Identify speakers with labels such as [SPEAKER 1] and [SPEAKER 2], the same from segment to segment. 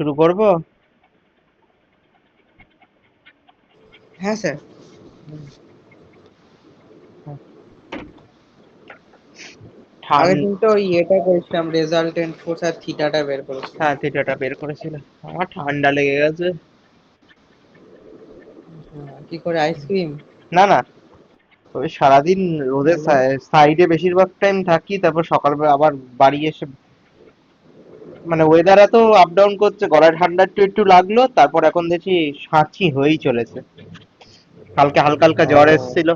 [SPEAKER 1] শুরু করব?
[SPEAKER 2] হ্যাঁ স্যার। আগে কিন্তু ওই এটা করেছিলাম, রেজাল্টেন্ট ফোর্স আর থিটাটা বের করেছিলাম।
[SPEAKER 1] হ্যাঁ, থিটাটা বের করেছিলাম। আমার ঠান্ডা লেগে গেছে।
[SPEAKER 2] কি করে, আইসক্রিম?
[SPEAKER 1] না না, ওই সারাদিন রোদের
[SPEAKER 2] তাহলে
[SPEAKER 1] সাইডে বেশিরভাগ টাইম থাকি, তারপর সকালবেলা আবার বাড়ি এসে মানে ওয়েদার এত আপ ডাউন করছে, গলায় ঠান্ডা একটু একটু লাগলো, তারপর এখন দেখি হাঁচি হয়েই চলেছে। কালকে হালকা হালকা জ্বর
[SPEAKER 2] ও,
[SPEAKER 1] এসেছিল।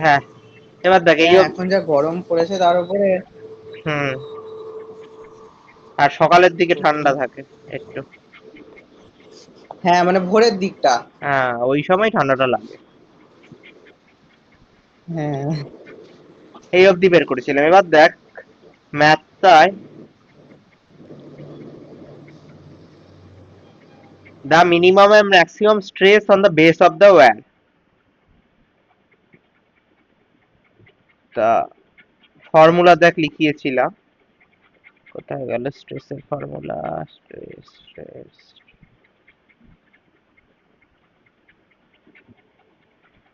[SPEAKER 1] হ্যাঁ, এবার দেখ এই
[SPEAKER 2] হ্যাঁ এখন যা গরম পড়েছে তার উপরে।
[SPEAKER 1] হুম, আর সকালের দিকে ঠান্ডা থাকে একটু।
[SPEAKER 2] হ্যাঁ মানে ভোরের দিকটা।
[SPEAKER 1] হ্যাঁ, ওই সময় ঠান্ডাটা লাগে।
[SPEAKER 2] হ্যাঁ।
[SPEAKER 1] এই অবধি বের করেছিলাম। এবার দেখ ম্যাথটায় the minimum and maximum stress on the base of the wire. তা ফর্মুলা দেখ লিখিয়েছিলাম, কোথায় গেল স্ট্রেসের ফর্মুলা? স্ট্রেস স্ট্রেস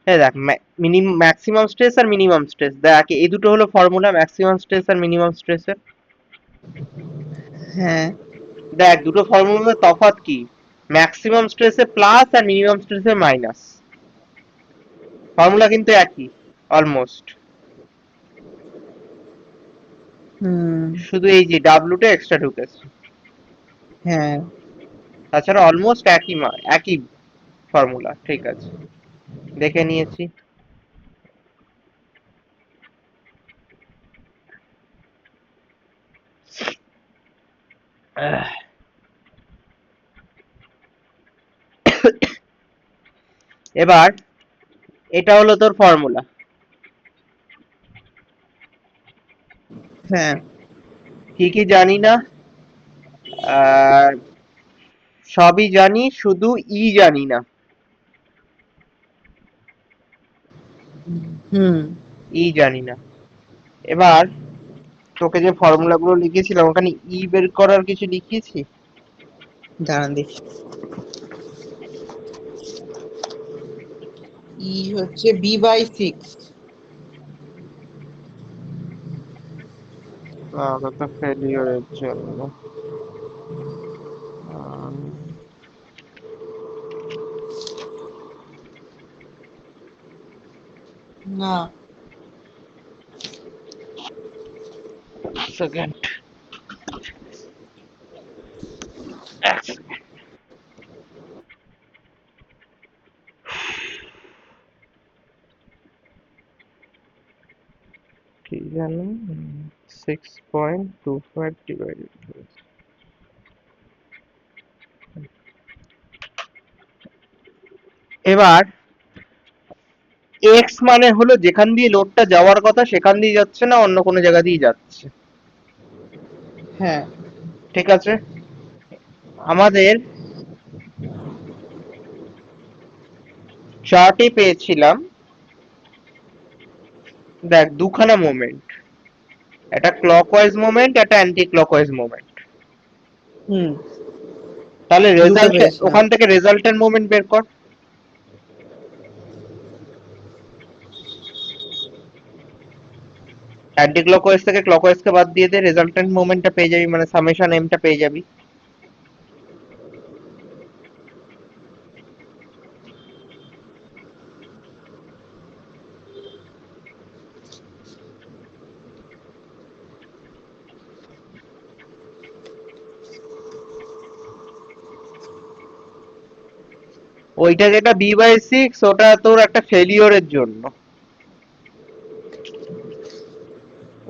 [SPEAKER 1] এই দেখ, ম্যাক্সিমাম স্ট্রেস আর মিনিমাম স্ট্রেস, দেখ এই দুটো হলো ফর্মুলা ম্যাক্সিমাম স্ট্রেস আর মিনিমাম স্ট্রেসের।
[SPEAKER 2] হ্যাঁ।
[SPEAKER 1] দেখ দুটো ফর্মুলার তফাৎ কি? ম্যাক্সিমাম স্ট্রেসে প্লাস আর মিনিমাম স্ট্রেসে মাইনাস। ফর্মুলা কিন্তু একই অলমোস্ট,
[SPEAKER 2] হুম।
[SPEAKER 1] শুধু এই যে ডাব্লুটা এক্সট্রা ঢুকেছে।
[SPEAKER 2] হ্যাঁ।
[SPEAKER 1] তাছাড়া অলমোস্ট একই ফর্মুলা। ঠিক আছে, দেখে নিয়েছি। এবার এটা হলো তোর ফর্মুলা।
[SPEAKER 2] হ্যাঁ।
[SPEAKER 1] কি কি জানি না, আর সবই জানি, শুধু ই জানি না।
[SPEAKER 2] হুম।
[SPEAKER 1] ই জানি না। এবার তোকে যে ফর্মুলা গুলো লিখেছিলাম ওখানে ই বের করার কিছু লিখিয়েছি?
[SPEAKER 2] দাঁড়ান দেখি। ই হচ্ছে B/6।
[SPEAKER 1] ওটা ফেলিওরের জন্য।
[SPEAKER 2] না।
[SPEAKER 1] সেকেন্ড, কি জানো, 6.25 ডিভাইডেড। এবার এক্স মানে হলো যেখান দিয়ে লোডটা যাওয়ার কথা সেখান দিয়ে যাচ্ছে না, অন্য কোনো জায়গা দিয়ে যাচ্ছে।
[SPEAKER 2] হ্যাঁ।
[SPEAKER 1] ঠিক আছে, আমাদের চার্টে পেয়েছিলাম, দেখ দুখানা মোমেন্ট, একটা ক্লকওয়াইজ মোমেন্ট, একটা অ্যান্টি ক্লকওয়াইজ মোমেন্ট।
[SPEAKER 2] হুম।
[SPEAKER 1] তাহলে
[SPEAKER 2] দুটো
[SPEAKER 1] রেজাল্ট,
[SPEAKER 2] পেয়েছিলাম।
[SPEAKER 1] ওখান থেকে রেজাল্টের মোমেন্ট বের কর। অ্যান্টি ক্লকওয়াইজ থেকে ক্লকওয়াইজ কে বাদ দিয়ে দে, রেজাল্টেন্ট মোমেন্টটা পেয়ে যাবি, মানে সামেশন এমটা পেয়ে যাবি। ওইটা যেটা B/6, ওটা তোর একটা ফেলিওরের জন্য।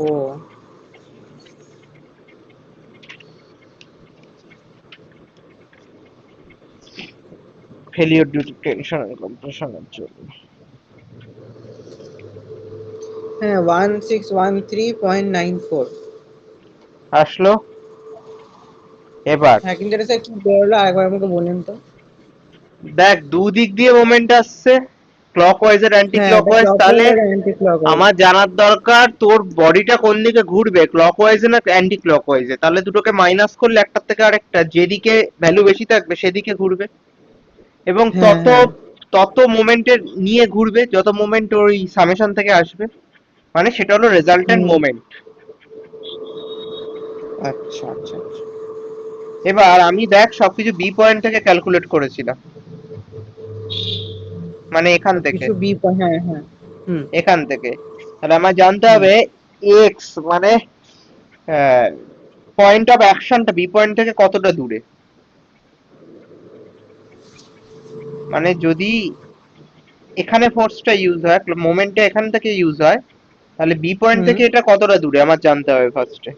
[SPEAKER 2] ও।
[SPEAKER 1] Failure due to tension and কম্প্রেশনের জন্য।
[SPEAKER 2] হ্যাঁ, 1613.94।
[SPEAKER 1] আসলো। এবার
[SPEAKER 2] হ্যাঁ কিন্তু এটা স্যার কি বেরোলো, আরেকবার আমাকে বললেন তো।
[SPEAKER 1] দেখ দুদিক দিয়ে মোমেন্ট আসছে, ক্লকওয়াইজ আর অ্যান্টি
[SPEAKER 2] হ্যাঁ, এটা
[SPEAKER 1] ক্লকওয়াইজ, তাহলে
[SPEAKER 2] ক্লকওয়াইজ আর অ্যান্টি ক্লকওয়াইজ।
[SPEAKER 1] আমার জানার দরকার তোর বডিটা কোন দিকে ঘুরবে, ক্লকওয়াইজে না অ্যান্টি ক্লকওয়াইজে, তাহলে দুটোকে মাইনাস করলে একটার থেকে আরেকটা যেদিকে ভ্যালু বেশি থাকবে সেদিকে ঘুরবে, এবং
[SPEAKER 2] হ্যাঁ,
[SPEAKER 1] তত
[SPEAKER 2] হ্যাঁ।
[SPEAKER 1] তত মোমেন্টের নিয়ে ঘুরবে যত মোমেন্ট ওই সামেশন থেকে আসবে, মানে সেটা হলো রেজাল্টেন্ট
[SPEAKER 2] হুম।
[SPEAKER 1] মোমেন্ট।
[SPEAKER 2] আচ্ছা, আচ্ছা, আচ্ছা।
[SPEAKER 1] এবার আমি দেখ সবকিছু বি পয়েন্ট থেকে ক্যালকুলেট করেছিলাম, মানে এখান থেকে,
[SPEAKER 2] সবকিছু হ্যাঁ, হ্যাঁ। হুম।
[SPEAKER 1] এখান থেকে, তাহলে আমার জানতে
[SPEAKER 2] হুম।
[SPEAKER 1] হবে এক্স মানে পয়েন্ট অফ অ্যাকশনটা বি পয়েন্ট থেকে কতটা দূরে, মানে যদি এখানে ফোর্সটা ইউজ হয়, মোমেন্টটা এখান থেকে ইউজ হয়, তাহলে বি পয়েন্ট
[SPEAKER 2] হুম।
[SPEAKER 1] থেকে এটা কতটা দূরে আমার জানতে হবে ফার্স্টে।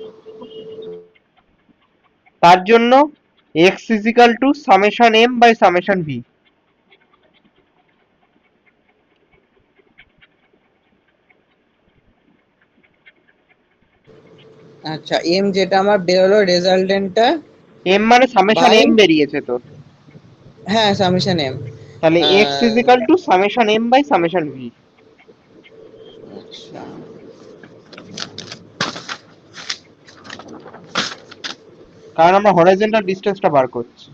[SPEAKER 1] তার জন্য x is equal to summation m by summation v.
[SPEAKER 2] আচ্ছা, এম যেটা আমার বেরোলো রেজাল্টেন্টটা
[SPEAKER 1] এম মানে সামেশন
[SPEAKER 2] বাই,
[SPEAKER 1] এম বেরিয়েছে তো,
[SPEAKER 2] হ্যাঁ, সামেশন এম।
[SPEAKER 1] তাহলে x is equal to summation m by summation v.
[SPEAKER 2] আচ্ছা।
[SPEAKER 1] কারণ আমরা হরাইজন্টাল ডিসটেন্সটা বার করছি।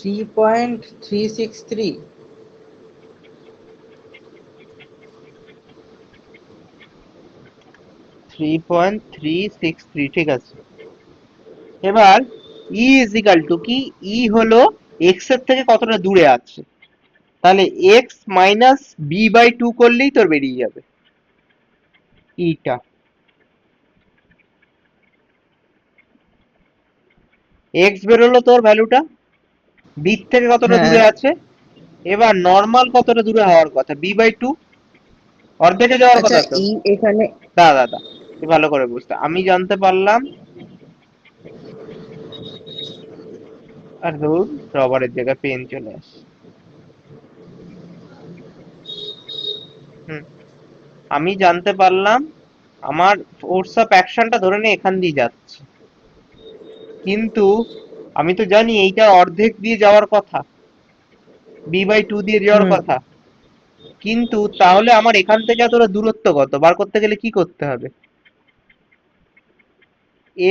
[SPEAKER 2] 3.363।
[SPEAKER 1] 3.363, ঠিক আছে। এবার ই ইজিক্যাল টু কি, ই হলো এক্স এর থেকে কতটা দূরে আছে, তাহলে x minus b by two করলেই তোর বেরিয়ে যাবে ইটা। এক্স বেরোলো তোর ভ্যালুটা, বি থেকে কতটা
[SPEAKER 2] হ্যাঁ।
[SPEAKER 1] দূরে আছে, এবার নর্মাল কতটা দূরে হওয়ার কথা, বি বাই টু, অর্ধেকে যাওয়ার
[SPEAKER 2] আচ্ছা,
[SPEAKER 1] কথা তো।
[SPEAKER 2] ই এখানে।
[SPEAKER 1] দাদা দাদা তুই ভালো করে বুঝতে, আমি জানতে পারলাম, আর ধর রবারের জায়গায় পেন চলে আসে। হুম, আমি জানতে পারলাম আমার ফোর্স অফ অ্যাকশনটা ধরে নে এখান দিয়ে যাচ্ছে, কিন্তু আমি তো জানি এইটার অর্ধেক দিয়ে যাওয়ার কথা, বি বাই টু দিয়ে যাওয়ার
[SPEAKER 2] হুম।
[SPEAKER 1] কথা, কিন্তু তাহলে আমার এখান থেকে এতটা দূরত্ব কত বার করতে গেলে কি করতে হবে,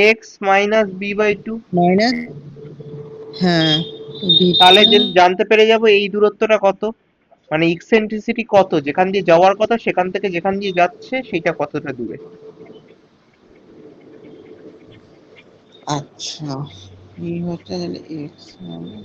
[SPEAKER 1] x minus b by two.
[SPEAKER 2] Minus, হ্যাঁ,
[SPEAKER 1] তাহলে
[SPEAKER 2] বিটা।
[SPEAKER 1] জানতে পেরে যাব এই দূরত্বটা কত, মানে ইকসেন্ট্রিসিটি কত, যেখান দিয়ে যাওয়ার কথা সেখান থেকে যেখান দিয়ে যাচ্ছে সেটা কতটা দূরে।
[SPEAKER 2] আচ্ছা, ই হচ্ছে তাহলে এক্স মানে।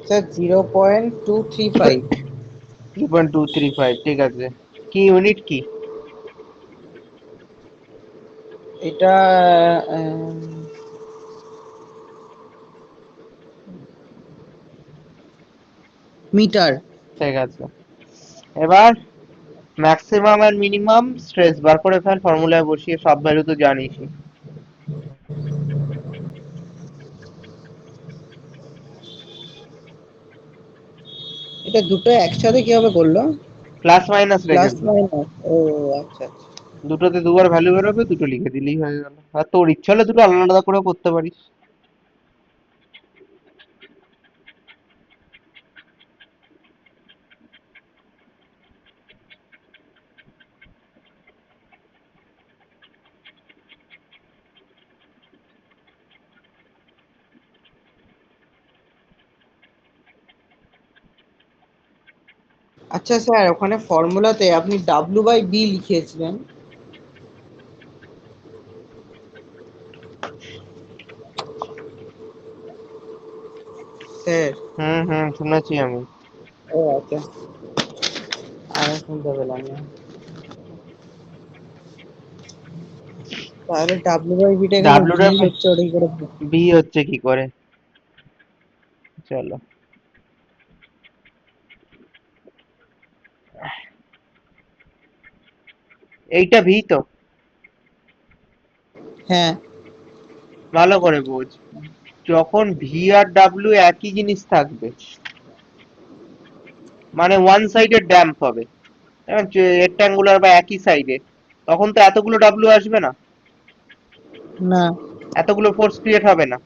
[SPEAKER 2] স্যার 0.235।
[SPEAKER 1] 3.235, ঠিক আছে। কি ইউনিট কি?
[SPEAKER 2] এটা মিটার।
[SPEAKER 1] ঠিক আছে। এবার ম্যাক্সিমাম আর মিনিমাম স্ট্রেস বার করে ফেল, ফর্মুলায় বসিয়ে, সব ভ্যালু তো জানিসই।
[SPEAKER 2] এটা দুটো একসাথে কিভাবে করলো?
[SPEAKER 1] প্লাস মাইনাস
[SPEAKER 2] প্লাস
[SPEAKER 1] রেখেছি,
[SPEAKER 2] মাইনাস, ও আচ্ছা, আচ্ছা।
[SPEAKER 1] দুটোতে দুবার ভ্যালু বেরোবে, দুটো লিখে দিলেই হয়ে গেল, আর তোর ইচ্ছা হলে দুটো আলাদা আলাদা করেও করতে পারিস।
[SPEAKER 2] আচ্ছা স্যার, ওখানে ফর্মুলাতে আপনি W/B লিখিয়েছিলেন স্যার।
[SPEAKER 1] হুম হুম, শুনেছি আমি।
[SPEAKER 2] ও আচ্ছা, আমি শুনতে পেলাম না। তাহলে W/B টা এখানে
[SPEAKER 1] ডাব্লুর
[SPEAKER 2] ভি হচ্ছে, ওটা কি করে?
[SPEAKER 1] বি হচ্ছে কি করে? চলো, এইটা ভি তো,
[SPEAKER 2] হ্যাঁ।
[SPEAKER 1] ভালো করে বোঝ। যখন ভি আর ডাব্লিউ একই জিনিস থাকবে, মানে ওয়ান সাইডের ড্যাম্প হবে, রেক্ট্যাঙ্গুলার বা একই সাইডে, তখন তো এতগুলো ডাব্লিউ আসবে না,
[SPEAKER 2] না।
[SPEAKER 1] এতগুলো ফোর্স ক্রিয়েট হবে না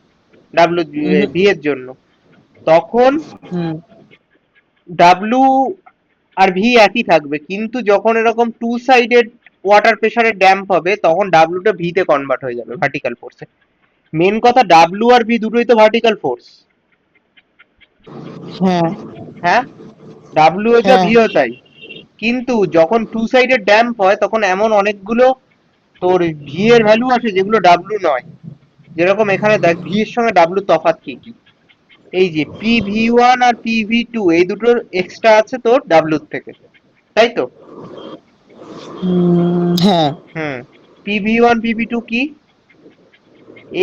[SPEAKER 1] ডাব্লিউ
[SPEAKER 2] হুম।
[SPEAKER 1] ভি এর জন্য। তখন
[SPEAKER 2] হুম।
[SPEAKER 1] ডাব্লিউ আর ভি একই থাকবে, কিন্তু যখন এরকম টু সাইডেড ওয়াটার প্রেসারের ড্যাম্প হবে, তখন ডাব্লিউটা ভি তে কনভার্ট হয়ে যাবে, ভার্টিক্যাল ফোর্সে। মেন কথা, ডাব্লিউ আর ভি দুটোই তো ভার্টিক্যাল ফোর্স।
[SPEAKER 2] হ্যাঁ।
[SPEAKER 1] হ্যাঁ, ডাব্লিউ যা
[SPEAKER 2] হ্যাঁ।
[SPEAKER 1] ভিও তাই। কিন্তু যখন টু সাইডের ড্যাম্প হয়, তখন এমন অনেকগুলো তোর ভি এর ভ্যালু আছে যেগুলো ডাব্লিউ নয়। যেরকম এখানে দেখ, ভি এর সঙ্গে ডাব্লিউ তফাৎ কি কি। এই যে পি ভি ওয়ান আর পি ভি টু, এই দুটোর এক্সট্রা আছে তোর ডাব্লিউর থেকে, তাই তো?
[SPEAKER 2] হ্যাঁ।
[SPEAKER 1] হুম। P V one P V two কি?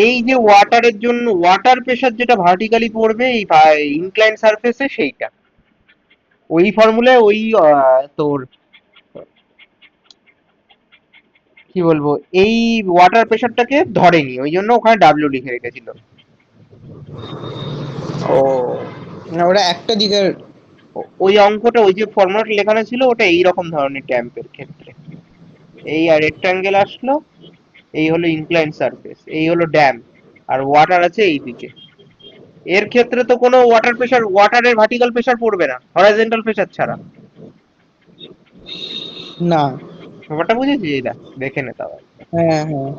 [SPEAKER 1] এই যে ওয়াটারের জন্য ওয়াটার প্রেসার যেটা ভার্টিক্যালি পড়বে এই ইনক্লাইন সারফেসে, সেইটা ওই ফর্মুলায় ওই তোর কি বলবো, এই ওয়াটার প্রেসারটাকে ধরেনি, ওই জন্য ওখানে ডাব্লিউ লিখে রেখেছিল।
[SPEAKER 2] ও, না ওটা একটা দিকের।
[SPEAKER 1] ওই অঙ্কটা, ওই যে ফর্মুলাটা লেখানো ছিল, ওটা এইরকম ধরনের ড্যাম্পের ক্ষেত্রে। এই আর রেক্টাঙ্গেল আসলো, এই হলো ইনক্লাইন সারফেস, এই হলো ড্যাম্প, আর ওয়াটার আছে এই দিকে। এর ক্ষেত্রে তো কোনো ওয়াটার প্রেসার, ওয়াটারের ভার্টিক্যাল প্রেসার পড়বে না হরাইজন্টাল প্রেসার ছাড়া।
[SPEAKER 2] না।
[SPEAKER 1] ব্যাপারটা বুঝেছিস? এই দেখ, দেখে নে তাও একবার।
[SPEAKER 2] হ্যাঁ, হ্যাঁ।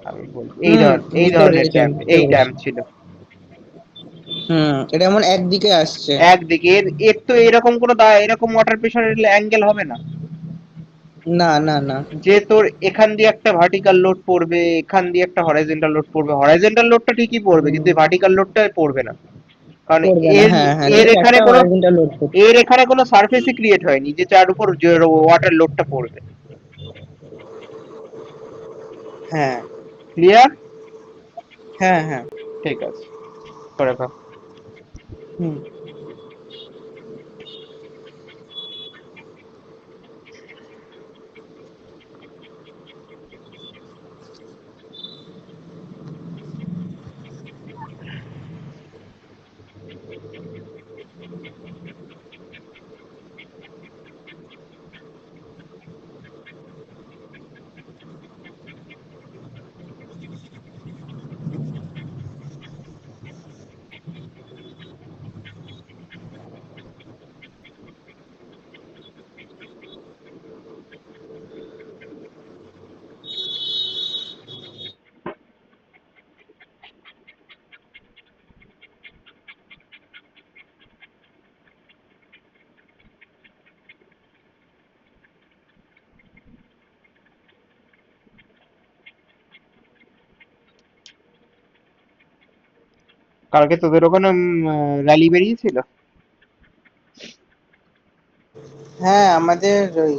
[SPEAKER 1] আমি বলছি,
[SPEAKER 2] হুম,
[SPEAKER 1] এই
[SPEAKER 2] বুঝতে
[SPEAKER 1] ধরনের
[SPEAKER 2] পেরেছি, আমি
[SPEAKER 1] ড্যাম্প,
[SPEAKER 2] বুঝতে
[SPEAKER 1] এই
[SPEAKER 2] পেরেছি।
[SPEAKER 1] ড্যাম্প ছিল।
[SPEAKER 2] এটা এমন একদিকে আসছে।
[SPEAKER 1] একদিকে এর এর তো এরকম কোনো এরকম ওয়াটার প্রেসারের অ্যাঙ্গেল হবে না,
[SPEAKER 2] না, না, না।
[SPEAKER 1] যে তোর এখান দিয়ে একটা ভার্টিক্যাল লোড পড়বে, এখান দিয়ে একটা হরাইজন্টাল লোড পড়বে। হরাইজন্টাল লোডটা ঠিকই পড়বে, কিন্তু
[SPEAKER 2] হুম,
[SPEAKER 1] ভার্টিক্যাল লোডটা পড়বে না। কারণ
[SPEAKER 2] করবে না।
[SPEAKER 1] এর
[SPEAKER 2] হ্যাঁ, হ্যাঁ,
[SPEAKER 1] এর
[SPEAKER 2] যেহেতু
[SPEAKER 1] এখানে
[SPEAKER 2] একটা
[SPEAKER 1] কোনো
[SPEAKER 2] হরাইজন্টাল লোড করছে।
[SPEAKER 1] এর এখানে কোনো সারফেসই ক্রিয়েট হয়নি যে যার উপর ওয়াটার লোডটা পড়বে।
[SPEAKER 2] হ্যাঁ,
[SPEAKER 1] ক্লিয়ার?
[SPEAKER 2] হ্যাঁ, হ্যাঁ।
[SPEAKER 1] ঠিক আছে, করে ফেল।
[SPEAKER 2] হুম।
[SPEAKER 1] কালকে তোদের ওখানে র্যালি বেরিয়েছিল?
[SPEAKER 2] হ্যাঁ, আমাদের ওই,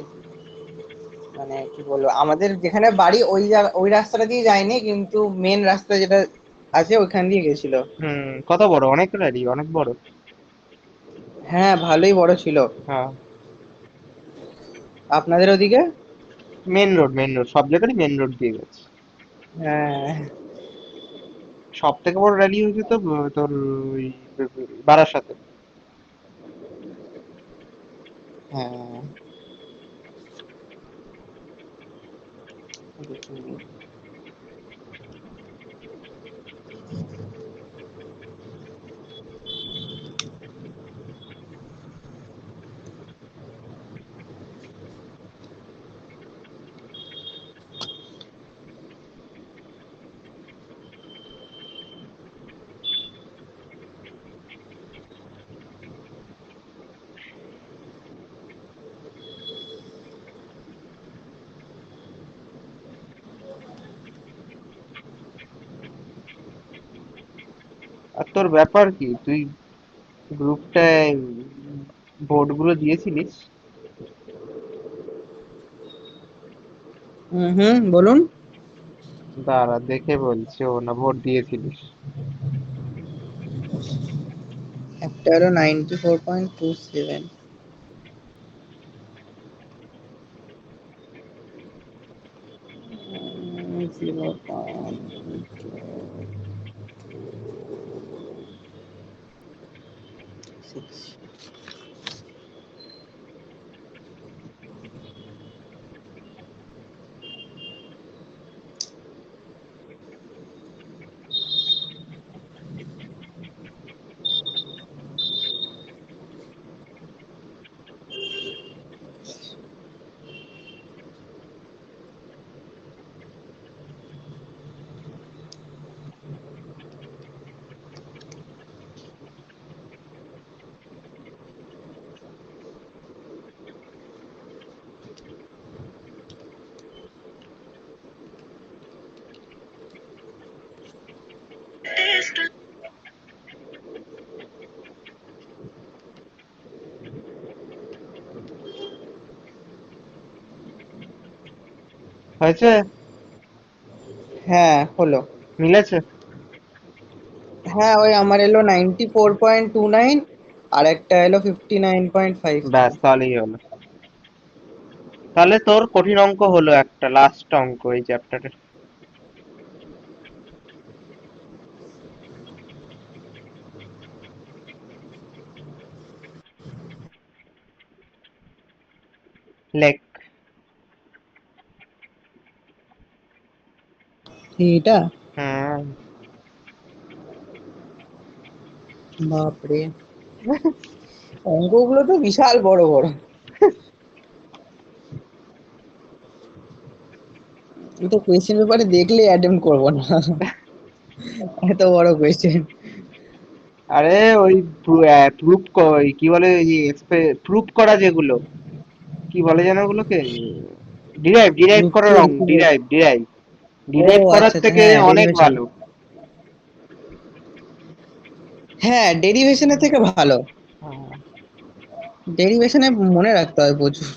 [SPEAKER 2] মানে কি বলবো, আমাদের যেখানে বাড়ি ওই ওই রাস্তাটা দিয়ে যায়নি, কিন্তু মেন রাস্তা যেটা আছে ওইখান দিয়ে গেছিল।
[SPEAKER 1] হুম, কত বড়? অনেক র্যালি, অনেক বড়।
[SPEAKER 2] হ্যাঁ, ভালোই বড় ছিল।
[SPEAKER 1] হ্যাঁ,
[SPEAKER 2] আপনাদের ওদিকে?
[SPEAKER 1] মেন রোড, মেন রোড, সব জায়গারই মেন রোড দিয়ে গেছে।
[SPEAKER 2] হ্যাঁ।
[SPEAKER 1] সব থেকে বড় র্যালি হয়েছে তো তোর ওই বারাসাতে।
[SPEAKER 2] হ্যাঁ।
[SPEAKER 1] তোর ব্যাপার কি? তুই গ্রুপটায় ভোটগুলো দিয়েছিলিস?
[SPEAKER 2] হুম হুম, বলুন।
[SPEAKER 1] দাঁড়া দেখে বলছি, ও না ভোট দিয়েছিলিস।
[SPEAKER 2] একটা হলো 94.27, 0.6।
[SPEAKER 1] হয়েছে?
[SPEAKER 2] হ্যাঁ, হলো।
[SPEAKER 1] মিলেছে?
[SPEAKER 2] হ্যাঁ, ওই আমার এলো 94.29, আর একটা এলো 59.52।
[SPEAKER 1] ব্যাস তাহলেই হলো। তাহলে তোর কঠিন অঙ্ক হলো একটা, লাস্ট অঙ্ক এই চ্যাপ্টারের। লেখ।
[SPEAKER 2] এটা
[SPEAKER 1] হুম।
[SPEAKER 2] বাপরে, অঙ্কগুলো তো বিশাল বড় বড়। আমি তো কোয়েশ্চেন পেপারে দেখলে অ্যাটেম্প করবো না, এত বড় কোয়েশ্চেন।
[SPEAKER 1] আরে ওই প্রুফ, কি বলে, প্রুফ করা যেগুলো, কি বলে যেন ওগুলোকে, ডিরাইভ ডিরাইভ করার
[SPEAKER 2] যুক্তির
[SPEAKER 1] অঙ্ক,
[SPEAKER 2] কি
[SPEAKER 1] ডিরাইভ ডিরাইভ
[SPEAKER 2] ও
[SPEAKER 1] ডিরাইভ করার
[SPEAKER 2] আচ্ছা আচ্ছা,
[SPEAKER 1] থেকে
[SPEAKER 2] হ্যাঁ,
[SPEAKER 1] অনেক
[SPEAKER 2] ডেরিভেশন।
[SPEAKER 1] ভালো।
[SPEAKER 2] হ্যাঁ, ডেরিভেশনের থেকে ভালো।
[SPEAKER 1] হ্যাঁ।
[SPEAKER 2] ডেরিভেশনে মনে রাখতে হয় প্রচুর।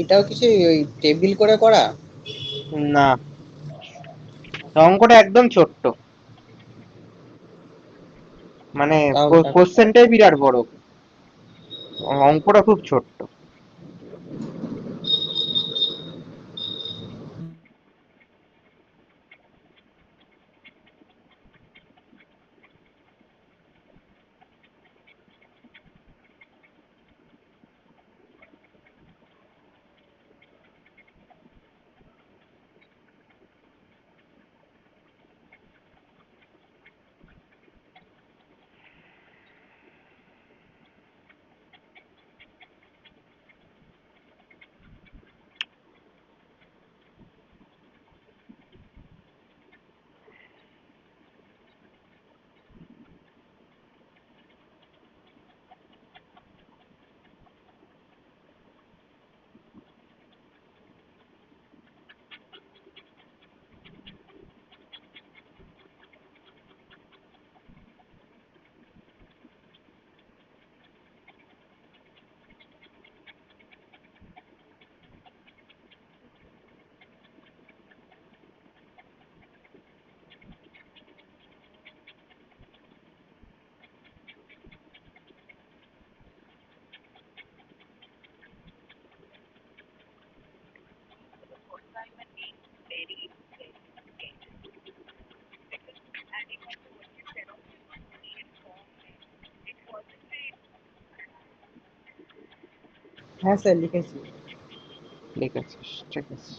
[SPEAKER 2] এটাও কিছু ওই টেবিল করে করা?
[SPEAKER 1] না, অঙ্কটা একদম ছোট্ট, মানে
[SPEAKER 2] তাও
[SPEAKER 1] কোশ্চেনটাই বিরাট বড়, অঙ্কটা খুব ছোট্ট।
[SPEAKER 2] হ্যাঁ স্যার লিখেছি।
[SPEAKER 1] লিখেছিস, ঠিক আছে।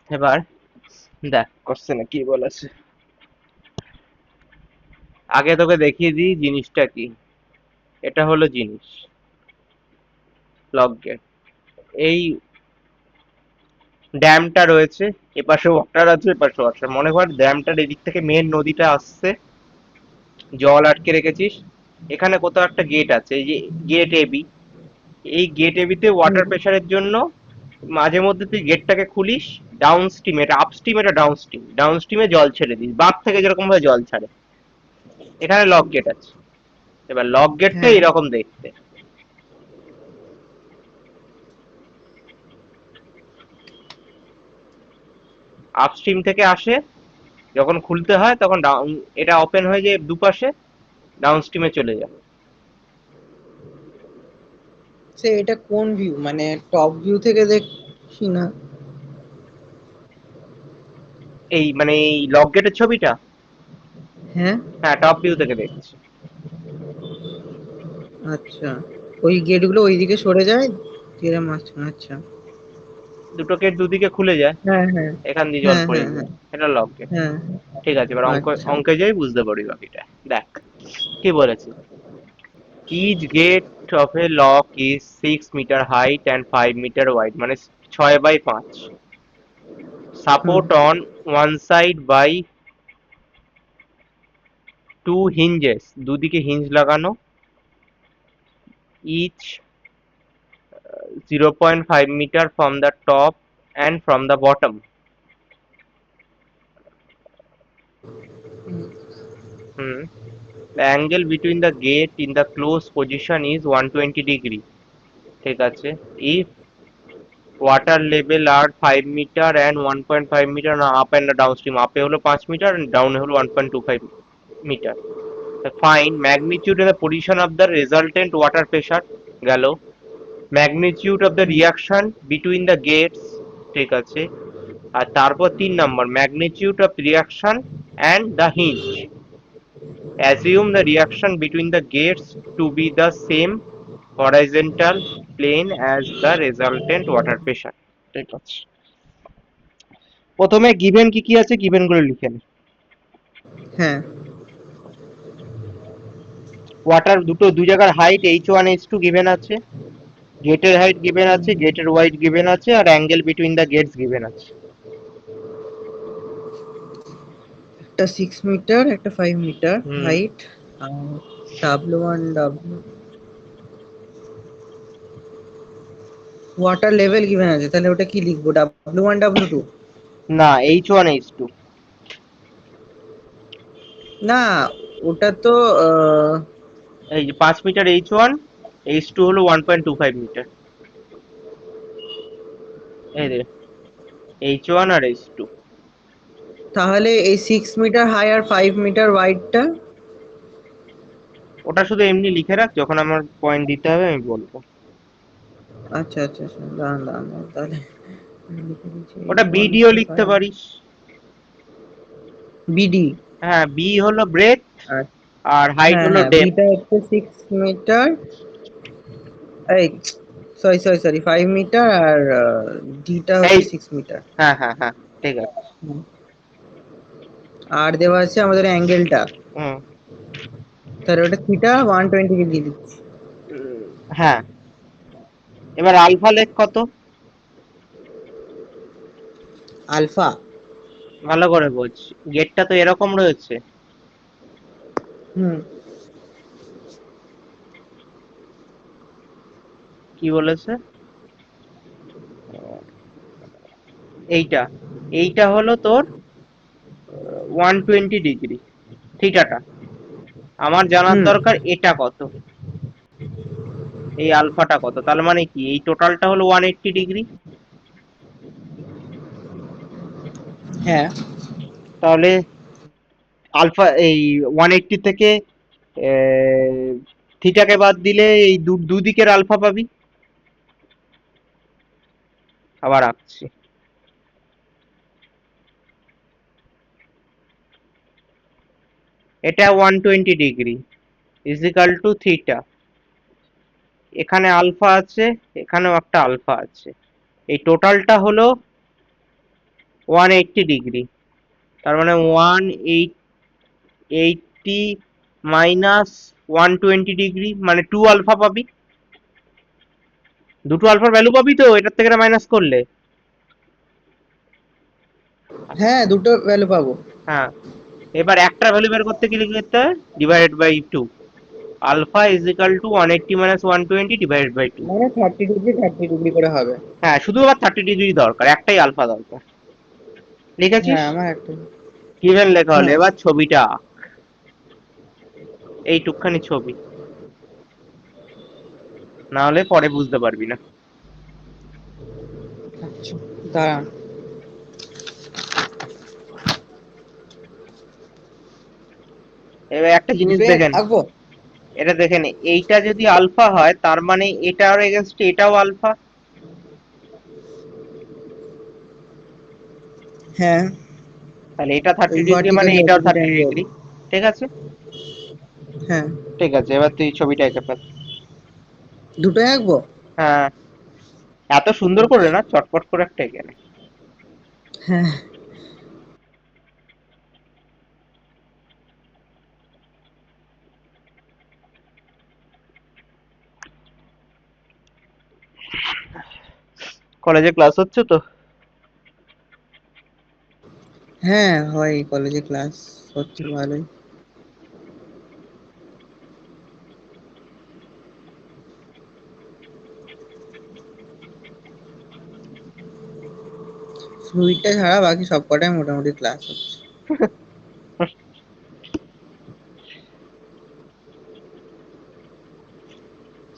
[SPEAKER 1] এবার দেখ কোশ্চেনে কি বলেছে। আগে তোকে দেখিয়ে দিই জিনিসটা কি। এটা হলো জিনিস, লক গেট। এই ড্যামটা রয়েছে, এপাশে ওয়াটার আছে, এপাশে ওয়াটার। মনে কর ড্যামটার এদিক থেকে মেন নদীটা আসছে, জল আটকে রেখেছিস। এখানে কোথাও একটা গেট আছে, এই যে গেট এবি। এই গেট এবিতে ওয়াটার প্রেশারের জন্য মাঝে মধ্যে তুই গেটটাকে খুলিস। ডাউন স্ট্রিম, এটা আপ স্ট্রিম, এটা ডাউন স্ট্রিম। ডাউন স্ট্রিমে জল ছেড়ে দিস, বাঁধ থেকে যেরকম ভাবে জল ছাড়ে। এখানে লক গেট আছে। এবার লক গেটটা
[SPEAKER 2] হ্যাঁ
[SPEAKER 1] এরকম দেখতে। আপস্ট্রিম থেকে আসে, যখন খুলতে হয় তখন ডাউন, এটা ওপেন হয়ে যায় দুপাশে, ডাউন স্ট্রিমে চলে যায়।
[SPEAKER 2] সে এটা কোন ভিউ, মানে টপ ভিউ থেকে দেখছি না?
[SPEAKER 1] এই মানে এই লক গেটের ছবিটা,
[SPEAKER 2] হ্যাঁ
[SPEAKER 1] হ্যাঁ টপ ভিউ থেকে দেখছি।
[SPEAKER 2] আচ্ছা, ওই গেটগুলো ওইদিকে সরে যায়, তীরের মাঝখানে। আচ্ছা।
[SPEAKER 1] দুটো গেট দুদিকে খুলে যায়,
[SPEAKER 2] হ্যাঁ হ্যাঁ
[SPEAKER 1] এখান দিয়ে জল
[SPEAKER 2] হ্যাঁ
[SPEAKER 1] পড়ে
[SPEAKER 2] হ্যাঁ হ্যাঁ
[SPEAKER 1] যায়। এটা লক গেট।
[SPEAKER 2] হ্যাঁ।
[SPEAKER 1] ঠিক আছে, এবার
[SPEAKER 2] আচ্ছা।
[SPEAKER 1] অঙ্কে যাই, বুঝতে পারবি বাকিটা। দেখ কি বলেছে। Each gate of a lock is 6 metre height and 5 metre wide, মানে 6 by 5।
[SPEAKER 2] Hmm
[SPEAKER 1] support on one side by two hinges, দুদিকে হিঞ্জ লাগানো। Each 0.5 metre from the top and from the bottom.
[SPEAKER 2] Hmm.
[SPEAKER 1] Hmm. The angle between the gate in the closed position is 120 degree. ঠিক আছে। If water level are 5 meter and 1.5 meter না up and downstream, up এ হলো 5 metre, down এ হলো 1.25 metre. Find magnitude and the position of the resultant water pressure গেল। Magnitude of the
[SPEAKER 2] hmm.
[SPEAKER 1] reaction between the gates, ঠিক আছে। আর তারপর 3 নম্বর, magnitude of reaction and the hinge. Assume the reaction between the gates to be the same horizontal plane as the resultant water pressure. ঠিক আছে, প্রথমে given কি কি আছে given গুলো লিখে নে।
[SPEAKER 2] হ্যাঁ
[SPEAKER 1] ওয়াটার দুই জায়গার হাইট h1 h2 গিভেন আছে, গেটের হাইট গিভেন আছে, গেটের ওয়াইড গিভেন আছে, আর angle between the gates given আছে।
[SPEAKER 2] একটা 6 মিটার, একটা 5 মিটার
[SPEAKER 1] হুম।
[SPEAKER 2] হাইট, আর W1 W water level given আছে, তাহলে ওটা কি লিখবো? W1 W2?
[SPEAKER 1] না, h1 h2।
[SPEAKER 2] না, ওটা তো
[SPEAKER 1] এই যে 5 মিটার h1, h2 হলো 1.25 মিটার। এই রে, h1 আর h2।
[SPEAKER 2] তাহলে এই 6 মিটার হাই আর 5 মিটার ওয়াইডটা?
[SPEAKER 1] ওটা শুধু এমনি লিখে রাখ, যখন আমার পয়েন্ট দিতে হবে আমি বলবো।
[SPEAKER 2] আচ্ছা আচ্ছা আচ্ছা, দাঁড়ান দাঁড়ান দাঁড়ান, তাহলে লিখে দিচ্ছি
[SPEAKER 1] ওটা
[SPEAKER 2] H1
[SPEAKER 1] বিডিও লিখতে
[SPEAKER 2] 5
[SPEAKER 1] পারিস।
[SPEAKER 2] BD।
[SPEAKER 1] হ্যাঁ, বি হলো ব্রেথ,
[SPEAKER 2] আর
[SPEAKER 1] আর হাইট
[SPEAKER 2] হ্যাঁ
[SPEAKER 1] হলো
[SPEAKER 2] হ্যাঁ,
[SPEAKER 1] ডেপথ।
[SPEAKER 2] বিটা হচ্ছে 6 মিটার, এই সরি সরি সরি, 5 মিটার, আর ডিটা
[SPEAKER 1] এই,
[SPEAKER 2] হচ্ছে 6 মিটার।
[SPEAKER 1] হ্যাঁ হ্যাঁ হ্যাঁ, ঠিক আছে।
[SPEAKER 2] আর দেওয়া আছে আমাদের অ্যাঙ্গেলটা,
[SPEAKER 1] হুম।
[SPEAKER 2] তাহলে ওটা থিটা 120 ডিগ্রি দিচ্ছি।
[SPEAKER 1] হ্যাঁ, এবার আলফা লেখ কত।
[SPEAKER 2] আলফা?
[SPEAKER 1] ভালো করে বোঝ, গেটটা তো এরকম রয়েছে।
[SPEAKER 2] হুম।
[SPEAKER 1] কি বলেছে, এইটা, এইটা হলো তোর 120 ডিগ্রি, থিটাটা। আমার জানার
[SPEAKER 2] হুম।
[SPEAKER 1] দরকার এটা কত, এই আলফাটা কত। তার মানে কি, এই টোটালটা হলো 180 ডিগ্রি।
[SPEAKER 2] হ্যাঁ।
[SPEAKER 1] তাহলে আলফা এই 180 থেকে থিটাকে বাদ দিলে এই দুদিকের আলফা পাবি। আবার আঁকছি। এটা 120 ডিগ্রি ইজিক্যাল টু থিটা। এখানে আলফা আছে, এখানেও একটা আলফা আছে, এই টোটালটা হলো 180 ডিগ্রি। তার মানে 180 মাইনাস 120 ডিগ্রি, মানে 2 আলফা পাবি। দুটো আলফার ভ্যালু পাবি তো এটার থেকে মাইনাস করলে।
[SPEAKER 2] হ্যাঁ, দুটো ভ্যালু পাবো।
[SPEAKER 1] হ্যাঁ, এবার একটা ভ্যালু বের করতে কি লিখতে হয়? Divided by 2। Alpha is equal to 180 minus 120 divided by 2।
[SPEAKER 2] মানে 30 ডিগ্রি 30 ডিগ্রি করে হবে।
[SPEAKER 1] হ্যাঁ, শুধু আবার 30 ডিগ্রি দরকার, একটাই আলফা দরকার। লিখেছিস?
[SPEAKER 2] হ্যাঁ, আমার একটা।
[SPEAKER 1] গিভেন লেখা হলো,
[SPEAKER 2] হ্যাঁ।
[SPEAKER 1] এবার ছবিটা আঁক। এইটুকখানি ছবি, না হলে পরে বুঝতে পারবি না।
[SPEAKER 2] আচ্ছা, দাঁড়ান।
[SPEAKER 1] এবার একটা জিনিস
[SPEAKER 2] দুটোই
[SPEAKER 1] দেখেন,
[SPEAKER 2] আঁকবো।
[SPEAKER 1] এটা দেখেন, এইটা যদি আলফা হয় তার মানে এটার এগেনস্ট এটাও আলফা।
[SPEAKER 2] হ্যাঁ,
[SPEAKER 1] তাহলে এটা থার্টি
[SPEAKER 2] ওই
[SPEAKER 1] ডিগ্রি মানে
[SPEAKER 2] ভার্টিক্যালি
[SPEAKER 1] এটাও
[SPEAKER 2] অপোজিট
[SPEAKER 1] থার্টি
[SPEAKER 2] অ্যাঙ্গেল।
[SPEAKER 1] ডিগ্রি ঠিক আছে।
[SPEAKER 2] হ্যাঁ,
[SPEAKER 1] ঠিক আছে, এবার তুই ছবিটা এঁকে ফেল।
[SPEAKER 2] দুটোই আঁকবো।
[SPEAKER 1] হ্যাঁ, এত সুন্দর করে
[SPEAKER 2] আচ্ছা।
[SPEAKER 1] না, চটপট করে একটা এঁকে নে।
[SPEAKER 2] হ্যাঁ।
[SPEAKER 1] কলেজে ক্লাস হচ্ছে তো?
[SPEAKER 2] হ্যাঁ, হয় কলেজে ক্লাস হচ্ছে ভালোই। ফ্লুইডটা ছাড়া বাকি সব কটাই মোটামুটি ক্লাস হচ্ছে।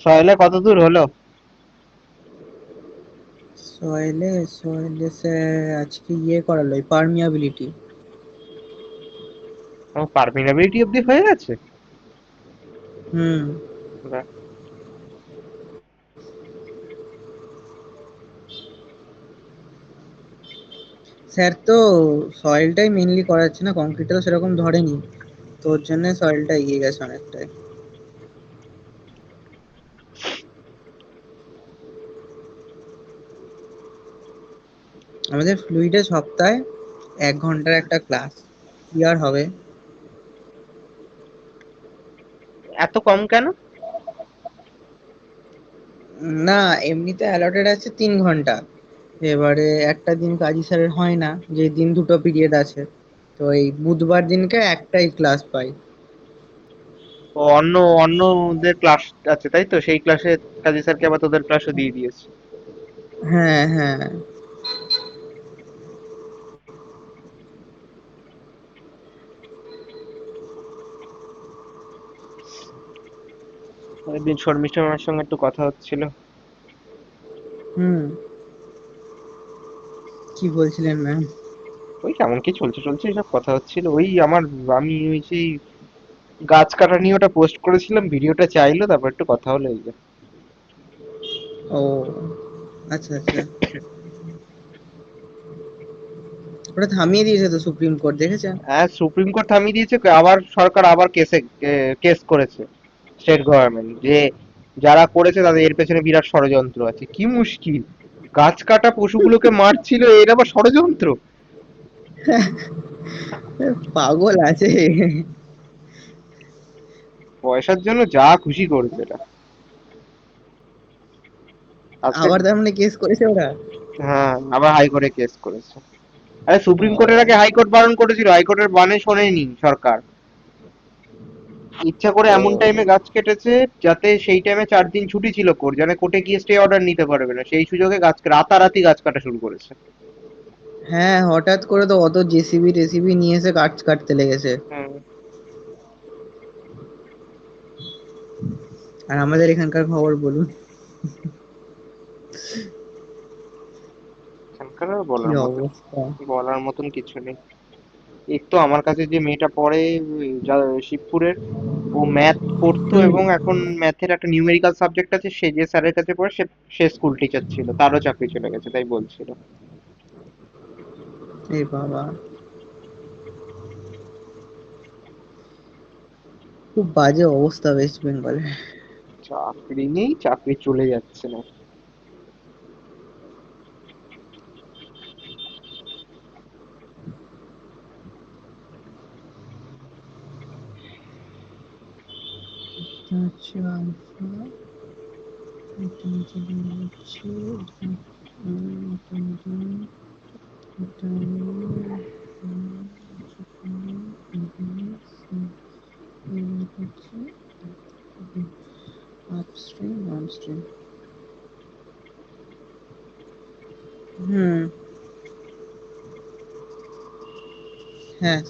[SPEAKER 1] সয়েলে কত দূর হলো?
[SPEAKER 2] সয়েলে স্যার আজকে ইয়ে করালো, পারমিয়াবিলিটি।
[SPEAKER 1] ও, পারমিনাবিলিটি অব্দি হয়ে গেছে?
[SPEAKER 2] হুম।
[SPEAKER 1] বাহ।
[SPEAKER 2] স্যার তো সয়েলটাই মেইনলি করাচ্ছে না, কংক্রিটটা তো সেরকম ধরেনি, তো ওর জন্য সয়েলটা এগিয়ে গেছে অনেকটাই। আমাদের ফ্লুইডে সপ্তাহে 1 ঘন্টার একটা ক্লাস, কি আর হবে।
[SPEAKER 1] এত কম কেন?
[SPEAKER 2] না, এমনিতে অ্যালটেড আছে 3 ঘন্টা। এবারে একটা দিন কাজী স্যারের হয় না, যে দিন দুটো পিরিয়ড আছে, তো এই বুধবার দিনকে একটাই ক্লাস পাই।
[SPEAKER 1] ও, অন্য অন্যদের ক্লাস আছে তাই তো, সেই ক্লাসে কাজী স্যারকে আবার তোদের ক্লাসও দিয়ে দিয়েছে।
[SPEAKER 2] হ্যাঁ, হ্যাঁ।
[SPEAKER 1] একদিন শর্মিষ্ঠা ম্যামের সঙ্গে একটু কথা হচ্ছিল।
[SPEAKER 2] হুম। কি বলছিলেন ম্যাম?
[SPEAKER 1] ওই কেমন কি চলছে চলছে এসব কথা হচ্ছিল। আমি ওই সেই গাছ কাটা নিয়ে ওটা পোস্ট করেছিলাম, ভিডিওটা চাইলো, তারপর একটু কথা হলো এই যে।
[SPEAKER 2] ও, আচ্ছা আচ্ছা। ওটা থামিয়ে দিয়েছে তো সুপ্রিম কোর্ট, দেখেছেন?
[SPEAKER 1] হ্যাঁ, সুপ্রিম কোর্ট থামিয়ে দিয়েছে, আবার সরকার আবার কেস করেছে স্টেট গভর্নমেন্ট, যে যারা করেছে তাদের এর পেছনে বিরাট ষড়যন্ত্র আছে। কি মুশকিল, গাছ কাটা পশুগুলোকে মারছিল, এর আবার ষড়যন্ত্র!
[SPEAKER 2] পাগল আছে।
[SPEAKER 1] পয়সার জন্য যা খুশি করবে এটা। আজকে,
[SPEAKER 2] আবার তার মানে কেস করেছে ওরা?
[SPEAKER 1] হ্যাঁ, আবার হাইকোর্টে কেস করেছে। আরে, সুপ্রিম কোর্টের আগে
[SPEAKER 2] ও।
[SPEAKER 1] হাইকোর্ট বারণ করেছিল, হাইকোর্টের বানে শোনেনি সরকার। ইচ্ছা করে এমন টাইমে গাছ কেটেছে যাতে সেই টাইমে 4 দিন ছুটি ছিল কোর্ট, জানে কোর্টে গিয়ে স্টে অর্ডার নিতে পারবে না, সেই সুযোগে রাতারাতি গাছ কাটা শুরু করেছে।
[SPEAKER 2] হ্যাঁ, হঠাৎ করে তো অত জেসিবি টেসিবি নিয়ে এসে গাছ কাটতে লেগেছে।
[SPEAKER 1] হুম।
[SPEAKER 2] আর আমাদের এখানকার খবর বলুন।
[SPEAKER 1] এখানকার আর
[SPEAKER 2] কি
[SPEAKER 1] বলার মতন
[SPEAKER 2] অবস্থা!
[SPEAKER 1] বলার মতন কিছু নেই। এক তো আমার কাছে যে মেয়েটা পড়ে শিবপুরের, ও ম্যাথ পড়তো,
[SPEAKER 2] হুম।
[SPEAKER 1] এবং এখন ম্যাথের একটা নিউমেরিক্যাল সাবজেক্ট আছে, সে যে স্যারের কাছে পড়ে সে সে স্কুল টিচার ছিল, তারও চাকরি চলে গেছে, তাই বলছিল।
[SPEAKER 2] এই বাবা, খুব বাজে অবস্থা ওয়েস্ট বেঙ্গলে।
[SPEAKER 1] চাকরি নেই, চাকরি চলে যাচ্ছে না।
[SPEAKER 2] এটা হচ্ছে আলফা, এটা নিচে দিয়ে যাচ্ছে, এটা মিডিয়াম, এটা আপস্ট্রিম ডাউনস্ট্রিম। হুম। হ্যাঁ।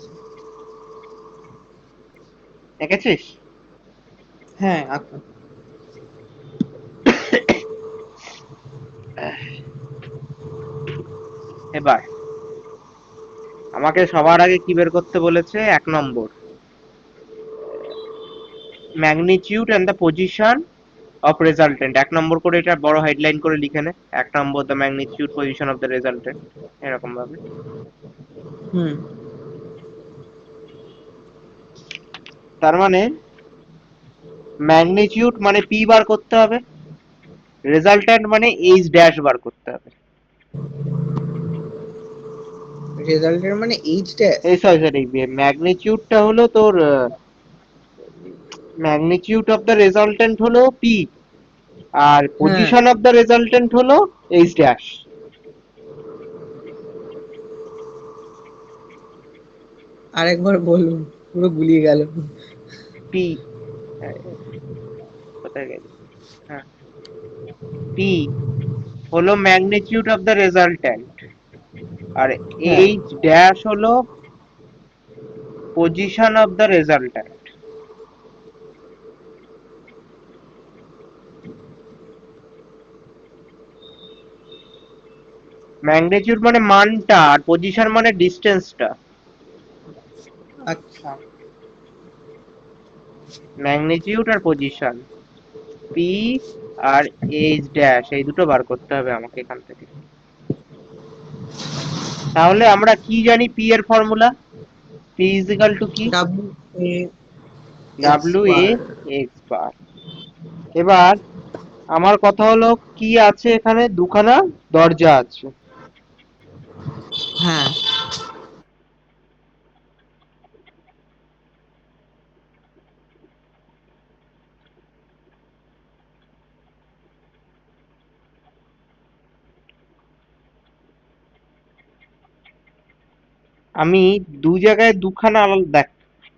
[SPEAKER 1] দেখেছিস?
[SPEAKER 2] হ্যাঁ আঁকা।
[SPEAKER 1] এবার আমাকে সবার আগে কি বের করতে বলেছে? 1 নম্বর, magnitude and the position of resultant. 1 নম্বর করে এটা বড় হেডলাইন করে লিখে নে, 1 নম্বর the magnitude position of the resultant, এরকম ভাবে।
[SPEAKER 2] হুম।
[SPEAKER 1] তার মানে ম্যাগনিটিউড মানে পি বার করতে হবে, রেজাল্ট্যান্ট মানে এইচ ড্যাশ বার করতে হবে।
[SPEAKER 2] রেজাল্টের মানে এইচ ড্যাশ।
[SPEAKER 1] এই সরি সরি, ম্যাগনিটিউডটা হলো তোর, ম্যাগনিটিউড অফ দ্য রেজাল্ট্যান্ট হলো পি, আর
[SPEAKER 2] হ্যাঁ,
[SPEAKER 1] পজিশন অফ দ্য রেজাল্ট্যান্ট হলো এইচ ড্যাশ।
[SPEAKER 2] আরেকবার বলুন, পুরো গুলিয়ে গেল।
[SPEAKER 1] পি, কোথায় গেল? হ্যাঁ, পি হলো ম্যাগনিটিউড অফ দ্য রেজাল্ট্যান্ট, আর
[SPEAKER 2] হ্যাঁ।
[SPEAKER 1] এইচ ড্যাশ হলো position of the resultant. Magnitude মানে মানটা, আর পজিশন মানে ডিস্টেন্সটা।
[SPEAKER 2] আচ্ছা।
[SPEAKER 1] ম্যাগনিটিউড আর position, P R H dash, এই দুটো বার করতে হবে আমাকে এখান থেকে। তাহলে আমরা কি জানি পি এর formula? P is equal to কি?
[SPEAKER 2] W A X
[SPEAKER 1] W A
[SPEAKER 2] bar.
[SPEAKER 1] X bar. এবার আমার কথা হলো, কি আছে এখানে? দুখানা দরজা আছে।
[SPEAKER 2] হ্যাঁ।
[SPEAKER 1] আমি দু জায়গায় দুখানা আলাদা দেখ,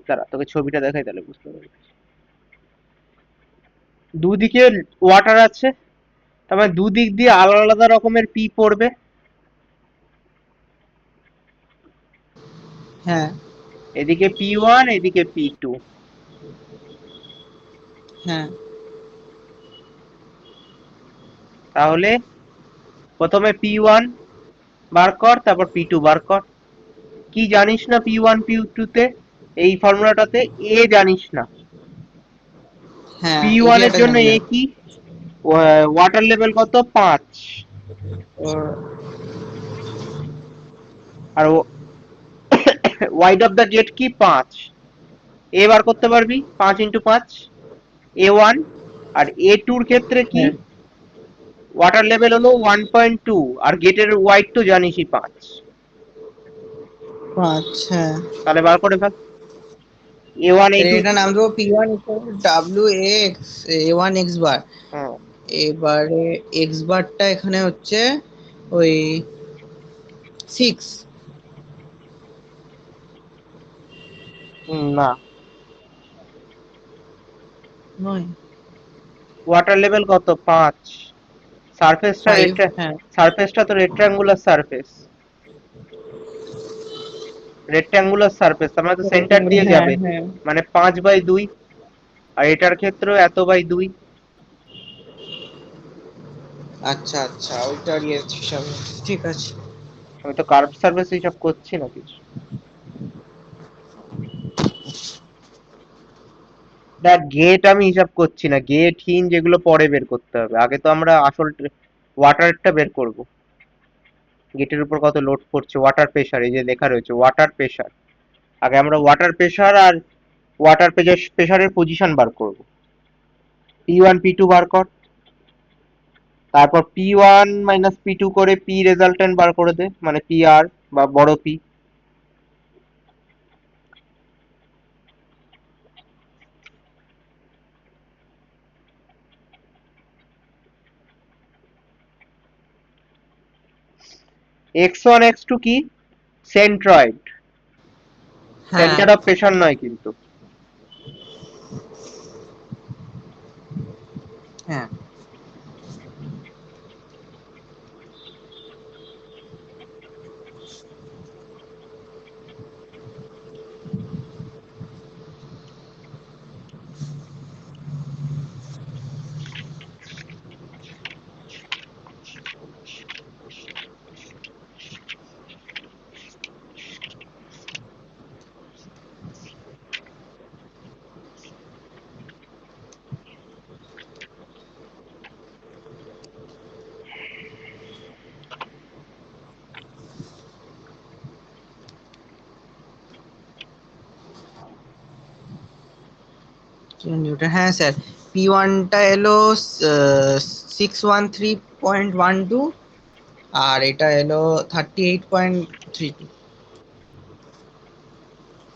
[SPEAKER 1] দাঁড়া তোকে ছবিটা দেখাই তাহলে বুঝতে পারবি। দুদিকে ওয়াটার আছে, তার মানে দুদিক দিয়ে আলাদা আলাদা রকমের পি পড়বে।
[SPEAKER 2] হ্যাঁ।
[SPEAKER 1] এদিকে P1, এদিকে P2।
[SPEAKER 2] হ্যাঁ।
[SPEAKER 1] তাহলে প্রথমে P1 বার কর, তারপর P2 বার কর। কি জানিস না P1 P2 তে? এই ফর্মুলাটাতে এ জানিস না।
[SPEAKER 2] হ্যাঁ,
[SPEAKER 1] P1 এর
[SPEAKER 2] এরিয়াটা
[SPEAKER 1] জন্য
[SPEAKER 2] জানি
[SPEAKER 1] এ
[SPEAKER 2] না।
[SPEAKER 1] কি? ওয়াটার লেভেল কত? 5।
[SPEAKER 2] ওর
[SPEAKER 1] আর ওয়াইড অফ দ্য গেট কি? 5। এ বার করতে পারবি 5 × 5, A1। আর A2 এর ক্ষেত্রে কি?
[SPEAKER 2] হ্যাঁ।
[SPEAKER 1] ওয়াটার লেভেল হলো 1.2, আর গেটের ওয়াইড তো জানিসই 5।
[SPEAKER 2] 5। হ্যাঁ।
[SPEAKER 1] তাহলে বার করে ফেল। A1
[SPEAKER 2] তাহলে
[SPEAKER 1] A2।
[SPEAKER 2] এটা নাম দেবো P1 W x A1 x bar.
[SPEAKER 1] হ্যাঁ।
[SPEAKER 2] এবারে এক্স বারটা এখানে হচ্ছে ওই 6।
[SPEAKER 1] না,
[SPEAKER 2] নয়।
[SPEAKER 1] ওয়াটার লেভেল কত? 5। সারফেসটা
[SPEAKER 2] 5। হ্যাঁ।
[SPEAKER 1] সারফেসটা তো রেক্ট্যাঙ্গুলার সারফেস, রেক্ট্যাঙ্গুলার সারফেস, তার মানে তো সেন্টার দিয়ে
[SPEAKER 2] হ্যাঁ।
[SPEAKER 1] যাবে,
[SPEAKER 2] হ্যাঁ।
[SPEAKER 1] মানে 5/2। আর এটার ক্ষেত্রেও এত/2।
[SPEAKER 2] আচ্ছা আচ্ছা, ওইটার হিসাবে ঠিক আছে।
[SPEAKER 1] আমি তো কার্ভ সারফেস হিসাব করছি না কিছু। দেখ গেট আমি হিসাব করছি না, গেট হিঞ্জ এগুলো পরে বের করতে হবে, আগে তো আমরা আসল ওয়াটারটা বের করব। গেটের উপর কত লোড পড়ছে, ওয়াটার প্রেশার, এই যে লেখা রয়েছে ওয়াটার প্রেশার, আগে আমরা ওয়াটার প্রেশার আর ওয়াটার প্রেশারের পজিশন বার করব। P1 P2 বার কর, তারপর P1 মাইনাস P2 করে P রেজাল্টেন্ট বার করে দে, মানে PR বা বড় P। X1 X2 কি? সেন্ট্রয়েড,
[SPEAKER 2] হ্যাঁ
[SPEAKER 1] সেন্টার অফ প্রেশার নয় কিন্তু।
[SPEAKER 2] হ্যাঁ। নিউটন, হ্যাঁ স্যার। P1টা এলো 613.12, আর এটা এলো 38.32।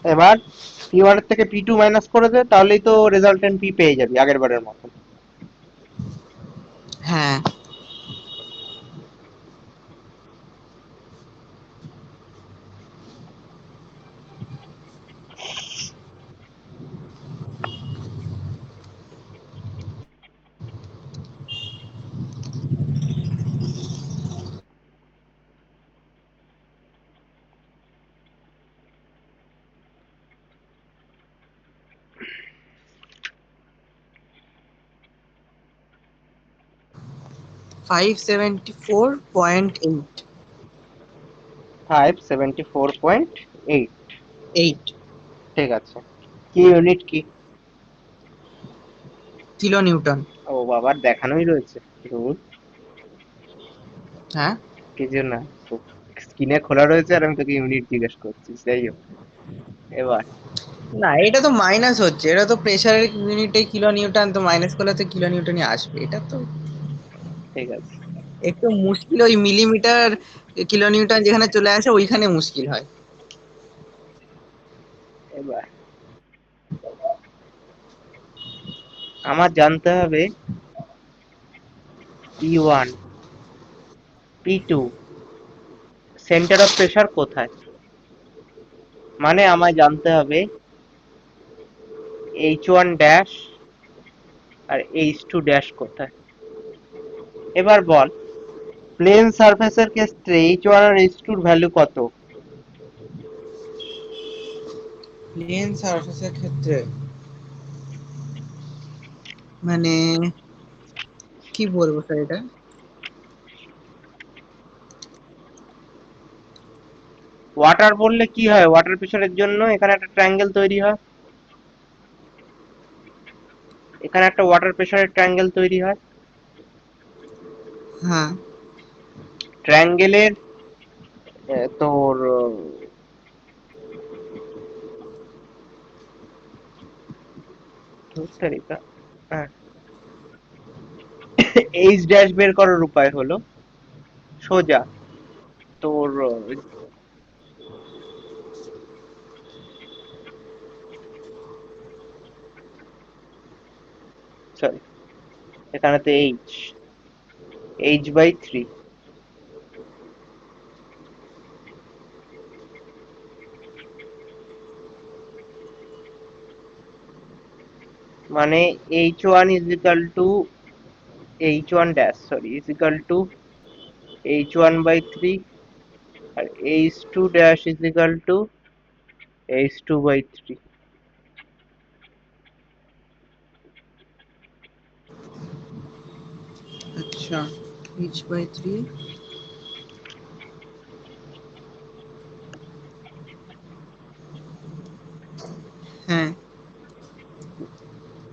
[SPEAKER 1] এবার P1 এর থেকে P2 মাইনাস করে দে, তাহলেই তো রেজাল্টেন্ট P পেয়ে যাবি আগের বারের মতো।
[SPEAKER 2] হ্যাঁ। 574.8।
[SPEAKER 1] 574.8।
[SPEAKER 2] 8
[SPEAKER 1] ঠিক আছে। কি ইউনিট কি?
[SPEAKER 2] Kilo Newton.
[SPEAKER 1] ও বাবার দেখানোই রয়েছে। ধুর,
[SPEAKER 2] হ্যাঁ।
[SPEAKER 1] কিছু না, স্ক্রিনে খোলা রয়েছে আর আমি তোকে ইউনিট জিজ্ঞেস করছি, যাই হোক। এবার
[SPEAKER 2] না, এটা তো মাইনাস হচ্ছে, এটা তো প্রেসারের ইউনিটে কিলো নিউটন, তো মাইনাস করলে তো কিলো নিউটনই আসবে, এটা তো
[SPEAKER 1] ঠিক আছে।
[SPEAKER 2] একটু মুশকিল। ওই মিলিমিটার কিলো নিউটন যেখানে চলে আসে ওইখানে মুশকিল হয়।
[SPEAKER 1] এবার আমার জানতে হবে P1 P2 centre of pressure কোথায়, মানে আমায় জানতে হবে H1 ড্যাশ আর H2 ড্যাশ কোথায়। এবার বল, প্লেন সারফেসের ক্ষেত্রে H1 আর H2 এর ভ্যালু কত?
[SPEAKER 2] প্লেন সারফেসের ক্ষেত্রে মানে কি বলবো স্যার এটা?
[SPEAKER 1] ওয়াটার বললে কি হয়, ওয়াটার প্রেশারের জন্য এখানে একটা ট্রায়াঙ্গেল তৈরি হয়, এখানে একটা ওয়াটার প্রেশারের ট্রায়াঙ্গেল তৈরি হয়।
[SPEAKER 2] হ্যাঁ।
[SPEAKER 1] ট্রায়াঙ্গেলের তোর ধুর তেরিকা, হ্যাঁ, এইচ ড্যাশ বের করার উপায় হলো সোজা তোর, সরি, এখানেতে H/3, মানে H1 is equal to H1 dash, sorry, is equal to H1/3, R H2 dash is equal to H2/3।
[SPEAKER 2] আচ্ছা, H/3। হ্যাঁ।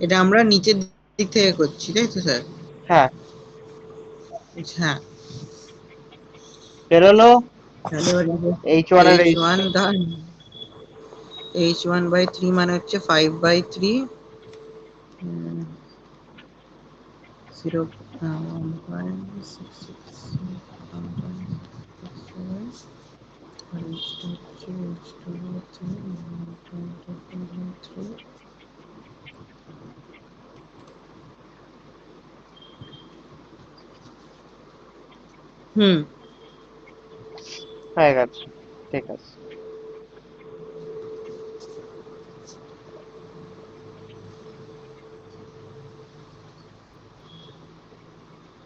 [SPEAKER 2] এটা আমরা নিচের দিক থেকে করছি, তাই তো স্যার?
[SPEAKER 1] হ্যাঁ,
[SPEAKER 2] হ্যাঁ,
[SPEAKER 1] বেরোলো
[SPEAKER 2] তাহলে এবার
[SPEAKER 1] H1 আর
[SPEAKER 2] এইচ
[SPEAKER 1] H2।
[SPEAKER 2] ওয়ান H1/3 মানে হচ্ছে 5/3, 0.667. হুম।
[SPEAKER 1] হয়ে গেছে, ঠিক আছে।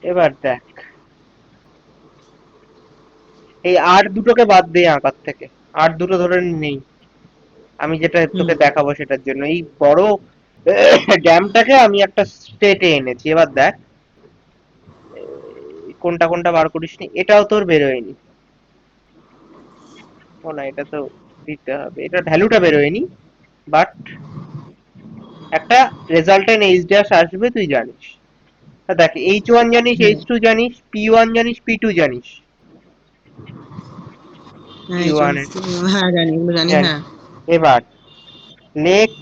[SPEAKER 1] এবার দেখ, এই আর দুটোকে বাদ দিয়ে আঁকার থেকে, আর দুটো ধরে নেই, আমি যেটা
[SPEAKER 2] হুম।
[SPEAKER 1] তোকে দেখাবো সেটার জন্য এই বড় ড্যামটাকে আমি একটা স্টেটে এনেছি। এবার দেখ কোনটা কোনটা বার করিসনি, এটাও তোর বেরোয়নি। ও না, এটা তো দিতে হবে, এটা ভ্যালুটা বেরোয়নি, বাট একটা রেজাল্টেন্ট এইচ ড্যাশ আসবে তুই জানিস। দেখ H1 জানিস,
[SPEAKER 2] হুম।
[SPEAKER 1] H2 জানিস, P1 জানিস, P2 জানিস।
[SPEAKER 2] হ্যাঁ,
[SPEAKER 1] P1 এর
[SPEAKER 2] হ্যাঁ জানি, এগুলো জানি,
[SPEAKER 1] জানিস।
[SPEAKER 2] হ্যাঁ।
[SPEAKER 1] এবার লেক,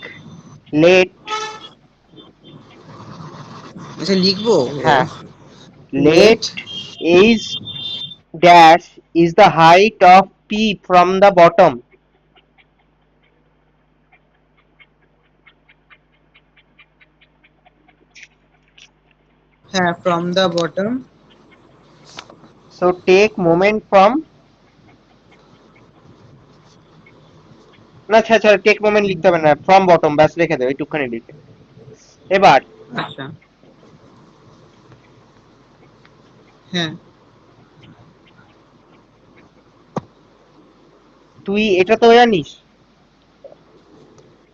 [SPEAKER 1] লেট,
[SPEAKER 2] আচ্ছা, লিখবো?
[SPEAKER 1] হ্যাঁ,
[SPEAKER 2] let.
[SPEAKER 1] Let is dash is the height of P from the bottom.
[SPEAKER 2] হ্যাঁ, from the bottom.
[SPEAKER 1] So take moment from, না আচ্ছা আচ্ছা, টেক মোমেন্ট লিখতে হবে না, ফ্রম বটম ব্যাস লিখে দে, ওইটুকখানি লিখে। এবার
[SPEAKER 2] আচ্ছা। হ্যাঁ।
[SPEAKER 1] তুই এটা তো জানিস,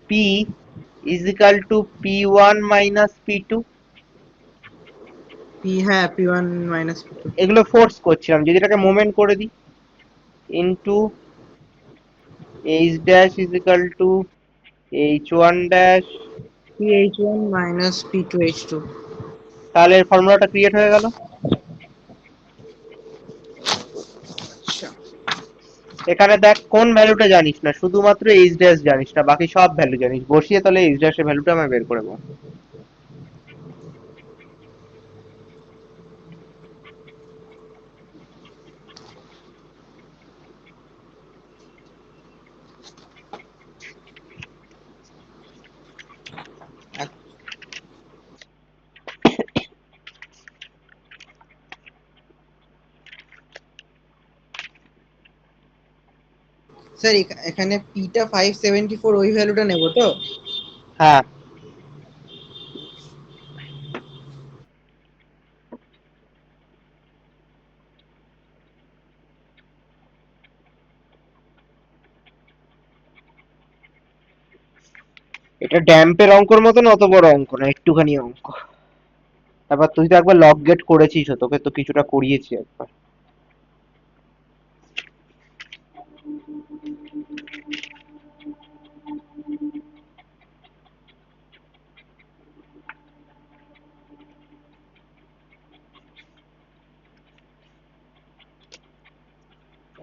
[SPEAKER 1] P is equal to P1 minus P2।
[SPEAKER 2] হ্যাঁ, P1 - P2।
[SPEAKER 1] এগুলো ফোর্স করছিলাম, যদি এটাকে মোমেন্ট করে দিই, into H dash is equal to H1 dash,
[SPEAKER 2] P(H1 - P2H2)।
[SPEAKER 1] তাহলে ফর্মুলাটা ক্রিয়েট হয়ে গেল।
[SPEAKER 2] আচ্ছা।
[SPEAKER 1] এখানে দেখ কোন ভ্যালুটা জানিস না, শুধুমাত্র এইচ ড্যাশ জানিস না, বাকি সব ভ্যালু জানিস। বসিয়ে তাহলে এইচ ড্যাশের ভ্যালুটা আমি বের করে দেবো।
[SPEAKER 2] স্যার, এখানে পিটা 574 ওই ভ্যালুটা নেব তো?
[SPEAKER 1] হ্যাঁ, এটা ড্যাম্পের অঙ্কর মতন অত বড় অঙ্ক না, একটুখানি অঙ্ক। তারপর তুই তো একবার লগ গেট করেছিস, তোকে তো কিছুটা করিয়েছি একবার।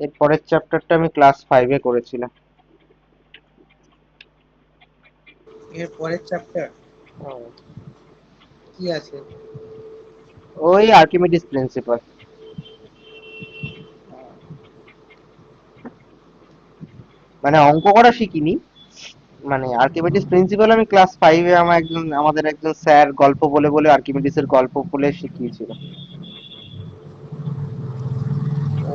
[SPEAKER 1] এর পরের চ্যাপ্টারটা আমি ক্লাস 5-এ করেছিলাম।
[SPEAKER 2] এর পরের চ্যাপ্টার
[SPEAKER 1] হুম,
[SPEAKER 2] কি আছে?
[SPEAKER 1] ওই আর্কিমিডিস প্রিন্সিপাল। মানে অঙ্ক করা শিখিনি, মানে আর্কিমিডিস প্রিন্সিপাল আমি ক্লাস 5-এ আমাদের একজন স্যার গল্প বলে বলে আর্কিমিডিসের গল্প বলে শিখিয়েছিল।
[SPEAKER 2] ও,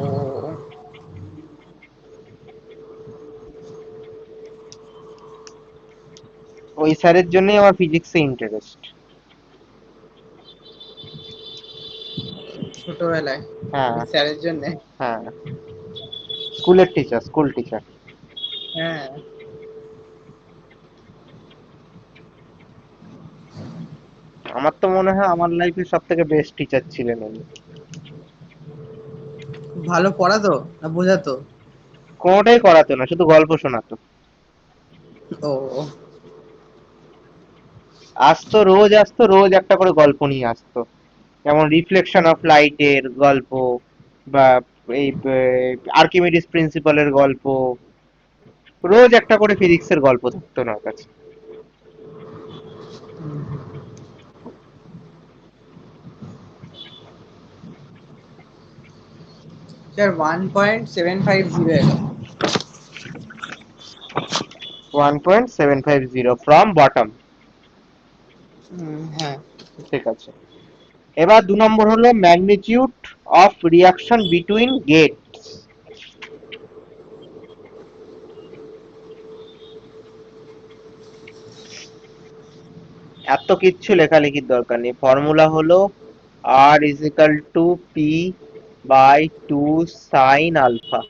[SPEAKER 1] ওই স্যারের জন্যই আমার ফিজিক্সে ইন্টারেস্ট।
[SPEAKER 2] ছোটবেলায়
[SPEAKER 1] হ্যাঁ,
[SPEAKER 2] ওই স্যারের জন্য?
[SPEAKER 1] হ্যাঁ, স্কুলের টিচার, স্কুল টিচার।
[SPEAKER 2] হ্যাঁ।
[SPEAKER 1] আমার তো মনে হয় আমার লাইফের সব থেকে বেস্ট টিচার ছিলেন উনি।
[SPEAKER 2] খুব ভালো পড়াতো না বোঝাতো?
[SPEAKER 1] কোনোটাই করাতো না, শুধু গল্প শোনাতো।
[SPEAKER 2] ও,
[SPEAKER 1] আসতো রোজ একটা করে গল্প নিয়ে আসতো, যেমন রিফ্লেকশন অফ লাইটের গল্প, বা এই আর্কিমিডিস প্রিন্সিপালের গল্প, রোজ একটা করে ফিজিক্সের গল্প থাকতো ওনার কাছে।
[SPEAKER 2] স্যার 1.750 এলো।
[SPEAKER 1] 1.750 ফ্রম বটম।
[SPEAKER 2] হ্যাঁ।
[SPEAKER 1] ঠিক আছে, এবার 2 নম্বর হলো magnitude of reaction between gates. এত কিচ্ছু লেখালেখির দরকার নেই, ফর্মুলা হলো R is equal to P by 2 sin alpha.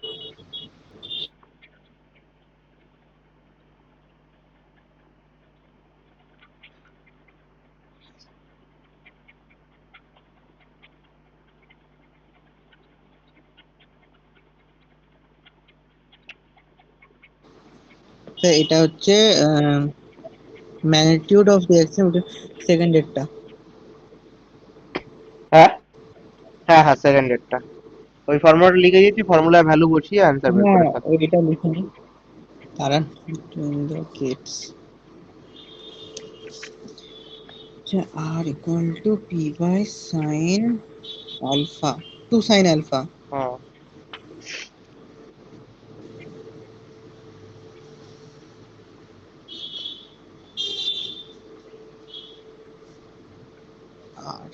[SPEAKER 2] তো এটা হচ্ছে ম্যাগনিটিউড অফ রিঅ্যাকশন, ওটা সেকেন্ড ডেটটা।
[SPEAKER 1] হ্যাঁ হ্যাঁ হ্যাঁ, সেকেন্ডেরটা ওই ফর্মুলাটা লিখে দিয়েছি, ফর্মুলার ভ্যালু বসিয়ে অ্যান্সার বের
[SPEAKER 2] হ্যাঁ
[SPEAKER 1] করে ফেল।
[SPEAKER 2] ওইটা লিখে নিই। কারণ the gates are equal to P by sine alpha, 2 sin alpha.
[SPEAKER 1] হ্যাঁ,
[SPEAKER 2] আর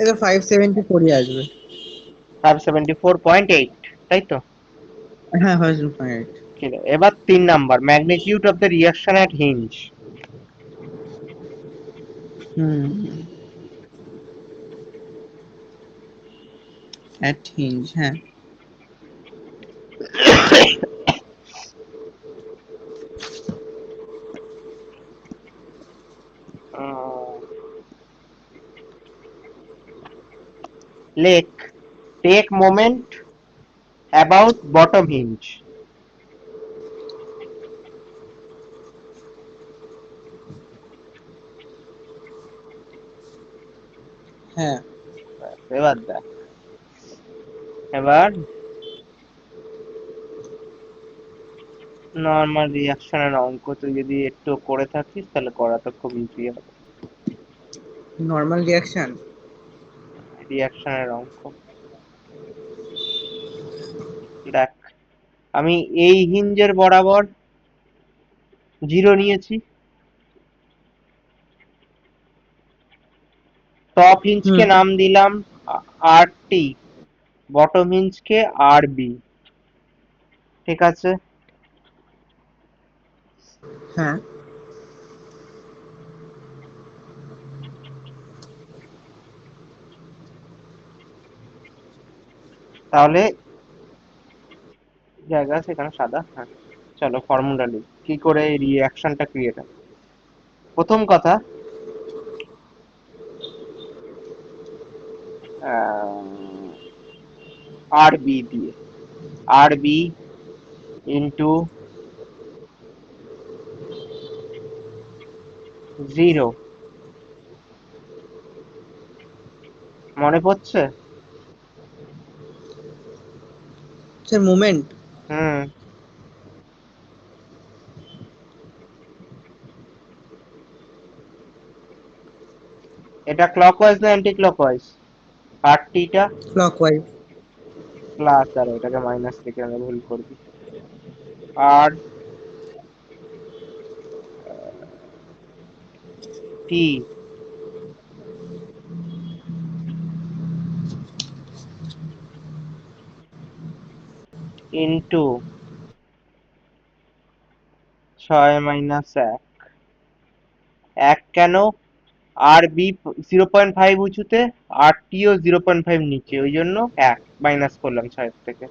[SPEAKER 2] এটা 574 আসবে।
[SPEAKER 1] 574.8, তাই তো?
[SPEAKER 2] হ্যাঁ 5.8।
[SPEAKER 1] ঠিক আছে, এবার 3 নাম্বার, magnitude of the reaction at hinge.
[SPEAKER 2] Hmm, at hinge, হ্যাঁ।
[SPEAKER 1] লেক take moment about bottom hinge.
[SPEAKER 2] হ্যাঁ,
[SPEAKER 1] এবার দেখ, এবার নর্মাল রিয়াকশনের অঙ্ক তুই যদি একটু করে থাকিস তাহলে করা তো খুব ইজি হবে।
[SPEAKER 2] Normal reaction.
[SPEAKER 1] রিয়াকশনের অঙ্ক দেখ, আমি এই হিঞ্জের বরাবর 0 নিয়েছি, টপ হিঞ্জকে
[SPEAKER 2] হুম,
[SPEAKER 1] নাম দিলাম আর টি, বটম হিঞ্জকে আর বি। ঠিক আছে,
[SPEAKER 2] হ্যাঁ।
[SPEAKER 1] তাহলে জায়গা আছে এখানে সাদা, হ্যাঁ। চলো ফর্মুলা লিখ কি করে রিঅ্যাকশনটা ক্রিয়েট হয়। প্রথম কথা, আর বি দিয়ে, আর বি ইন্টু 0, মনে পড়ছে?
[SPEAKER 2] Sir moment.
[SPEAKER 1] হুম, এটা ক্লকওয়াইজ না অ্যান্টি ক্লকওয়াইজ? আর টিটা
[SPEAKER 2] ক্লকওয়াইজ।
[SPEAKER 1] প্লাস, আর এটাকে মাইনাস লিখে আমি ভুল করবি। আর টি ইন্টু 6 - 1, 1 কেন? আর বি 0.5 উঁচুতে, আর টিও 0.5 নিচে, ওই জন্য 1 মাইনাস করলাম 6 থেকে।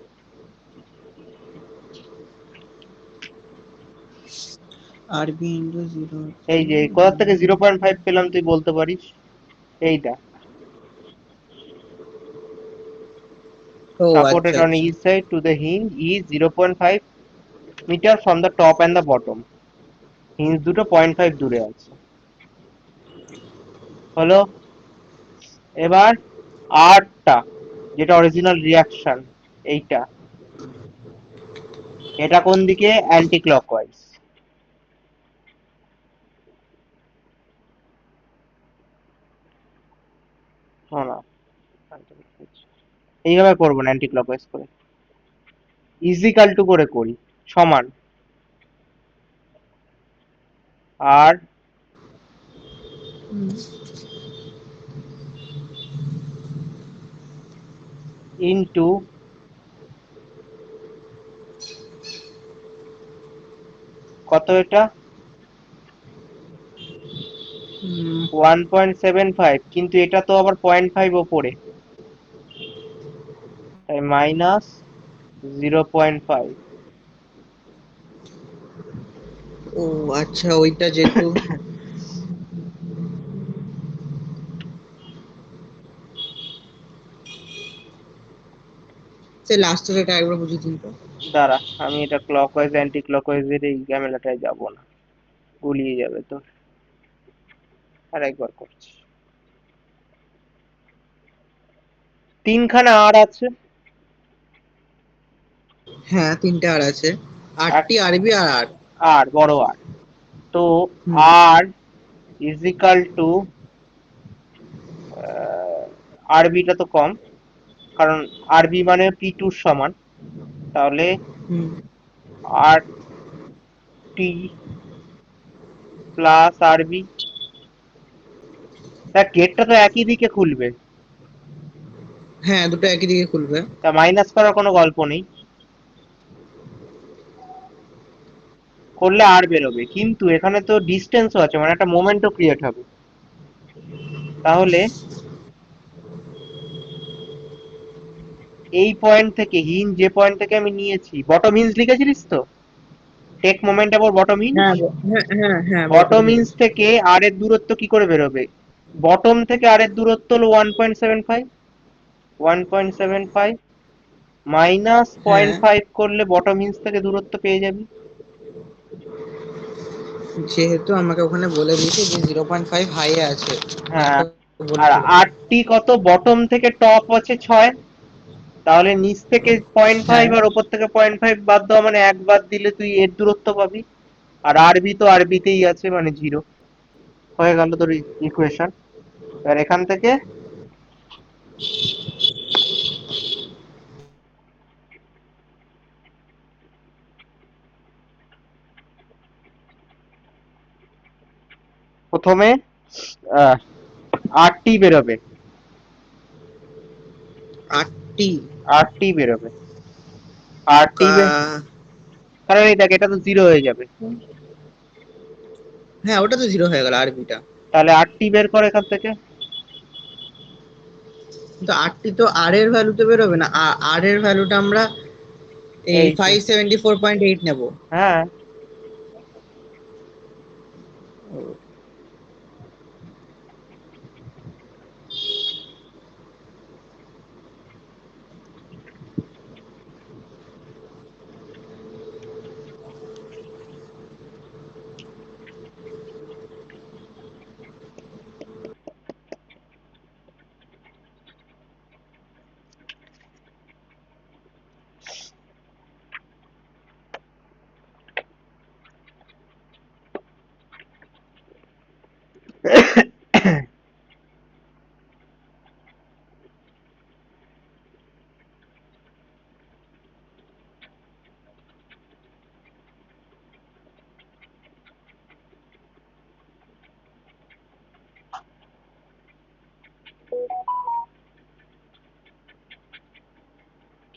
[SPEAKER 2] আরবি ইন্টু 0।
[SPEAKER 1] এই যে কোথা থেকে 0.5 পেলাম তুই বলতে পারিস? এইটা
[SPEAKER 2] ও আচ্ছা
[SPEAKER 1] supported on
[SPEAKER 2] আচ্ছা।
[SPEAKER 1] each side to the hinge is 0.5 meter from the top and the bottom. Hinge দুটো 0.5 দূরে আছে। হলো। এবার আরটা যেটা অরিজিনাল রিয়াকশন, এইটা এটা কোন দিকে? Anti clockwise. না, এইভাবে করবো না, অ্যান্টি ক্লকওয়াইজ করে ইজিক্যাল টু করে করি, সমান আর ইনটু কত এটা? 1.75, কিন্তু এটা তো আবার 0.5 ওপরে, তাই মাইনাস 0.5।
[SPEAKER 2] ও আচ্ছা, ওইটা যেহেতু সে লাস্টের এটা একবার বুঝিয়ে দিন তো।
[SPEAKER 1] দাঁড়া, আমি এটা ক্লকওয়াইজ অ্যান্টি ক্লকওয়াইজের এই ঝামেলাটায় যাব না, গুলিয়ে যাবে তো। আর একবার করছি। তিনখানা আর আছে।
[SPEAKER 2] হ্যাঁ, তিনটে আর আছে,
[SPEAKER 1] আর
[SPEAKER 2] আটটি আরবি আর আর।
[SPEAKER 1] আর বড় আর, তো
[SPEAKER 2] হুম।
[SPEAKER 1] আর ইজিক্যাল টু, আরবিটা তো কম, কারণ আরবি মানে পি টুর সমান, তাহলে
[SPEAKER 2] হুম।
[SPEAKER 1] আর টি প্লাস আরবি। তা গেটটা তো একই দিকে খুলবে,
[SPEAKER 2] হ্যাঁ, দুটো একই দিকে খুলবে।
[SPEAKER 1] তা মাইনাস করার কোনো গল্প নেই, করলে আর বেরোবে, কিন্তু এখানে তো ডিস্টেন্সও আছে, মানে একটা মোমেন্টও ক্রিয়েট হবে। তাহলে এই পয়েন্ট থেকে হিঞ্জ, যে পয়েন্ট থেকে আমি নিয়েছি, বটম হিঞ্জ লিখেছিলিস তো, take moment about bottom hinge.
[SPEAKER 2] হ্যাঁ হ্যাঁ হ্যাঁ হ্যাঁ,
[SPEAKER 1] বটম
[SPEAKER 2] বটম
[SPEAKER 1] হিঞ্জ
[SPEAKER 2] ইঞ্চ।
[SPEAKER 1] থেকে আর এর দূরত্ব কি করে বেরোবে? বটম থেকে আর এর দূরত্ব হলো 1.75, 1.75 মাইনাস
[SPEAKER 2] হ্যাঁ,
[SPEAKER 1] 0.5 করলে বটম হিঞ্জ থেকে দূরত্ব পেয়ে যাবি।
[SPEAKER 2] যেহেতু আমাকে ওখানে বলে দিয়েছে যে 0.5 হাই আছে,
[SPEAKER 1] হ্যাঁ,
[SPEAKER 2] আমাকে
[SPEAKER 1] আর
[SPEAKER 2] বলেছিল।
[SPEAKER 1] আটটি কত? বটম থেকে টপ আছে 6, তাহলে নিচ থেকে 0.5
[SPEAKER 2] হ্যাঁ।
[SPEAKER 1] আর ওপর থেকে 0.5 বাদ দেওয়া মানে 1 বাদ দিলে তুই এর দূরত্ব পাবি। আর আরবি তো আরবিতেই আছে, মানে 0। হয়ে গেল তোর ইকুয়েশন। এবার এখান থেকে প্রথমে আটটি বেরোবে,
[SPEAKER 2] আটটি।
[SPEAKER 1] আটটি বেরোবে, আটটি
[SPEAKER 2] কা-
[SPEAKER 1] কারণ এই দেখ এটা তো 0 হয়ে যাবে,
[SPEAKER 2] হ্যাঁ, ওটা তো 0 হয়ে গেল আরবিটা।
[SPEAKER 1] তাহলে আটটি বের কর এখান থেকে।
[SPEAKER 2] কিন্তু আটটি তো আর এর ভ্যালুতে বেরোবে না, আর এর ভ্যালুটা আমরা এই
[SPEAKER 1] এই যে,
[SPEAKER 2] 574.8 নেব।
[SPEAKER 1] হ্যাঁ,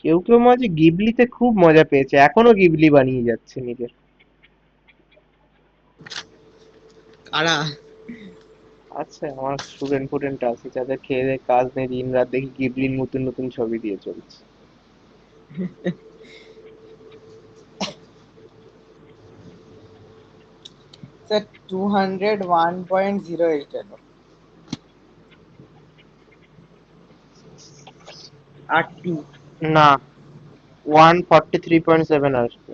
[SPEAKER 1] কেউ কেউ মাঝে গিবলিতে খুব মজা পেয়েছে, এখনো গিবলি বানিয়ে যাচ্ছে নিজের।
[SPEAKER 2] কারা?
[SPEAKER 1] আচ্ছা, আমার স্টুডেন্ট ফুডেন্ট আছে যাদের খেয়ে দেয়ে কাজ নেই, দিন রাত দেখি গিবলির নতুন নতুন ছবি দিয়ে চলছে।
[SPEAKER 2] স্যার 201.08 এলো। 8টি।
[SPEAKER 1] না, 143.7 আসবে।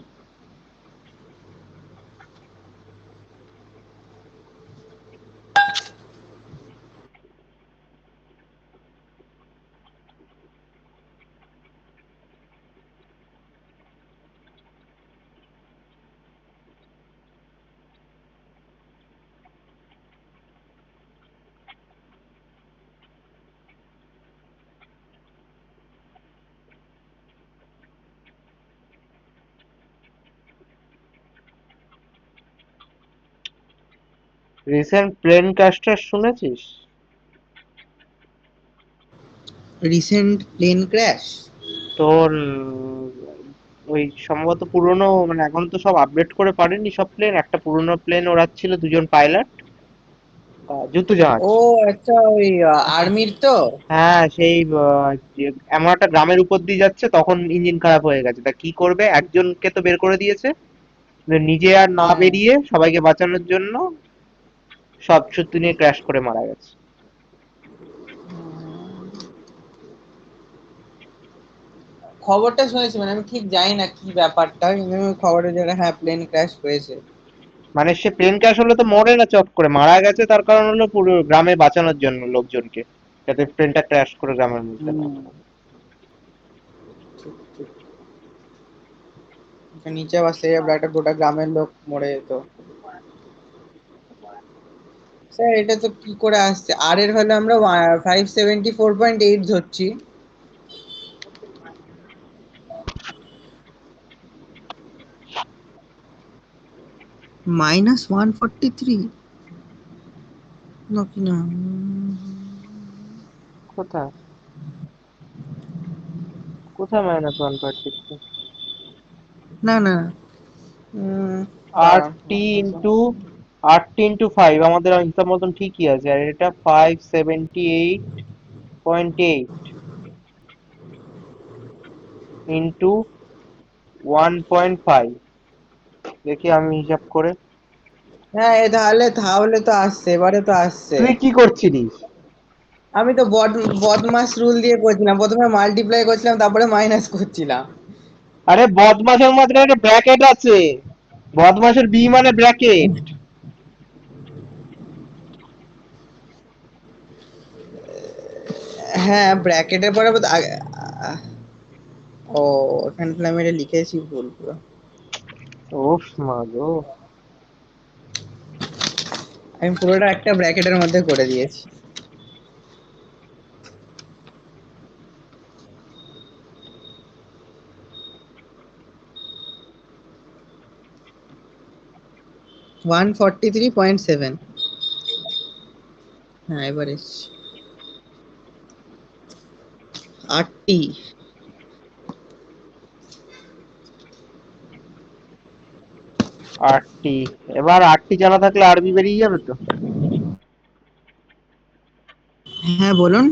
[SPEAKER 1] রিসেন্ট প্লেন ক্র্যাশটা শুনেছিস?
[SPEAKER 2] Recent plane crash?
[SPEAKER 1] তোর ওই সম্ভবত পুরনো, মানে এখন তো সব আপডেট করে পারেনি সব প্লেন, একটা পুরনো প্লেন ওড়াচ্ছিল দুজন পাইলট, যুদ্ধ জাহাজ।
[SPEAKER 2] ও আচ্ছা, ওই আর্মির তো।
[SPEAKER 1] হ্যাঁ সেই এমন একটা গ্রামের উপর দিয়ে যাচ্ছে, তখন ইঞ্জিন খারাপ হয়ে গেছে, তা কি করবে, একজনকে তো বের করে দিয়েছে, নিজে আর না
[SPEAKER 2] হ্যাঁ।
[SPEAKER 1] বেরিয়ে সবাইকে বাঁচানোর জন্য সব শক্তি নিয়ে ক্র্যাশ করে মারা গেছে।
[SPEAKER 2] খবরটা শুনেছি, মানে আমি ঠিক জানি না কি ব্যাপারটা, কিন্তু আমি খবরে যেটা, হ্যাঁ প্লেন ক্র্যাশ হয়েছে।
[SPEAKER 1] মানে সে প্লেন ক্র্যাশ হলে তো মরে না, চট করে মারা গেছে, তার কারণ হলো পুরো গ্রামে বাঁচানোর জন্য লোকজনকে, যাতে প্লেনটা ক্র্যাশ করে গ্রামের মধ্যে না।
[SPEAKER 2] হুম, ঠিক ঠিক। নিচে বাসলে একটা গোটা গ্রামের লোক মরে যেত। স্যার এটা তো কি করে আসছে, আর এর ভ্যালু আমরা 574.8 ধরছি। -143 নাকি না?
[SPEAKER 1] কোথায় কোথায় -1.53?
[SPEAKER 2] না না।
[SPEAKER 1] আট
[SPEAKER 2] দাঁড়ান,
[SPEAKER 1] টি ইন্টু 8 × 5 আমাদের হিসাব মতন ঠিকই আছে, আর এটা 578.8 ইন্টু 1.5, দেখি আমি হিসাব করে।
[SPEAKER 2] হ্যাঁ তাহলে তাহলে তো আসছে, এবারে তো আসছে।
[SPEAKER 1] তুই কি করছিলিস?
[SPEAKER 2] আমি তো বদমাস রুল দিয়ে করছিলাম, প্রথমে মাল্টিপ্লাই করছিলাম তারপরে মাইনাস করছিলাম।
[SPEAKER 1] আরে বদমাসের মধ্যে একটা ব্র্যাকেট আছে, বদমাসের বি মানে ব্র্যাকেট।
[SPEAKER 2] হ্যাঁ ব্র্যাকেটের পরে ও, এখানে তাহলে আমি এটা লিখেছি ভুল পুরো।
[SPEAKER 1] ওফ মা গো।
[SPEAKER 2] আমি পুরোটা একটা ব্র্যাকেটের মধ্যে করে দিয়েছি। ওয়ান 43.7। হ্যাঁ এবার এসছি। 8টি।
[SPEAKER 1] 8টি। এবার 8টি জানা থাকলে আরবি বেরিয়ে যাবে তো।
[SPEAKER 2] হ্যাঁ বলুন।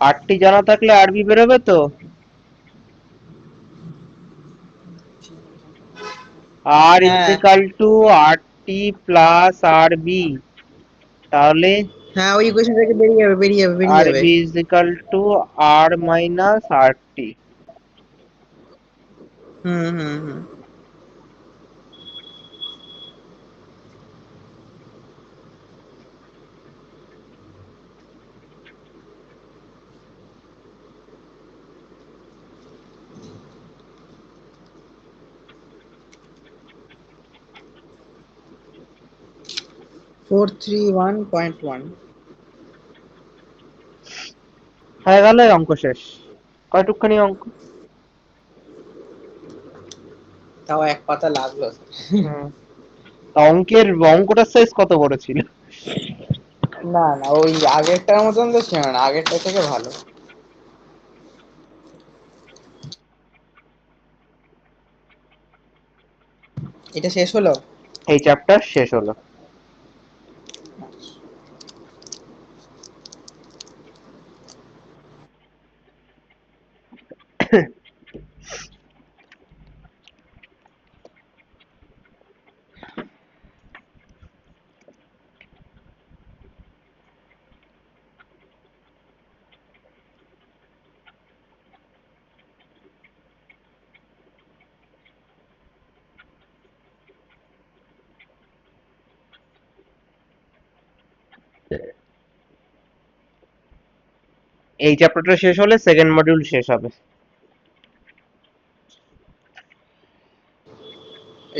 [SPEAKER 1] 8টি জানা থাকলে আরবি বেরোবে তো। আর ইজ
[SPEAKER 2] হ্যাঁ
[SPEAKER 1] ইকাল টু 8টি প্লাস আরবি, তাহলে
[SPEAKER 2] হ্যাঁ, ওই ইকুয়েশন থেকে বেরিয়ে যাবে, বেরিয়ে যাবে, বেরিয়ে যাবে।
[SPEAKER 1] RB is equal to R minus 8টি।
[SPEAKER 2] হুম হুম হুম। 431.1।
[SPEAKER 1] হয়ে গেল, অঙ্ক শেষ। কয়টুকখানি অঙ্ক।
[SPEAKER 2] তাও এক পাতা লাগলো।
[SPEAKER 1] হুম। তা অঙ্কটার সাইজ কত বড় ছিল?
[SPEAKER 2] না না, ওই আগেরটার মতন তো ছিল না, আগেরটা থেকে ভালো। এটা শেষ হলো।
[SPEAKER 1] এই চ্যাপ্টার শেষ হলো। এই চ্যাপ্টারটা শেষ হলে সেকেন্ড মডিউল শেষ হবে।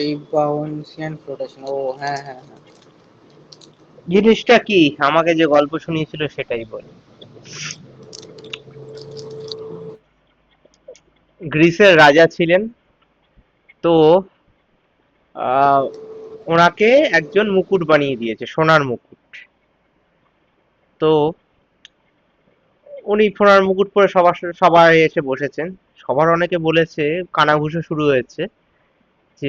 [SPEAKER 2] এই বাউন্সিয়ান ফ্লোটেশন, ও হ্যাঁ হ্যাঁ হ্যাঁ।
[SPEAKER 1] জিনিসটা কি, আমাকে যে গল্প শুনিয়েছিল সেটাই বল। গ্রিসের রাজা ছিলেন, তো আহ, ওনাকে একজন মুকুট বানিয়ে দিয়েছে, সোনার মুকুট। তো উনি সোনার মুকুট পরে সবাই এসে বসেছেন। সবার অনেকে বলেছে, কানাঘুষো শুরু হয়েছে যে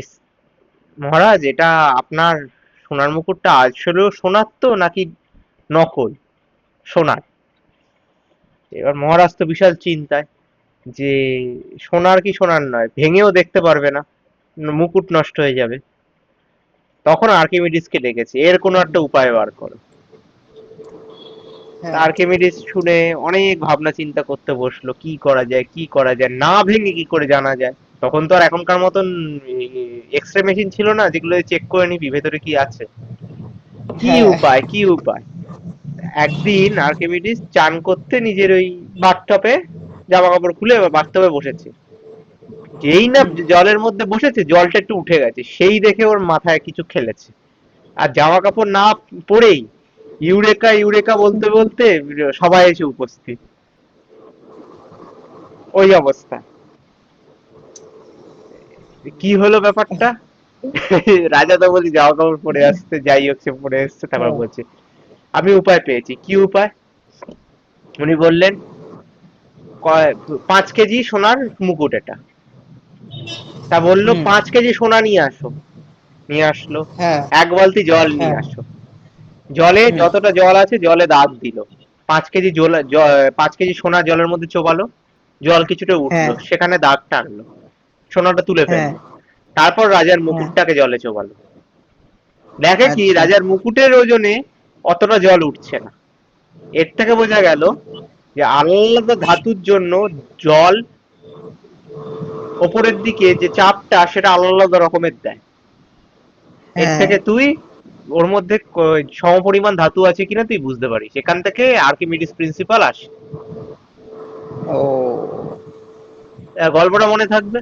[SPEAKER 1] মহারাজ, এটা আপনার সোনার মুকুটটা আসলেও সোনার তো নাকি নকল সোনার? এবার মহারাজ তো বিশাল চিন্তায় যে সোনার কি সোনার নয়, ভেঙেও দেখতে পারবে না, মুকুট নষ্ট হয়ে যাবে। তখন আর্কিমিডিসকে ডেকেছে, এর কোনো একটা উপায় বার করো।
[SPEAKER 2] হ্যাঁ
[SPEAKER 1] আর্কিমিডিস শুনে অনেক ভাবনা চিন্তা করতে বসলো, কি করা যায় কি করা যায়, না ভেঙে কি করে জানা যায়। তখন তো আর এখনকার মতন এক্সরে মেশিন ছিল না যেগুলো চেক করে নিবি ভেতরে কি আছে। কি
[SPEAKER 2] হ্যাঁ।
[SPEAKER 1] উপায় কি উপায়। একদিন আর্কিমিডিস চান করতে নিজের ওই বাথটবে জামা কাপড় খুলে বাথটবে বসেছে। যেই না
[SPEAKER 2] হুম।
[SPEAKER 1] জলের মধ্যে বসেছে, জলটা একটু উঠে গেছে, সেই দেখে ওর মাথায় কিছু খেলেছে। আর জামা কাপড় না পরেই ইউরেকা ইউরেকা বলতে বলতে সবাই এসে উপস্থিত। ওই অবস্থা। কি হলো ব্যাপারটা? রাজা তো বলছি জামা কাপড় পরে আসতে, যাই হোক সে পরে এসছে, তারপর
[SPEAKER 2] হ্যাঁ
[SPEAKER 1] বলছে আমি উপায় পেয়েছি। কি উপায়? উনি বললেন 5 কেজি সোনার মুকুট এটা। তা বললো
[SPEAKER 2] হুম।
[SPEAKER 1] 5 কেজি সোনা নিয়ে আসো। নিয়ে আসলো।
[SPEAKER 2] হ্যাঁ
[SPEAKER 1] 1 বালতি জল নিয়ে
[SPEAKER 2] হ্যাঁ।
[SPEAKER 1] আসো। জলে
[SPEAKER 2] হুম।
[SPEAKER 1] যতটা জল আছে জলে দাগ দিল। 5 কেজি 5 কেজি সোনা জলের মধ্যে চোবালো। জল কিছুটা উঠলো,
[SPEAKER 2] হ্যাঁ
[SPEAKER 1] সেখানে দাগ টানলো, সোনাটা তুলে
[SPEAKER 2] হ্যাঁ
[SPEAKER 1] ফেললো। তারপর রাজার
[SPEAKER 2] হ্যাঁ।
[SPEAKER 1] মুকুটটাকে জলে চোবালো। দেখে কি
[SPEAKER 2] আচ্ছা।
[SPEAKER 1] রাজার মুকুটের ওজনে অতটা জল উঠছে না। এর থেকে বোঝা গেল যে আলাদা ধাতুর জন্য জল ওপরের দিকে যে চাপটা সেটা আলাদা আলাদা রকমের দেয়। এর
[SPEAKER 2] হ্যাঁ।
[SPEAKER 1] থেকে তুই ওর মধ্যে সমপরিমাণ ধাতু আছে কিনা তুই বুঝতে পারিস। এখান থেকে আর্কিমিডিস প্রিন্সিপাল আসে।
[SPEAKER 2] ও,
[SPEAKER 1] গল্পটা মনে থাকবে।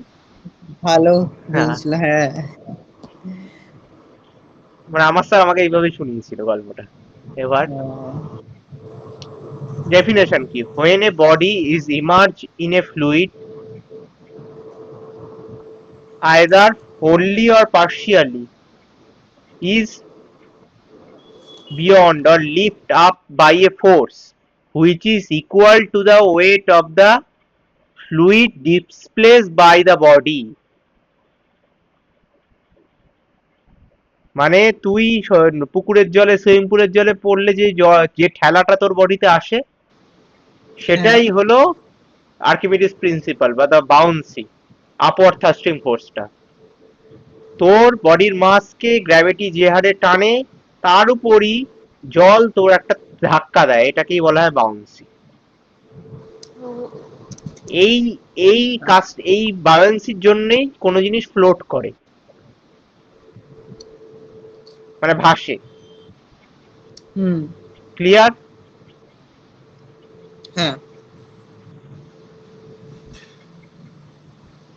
[SPEAKER 2] ভালো
[SPEAKER 1] হ্যাঁ,
[SPEAKER 2] বুঝলো, হ্যাঁ।
[SPEAKER 1] মানে আমার স্যার আমাকে এইভাবেই শুনিয়েছিল গল্পটা। এবার
[SPEAKER 2] ও,
[SPEAKER 1] ডেফিনেশন কি, when a body is immersed in a fluid either wholly or partially, is beyond or lift up by a force which is equal to the weight of the fluid displaced by the body. মানে তুই পুকুরের জলে, swimming পুলের জলে পড়লে যে ঠেলাটা তোর বডিতে আসে,
[SPEAKER 2] হ্যাঁ
[SPEAKER 1] সেটাই হলো আর্কিমিডিস প্রিন্সিপাল বা দা বাউন্সি আপওয়ার্ড থ্রাস্টিং ফোর্সটা। তোর বডির মাসকে গ্র্যাভিটি যে হারে টানে, তার উপরই জল তোর একটা ধাক্কা দেয়, এটাকেই বলা হয় বাউন্সি। এই এই কাজ, এই বাউন্সির জন্যই কোনো জিনিস ফ্লোট করে, মানে ভাসে।
[SPEAKER 2] হুম।
[SPEAKER 1] ক্লিয়ার?
[SPEAKER 2] হ্যাঁ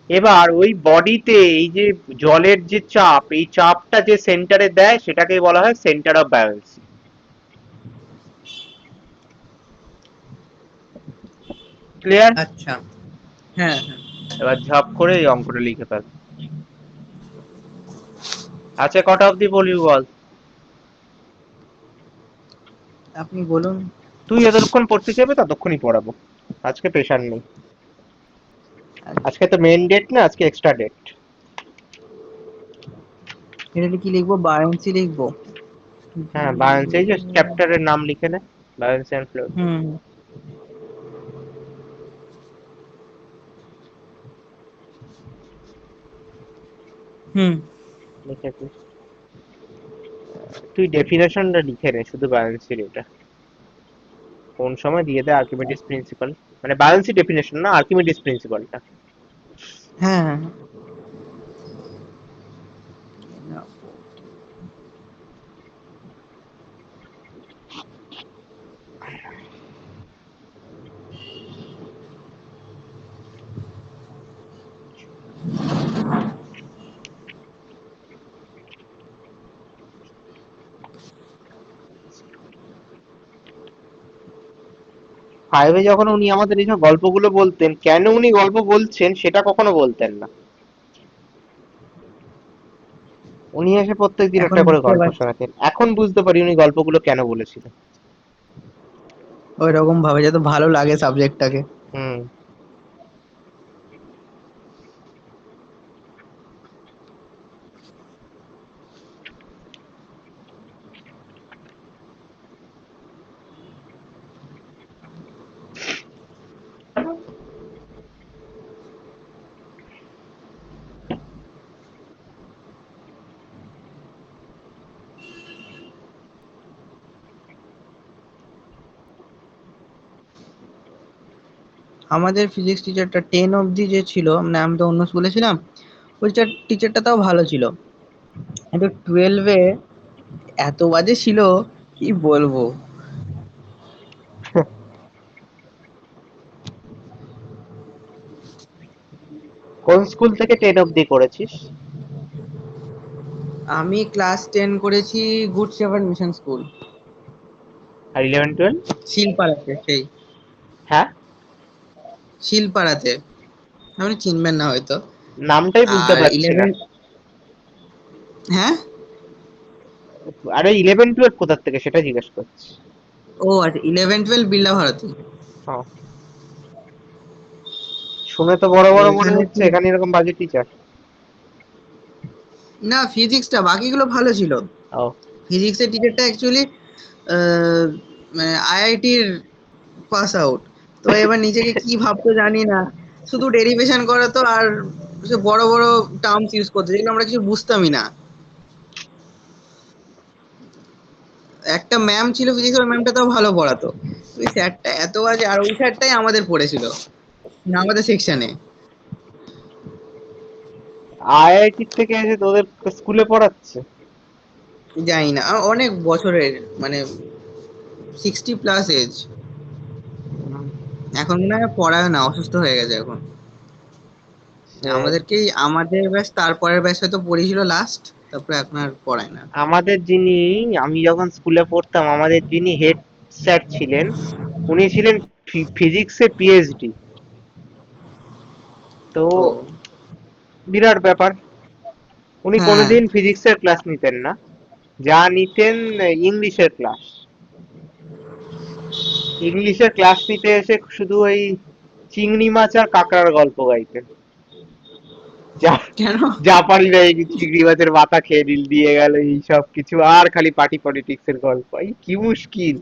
[SPEAKER 1] এবার ওই বডিতে এই যে জলের যে চাপ, এই চাপটা যে সেন্টারে দেয় সেটাকে বলা হয় সেন্টার অফ বায়ান্সি। ক্লিয়ার?
[SPEAKER 2] আচ্ছা। হ্যাঁ হ্যাঁ।
[SPEAKER 1] এবার ঝপ করে এই অঙ্কটা লিখে ফেল। আচ্ছা, কটা অবধি বলবি বল?
[SPEAKER 2] আপনি বলুন।
[SPEAKER 1] তুই যতক্ষণ পড়তে চাইবে ততক্ষণই পড়াবো, আজকে প্রেশার নেই।
[SPEAKER 2] আচ্ছা,
[SPEAKER 1] আজকে তো মেন ডেট না, আজকে এক্সট্রা ডেট।
[SPEAKER 2] এটা কি লিখবো, বায়োন্সি লিখবো?
[SPEAKER 1] হ্যাঁ, বায়ান্সি, এই যে চ্যাপ্টারের নাম লিখে নে, বায়ান্সি অ্যান্ড ফ্লুইড।
[SPEAKER 2] হুম হুম।
[SPEAKER 1] লিখে দিস। তুই ডেফিনেশনটা লিখে নে শুধু বায়ান্সির, এটা কোন সময় দিয়ে দেয় আর্কিমিডিস প্রিন্সিপাল, মানে বায়ান্সি ডেফিনেশন না, আর্কিমিডিস প্রিন্সিপালটা।
[SPEAKER 2] হ্যাঁ হ্যাঁ।
[SPEAKER 1] ফাইভে যখন উনি আমাদের এইসব গল্পগুলো বলতেন, কেন উনি গল্প বলছেন সেটা কখনো বলতেন না। উনি এসে প্রত্যেকদিন
[SPEAKER 2] এখন
[SPEAKER 1] একটা করে
[SPEAKER 2] বুঝতে
[SPEAKER 1] গল্প
[SPEAKER 2] পারছি
[SPEAKER 1] শোনাতেন, এখন বুঝতে পারি উনি গল্পগুলো কেন বলেছিলেন।
[SPEAKER 2] ওই রকম ভাবে যাতে ভালো লাগে সাবজেক্টটাকে।
[SPEAKER 1] হুম।
[SPEAKER 2] আমাদের ফিজিক্স টিচারটা 10 অবধি যে ছিল, মানে আমি তো অন্য স্কুলে ছিলাম, ওই টিচারটা তাও ভালো ছিল। কিন্তু 12-এ এত বাজে ছিল, কি বলবো।
[SPEAKER 1] কোন স্কুল থেকে 10 অবধি করেছিস?
[SPEAKER 2] আমি ক্লাস 10 করেছি গুড শেফার্ড মিশন স্কুল,
[SPEAKER 1] আর 11 12?
[SPEAKER 2] শিলপাড়াতে সেই,
[SPEAKER 1] হ্যাঁ,
[SPEAKER 2] শিলপাড়াতে, আপনি চিনবেন না হয়তো।
[SPEAKER 1] নামটাই বুঝতে
[SPEAKER 2] আর
[SPEAKER 1] পারছি না।
[SPEAKER 2] 11, হ্যাঁ,
[SPEAKER 1] আরে 11 12 কোথা থেকে সেটা জিজ্ঞেস করছি।
[SPEAKER 2] ও আচ্ছা, 11-12 বিড়লা ভারতী।
[SPEAKER 1] ও, শুনে তো বড় বড় মনে
[SPEAKER 2] ওইখানে
[SPEAKER 1] হচ্ছে, এখানে এরকম বাজে টিচার।
[SPEAKER 2] না, ফিজিক্সটা বাকিগুলো ভালো ছিল।
[SPEAKER 1] ও,
[SPEAKER 2] ফিজিক্সের টিচারটা অ্যাকচুয়ালি মানে আইআইটির পাস আউট। তো এবার নিজেকে কি ভাবতো জানি না, শুধু ডেরিভেশন করাতো আর সে বড় বড় টার্মস ইউজ করতো যেগুলো আমরা কিছু বুঝতামই না। একটা ম্যাম ছিল ফিজিক্স, ওই ম্যামটা তাও ভালো পড়াতো। ওই স্যারটা এত বাজে, আর ওই স্যারটাই আমাদের পড়েছিল, না আমাদের সেকশনে।
[SPEAKER 1] আইআইটি থেকে এসে তোদের স্কুলে পড়াচ্ছে?
[SPEAKER 2] জানি না, অনেক বছরের, মানে 60+ এজ।
[SPEAKER 1] হুম,
[SPEAKER 2] এখন মনে হয় পড়ায় না, অসুস্থ হয়ে গেছে এখন।
[SPEAKER 1] সে
[SPEAKER 2] আমাদেরকেই, আমাদের ব্যাচ তারপরের ব্যাচ হয়তো পড়িয়েছিল লাস্ট, তারপরে এখন আর পড়ায় না।
[SPEAKER 1] আমাদের যিনি, আমি যখন স্কুলে পড়তাম আমাদের যিনি হেড স্যার ছিলেন, উনি ছিলেন ফিজিক্সে পিএইচডি। তো
[SPEAKER 2] ও,
[SPEAKER 1] বিরাট ব্যাপার। উনি
[SPEAKER 2] হ্যাঁ,
[SPEAKER 1] কোনোদিন ফিজিক্সের ক্লাস নিতেন না, যা নিতেন ইংলিশের ক্লাস। ইংলিশের ক্লাস নিতে এসে শুধু ওই চিংড়ি মাছ আর কাঁকড়ার গল্প গাইতেন। যা,
[SPEAKER 2] কেন?
[SPEAKER 1] যা পারি না এই চিংড়ি মাছের মাথা খেয়ে দিয়ে গেল, এই সব কিছু, আর খালি পার্টি পলিটিক্স এর গল্প, এই কি মুশকিল।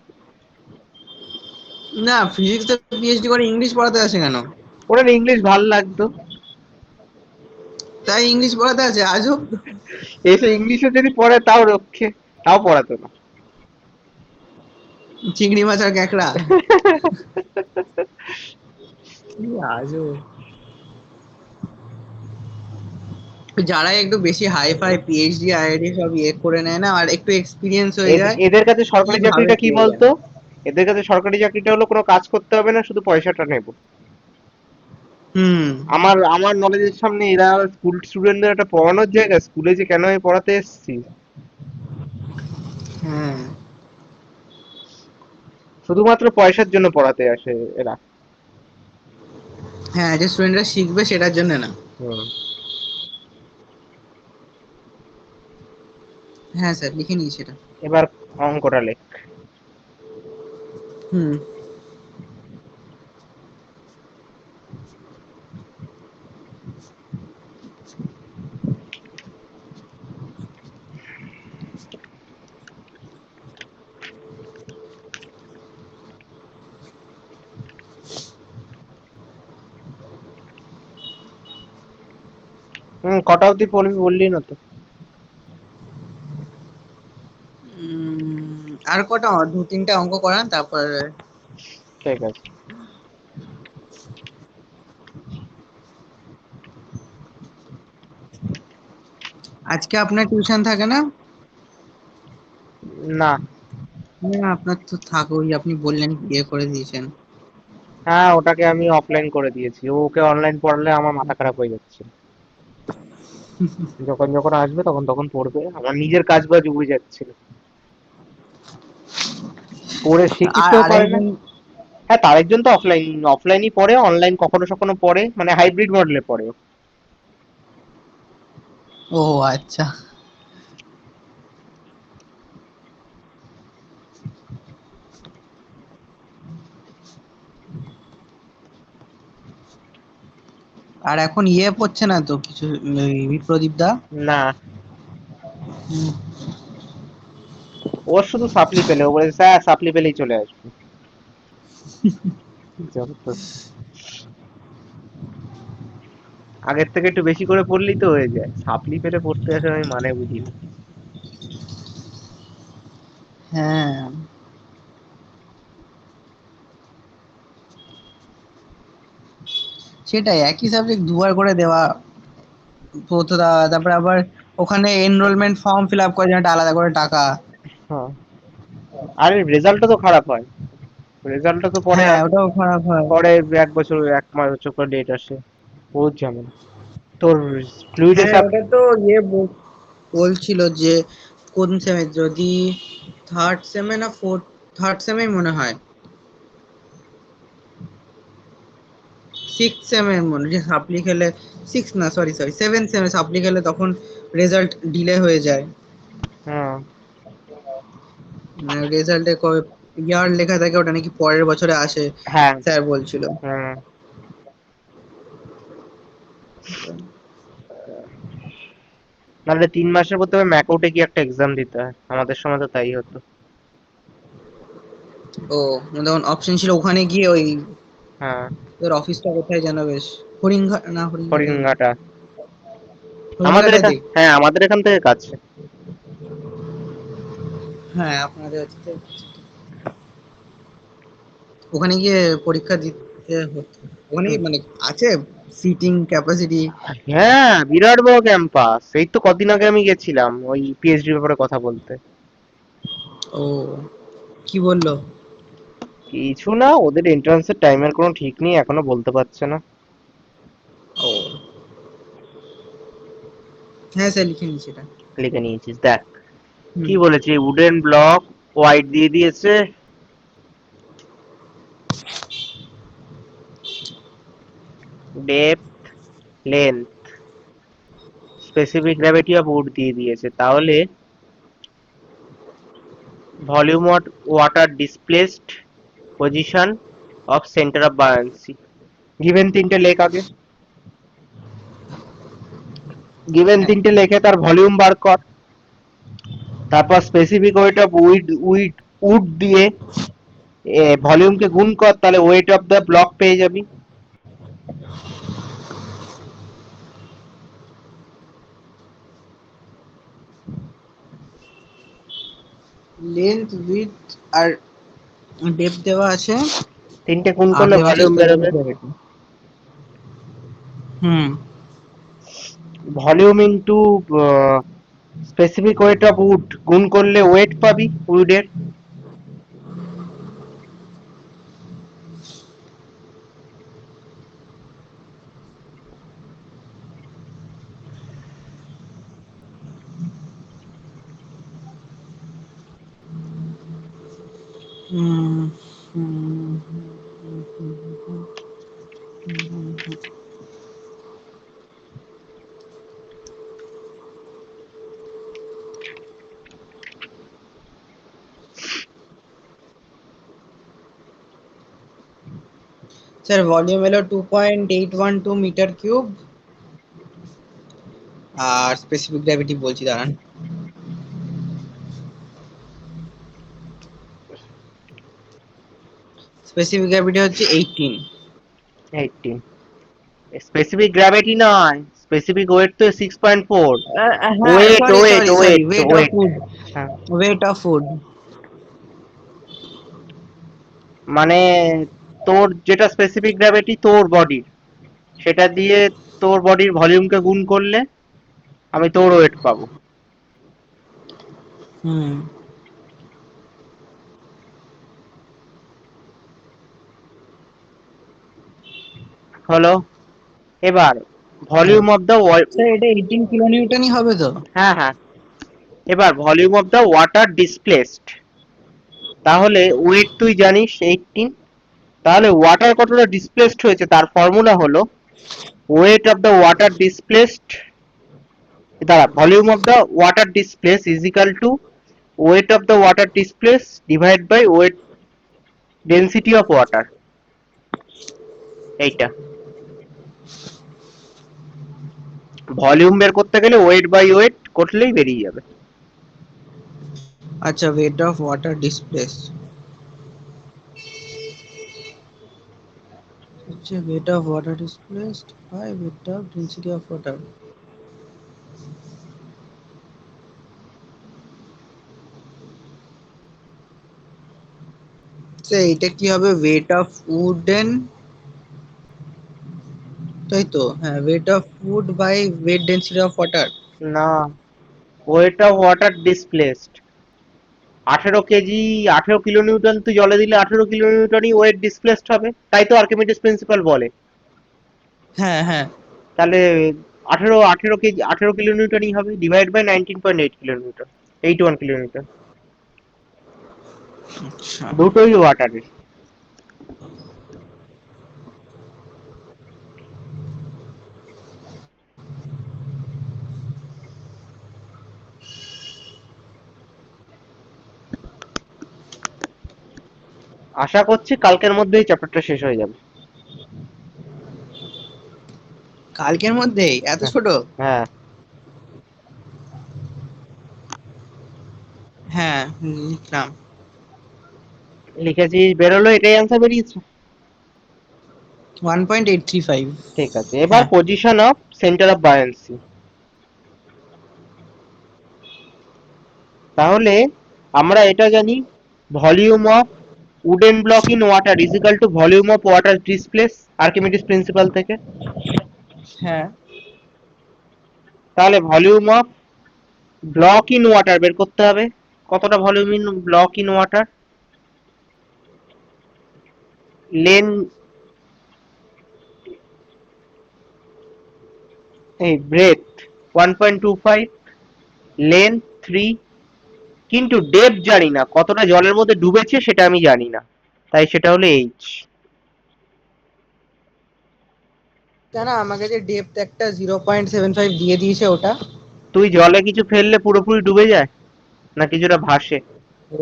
[SPEAKER 2] না, ফিজিক্সে পিএইচডি করে ইংলিশ পড়াতে আসে কেন?
[SPEAKER 1] ওনার ইংলিশ ভাল লাগতো,
[SPEAKER 2] তাই ইংলিশ পড়াতে আছে, আজব।
[SPEAKER 1] এসে ইংলিশে যদি পড়ে তাও রক্ষে, তাও পড়াতো না।
[SPEAKER 2] চিংড়ি মাছ আর ক্যাকড়া, কি আজব। যারা একটু বেশি হাই ফাই পিএইচডি আইআইটি সব ইয়ে করে নেয় না, আর একটু এক্সপিরিয়েন্স হয়ে যায়,
[SPEAKER 1] এদের কাছে
[SPEAKER 2] কি
[SPEAKER 1] সরকারি
[SPEAKER 2] ভাবে
[SPEAKER 1] চাকরিটা কি
[SPEAKER 2] কে
[SPEAKER 1] বলতো?
[SPEAKER 2] জানে।
[SPEAKER 1] এদের কাছে সরকারি চাকরিটা হলো কোনো কাজ করতে হবে না, শুধু পয়সাটা নেবো।
[SPEAKER 2] হুম,
[SPEAKER 1] আমার আমার নলেজের সামনে এরা স্কুল স্টুডেন্টদের একটা পড়ানোর জায়গা, স্কুলে যে কেন আমি পড়াতে এসেছি,
[SPEAKER 2] হ্যাঁ,
[SPEAKER 1] শুধুমাত্র পয়সার জন্য পড়াতে আসে এরা।
[SPEAKER 2] হ্যাঁ, যে স্টুডেন্টরা শিখবে সেটার জন্য না।
[SPEAKER 1] হুম।
[SPEAKER 2] হ্যাঁ স্যার, লিখে নিই সেটা।
[SPEAKER 1] এবার অঙ্কটা লেখ।
[SPEAKER 2] হুম।
[SPEAKER 1] কটা অবধি পড়বি বললি না তো?
[SPEAKER 2] আর কটা, দু তিনটা অঙ্ক করান তারপর।
[SPEAKER 1] ঠিক আছে।
[SPEAKER 2] আজকে আপনার টিউশন থাকে না?
[SPEAKER 1] না।
[SPEAKER 2] না, আপনার তো থাকে, ওই আপনি বললেন বিয়ে করে দিয়েছেন।
[SPEAKER 1] হ্যাঁ, ওটাকে আমি অফলাইন করে দিয়েছি, ওকে অনলাইন পড়ালে আমার মাথা খারাপ হয়ে যাচ্ছে। যখন যখন আসবে তখন তখন পড়বে, আমার নিজের কাজ বাজ উবে যাচ্ছে, পড়ে
[SPEAKER 2] আর
[SPEAKER 1] শিখতেও পারে না।
[SPEAKER 2] আরেকজন,
[SPEAKER 1] হ্যাঁ, তার একজন তো অফলাইনই পড়ে, অনলাইন কখনো কখনো পড়ে, মানে হাইব্রিড মডেলে পড়ে ও।
[SPEAKER 2] ও আচ্ছা। আর এখন ইয়ে পড়ছে না তো কিছু, বিপ্রদীপ দা?
[SPEAKER 1] না, ওর শুধু সাপ্লি পেলে, ও বলেছে স্যার সাপ্লি পেলেই চলে আসবে। জবরদস্ত। আগের থেকে একটু বেশি করে পড়লেই তো হয়ে যায়, সাপ্লি পেলে পড়তে আসে আমি মানে বুঝি না।
[SPEAKER 2] হ্যাঁ, সেটাই, একই সাবজেক্ট দুবার করে দেওয়া হতো, তারপরে আবার ওখানে এনরোলমেন্ট ফর্ম ফিল আপ করার জন্য একটা আলাদা করে টাকা।
[SPEAKER 1] হ্যাঁ, আরে রেজাল্টটা তো খারাপ হয়, রেজাল্টটা তো পরে
[SPEAKER 2] হ্যাঁ,
[SPEAKER 1] আসে,
[SPEAKER 2] ওটাও খারাপ হয়।
[SPEAKER 1] পরে এক বছর এক মাস বছর পর ডেট আসে, বহুত ঝামেলা। তোর ফ্লুইডে
[SPEAKER 2] হ্যাঁ,
[SPEAKER 1] সাপ,
[SPEAKER 2] ওটা তো ইয়ে বলছিল যে কোন সেমে, যদি থার্ড সেমে না ফোর্থ, থার্ড সেমে মনে হয়, সিক্স সেমে মনে হয় সাপ্লি খেলে, সিক্স না, সরি সরি, সেভেন সেমে সাপ্লি খেলে তখন রেজাল্ট ডিলে হয়ে যায়।
[SPEAKER 1] হ্যাঁ
[SPEAKER 2] মানে রেজাল্টে কবে ইয়ার লেখা থাকে, ওটা নাকি পরের বছরে আসে,
[SPEAKER 1] হ্যাঁ
[SPEAKER 2] স্যার বলছিল।
[SPEAKER 1] হ্যাঁ। নাহলে 3 মাসের মধ্যে ম্যাকআউটে কি একটা এক্সাম দিতে হয়, আমাদের সময় তো তাই হতো।
[SPEAKER 2] ও, মানে তখন অপশন ছিল ওখানে গিয়ে ওই,
[SPEAKER 1] হ্যাঁ,
[SPEAKER 2] তোর অফিসটা কোথায় যেন বেশ, হরিণঘাট না, হরিণঘাটাই না,
[SPEAKER 1] হরিণঘাটা। আমাদের এখান,
[SPEAKER 2] হরিণঘাটাতেই।
[SPEAKER 1] হ্যাঁ আমাদের এখান থেকে কাছে।
[SPEAKER 2] হ্যাঁ, আপনাদের হচ্ছে, ওখানে গিয়ে পরীক্ষা দিতে হতো। ওখানে কি মানে আছে সিটিং ক্যাপাসিটি?
[SPEAKER 1] হ্যাঁ, বিরাট বড় ক্যাম্পাস, এই তো কদিন আগে আমি গেছিলাম ওই পিএইচডি ব্যাপারে কথা বলতে।
[SPEAKER 2] ও, কি বললো?
[SPEAKER 1] কিছু না, ওদের এন্ট্রান্সের টাইমের কোনো ঠিক নেই, এখনো বলতে পারছে না।
[SPEAKER 2] ও, হ্যাঁ স্যার, লিখে নিচ্ছি এটা।
[SPEAKER 1] লিখে নিয়েছিস দেখ, কি
[SPEAKER 2] হুম।
[SPEAKER 1] বলেছে, উডেন ব্লক হোয়াইট দিয়ে দিয়েছে, depth, length, specific gravity of wood দিয়ে দিয়েছে, তাহলে volume of water displaced, position of centre of buoyancy, given তিনটে লেখ আগে, গিভেন
[SPEAKER 2] হ্যাঁ,
[SPEAKER 1] তিনটে লেখে তার ভলিউম বার কর, তারপর স্পেসিফিক ওয়েট অফ উড দিয়ে ভলিউমকে গুণ কর, তাহলে ওয়েট অফ দ্য ব্লক পেয়ে যাবি।
[SPEAKER 2] লেন্থ, উইডথ আর ডেপথ দেওয়া আছে,
[SPEAKER 1] তিনটে গুণ
[SPEAKER 2] আর
[SPEAKER 1] করলে
[SPEAKER 2] দেওয়া আছে
[SPEAKER 1] ভলিউম
[SPEAKER 2] স্পেসিফিক
[SPEAKER 1] বেরোবে।
[SPEAKER 2] Gravity. Hmm.
[SPEAKER 1] Volume into specific weight of wood গুণ করলে ওয়েট পাবি উডের।
[SPEAKER 2] হুম, হুম, হুম, স্যার ভলিউম এলো 2.812 মিটার কিউব, আর স্পেসিফিক গ্র্যাভিটি বলছি, দাঁড়ান। স্পেসিফিক গ্র্যাভিটি হচ্ছে 18।
[SPEAKER 1] 18, স্পেসিফিক গ্র্যাভিটি নয়, স্পেসিফিক ওয়েট তো 6.4।
[SPEAKER 2] হ্যাঁ,
[SPEAKER 1] weight
[SPEAKER 2] sorry
[SPEAKER 1] weight
[SPEAKER 2] sorry sorry,
[SPEAKER 1] weight
[SPEAKER 2] weight of
[SPEAKER 1] weight
[SPEAKER 2] food,
[SPEAKER 1] হ্যাঁ,
[SPEAKER 2] ওয়েট অফ ফুড।
[SPEAKER 1] মানে তোর যেটা স্পেসিফিক গ্র্যাভিটি তোর বডির, সেটা দিয়ে তোর বডির ভলিউমকে গুণ করলে আমি তোর ওয়েট পাবো।
[SPEAKER 2] হুম।
[SPEAKER 1] হলো, এবার
[SPEAKER 2] হ্যাঁ
[SPEAKER 1] ভলিউম অফ দ্য,
[SPEAKER 2] স্যার, এটা 18 কিলো নিউটনই হবে তো?
[SPEAKER 1] হ্যাঁ হ্যাঁ, এবার volume of the water displaced, তাহলে ওয়েট তুই জানিস 18, তাহলে ওয়াটার কতটা ডিসপ্লেসড হয়েছে তার ফর্মুলা হলো weight of the water displaced, দাঁড়া, volume of the water displace is equal to weight of the water displace divide by weight density of water, এইটা। ভলিউম বের করতে গেলে ওয়েট বাই ওয়েট করলেই বেরিয়ে যাবে।
[SPEAKER 2] আচ্ছা, ওয়েট অফ ওয়াটার ডিসপ্লেস, আচ্ছা weight of water displaced by weight of density of water. তো এটা কি হবে, weight of wooden, তাই তো? হ্যাঁ, weight of wood by weight density of water.
[SPEAKER 1] না, weight of water displaced 18 KG, 18 kilonewton তুই জলে দিলে 18 কিলোনিউটনই ওয়েট ডিসপ্লেসড হবে, তাই তো আর্কিমিডিস প্রিন্সিপাল বলে।
[SPEAKER 2] হ্যাঁ হ্যাঁ।
[SPEAKER 1] তাহলে 18 কেজি 18 কিলোনিউটনই হবে, ডিভাইড বাই 19.8 কিলোনিউটন, 81 কিলোনিউটন,
[SPEAKER 2] আচ্ছা,
[SPEAKER 1] দুটোই ওয়াটারের। আশা করছি কালকের মধ্যেই চ্যাপ্টারটা শেষ হয়ে যাবে।
[SPEAKER 2] কালকের মধ্যেই এত
[SPEAKER 1] হ্যাঁ,
[SPEAKER 2] ছোট?
[SPEAKER 1] হ্যাঁ,
[SPEAKER 2] হ্যাঁ, লিখলাম।
[SPEAKER 1] লিখেছি, বেরোলো, এটাই অ্যান্সার বেরিয়েছে।
[SPEAKER 2] 1.835।
[SPEAKER 1] ঠিক আছে, এবার
[SPEAKER 2] হ্যাঁ
[SPEAKER 1] পজিশন অফ সেন্টার অফ বায়ান্সি। তাহলে আমরা এটা জানি, volume of wooden block in water is equal to volume of water displace, Archimedes principal থেকে।
[SPEAKER 2] হ্যাঁ।
[SPEAKER 1] তাহলে volume of block in water বের করতে হবে, কতটা volume in block in water, lane, এই ব্রেথ 1.25, লেন 3, কিন্তু ডেপথ জানি না, কতটা জলের মধ্যে ডুবেছে সেটা আমি জানি না, তাই সেটা হলো এইচ।
[SPEAKER 2] কেন আমাকে যে ডেপথ একটা 0.75 দিয়ে দিয়েছে ওটা?
[SPEAKER 1] তুই জলে কিছু ফেললে পুরোপুরি ডুবে যায় না কিছুটা ভাসে,
[SPEAKER 2] ও,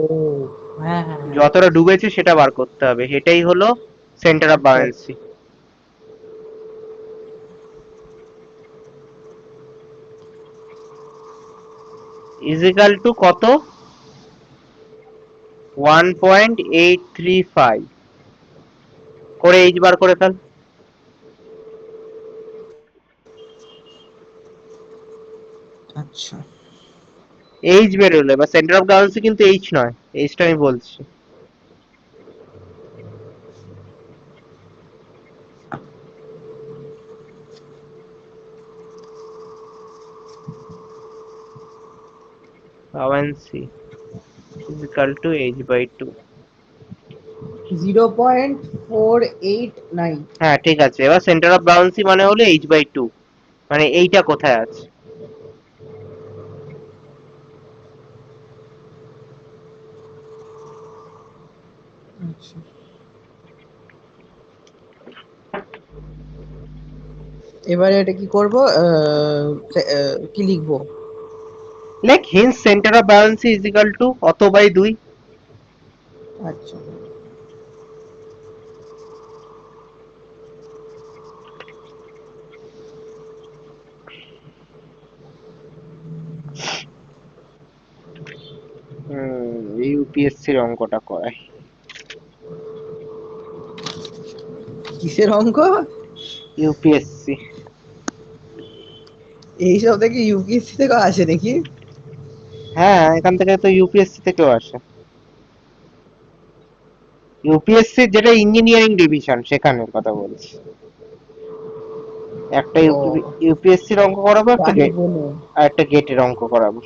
[SPEAKER 2] হ্যাঁ হ্যাঁ হ্যাঁ।
[SPEAKER 1] যতটা ডুবেছে সেটা বার করতে হবে, এটাই হলো সেন্টার অফ
[SPEAKER 2] আচ্ছা আচ্ছা।
[SPEAKER 1] বায়ান্সি। ইজিক্যাল টু কত, 1.835 করে এইচ বার করে ফেল।
[SPEAKER 2] আচ্ছা,
[SPEAKER 1] এইচ বেরোলো, এবার সেন্টার অফ বায়ান্সি কিন্তু এইচ নয়, এইচটা আমি বলছি। বায়ান্সি ইজিক্যাল টু এইচ বাই 2।
[SPEAKER 2] 0.489।
[SPEAKER 1] হ্যাঁ ঠিক আছে, এবার সেন্টার অফ বায়ান্সি মানে হলো এইচ বাই 2, মানে এইটা কোথায় আছে।
[SPEAKER 2] আচ্ছা, এবারে এটা কি করব? কি লিখবো?
[SPEAKER 1] Like hence centre of buoyancy is equal to অত বাই 2।
[SPEAKER 2] আচ্ছা,
[SPEAKER 1] ইউপিএসসির অঙ্কটা করাই।
[SPEAKER 2] কিসের অঙ্ক?
[SPEAKER 1] ইউপিএসসি।
[SPEAKER 2] এইসব দেখি ইউপিএসসি থেকে আসে নাকি?
[SPEAKER 1] হ্যাঁ, এখান থেকে তো ইউপিএসসি থেকেও আসে। ইউপিএসসি যেটা ইঞ্জিনিয়ারিং ডিভিশন সেখানের কথা বলছি। একটা
[SPEAKER 2] ও,
[SPEAKER 1] ইউপিএসসির অঙ্ক করাবো, একটা
[SPEAKER 2] তাই বলে?
[SPEAKER 1] আর একটা গেটের অঙ্ক করাবো।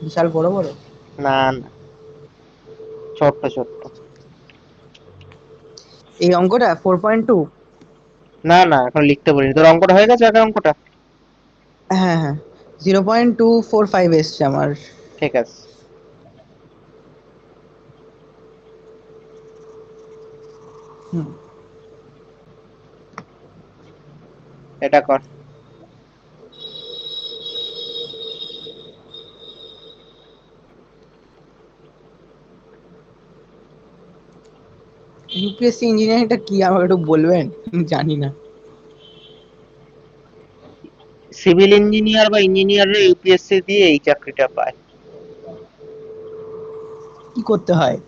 [SPEAKER 2] বিশাল বড় বড়?
[SPEAKER 1] না না, ছোট্ট ছোট্ট।
[SPEAKER 2] এই অঙ্কটা 4.2?
[SPEAKER 1] না না, এখন লিখতে বলিনি, তোর অঙ্কটা হয়ে গেছে, আগের অঙ্কটা।
[SPEAKER 2] হ্যাঁ হ্যাঁ, 0.245 এসছে আমার।
[SPEAKER 1] ঠিক আছে।
[SPEAKER 2] হুম।
[SPEAKER 1] এটা কর।
[SPEAKER 2] ইউপিএসসি ইঞ্জিনিয়ারিংটা কি আমাকে একটু বলবেন? জানি না।
[SPEAKER 1] সিভিল ইঞ্জিনিয়ার বা ইঞ্জিনিয়াররা ইউপিএসসি দিয়ে এই চাকরিটা পায়।
[SPEAKER 2] কি করতে হয়?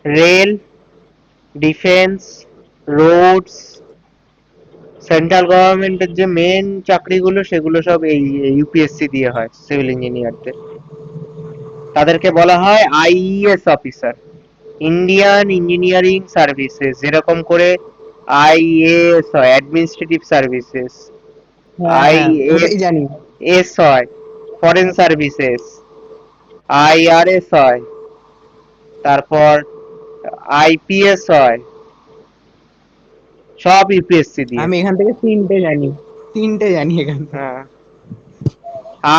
[SPEAKER 1] রেল, ডিফেন্স, রোডস, সেন্ট্রাল গভর্নমেন্টের যে মেন চাকরিগুলো সেগুলো সব এই ইউপিএসসি দিয়ে হয় সিভিল ইঞ্জিনিয়ারদের। তাদেরকে বলা হয় IES officer, Indian engineering services, যেরকম করে আইএএস হয় অ্যাডমিনিস্ট্রেটিভ সার্ভিসেস,
[SPEAKER 2] হ্যাঁ হ্যাঁ, ওটাই জানি।
[SPEAKER 1] আইএস হয় ফরেন সার্ভিসেস, আইআরএস হয়, তারপর আইপিএস হয়, সব ইউপিএসসি দিয়ে।
[SPEAKER 2] আমি এখান থেকে তিনটে জানি, তিনটে জানি এখান থেকে।
[SPEAKER 1] হ্যাঁ,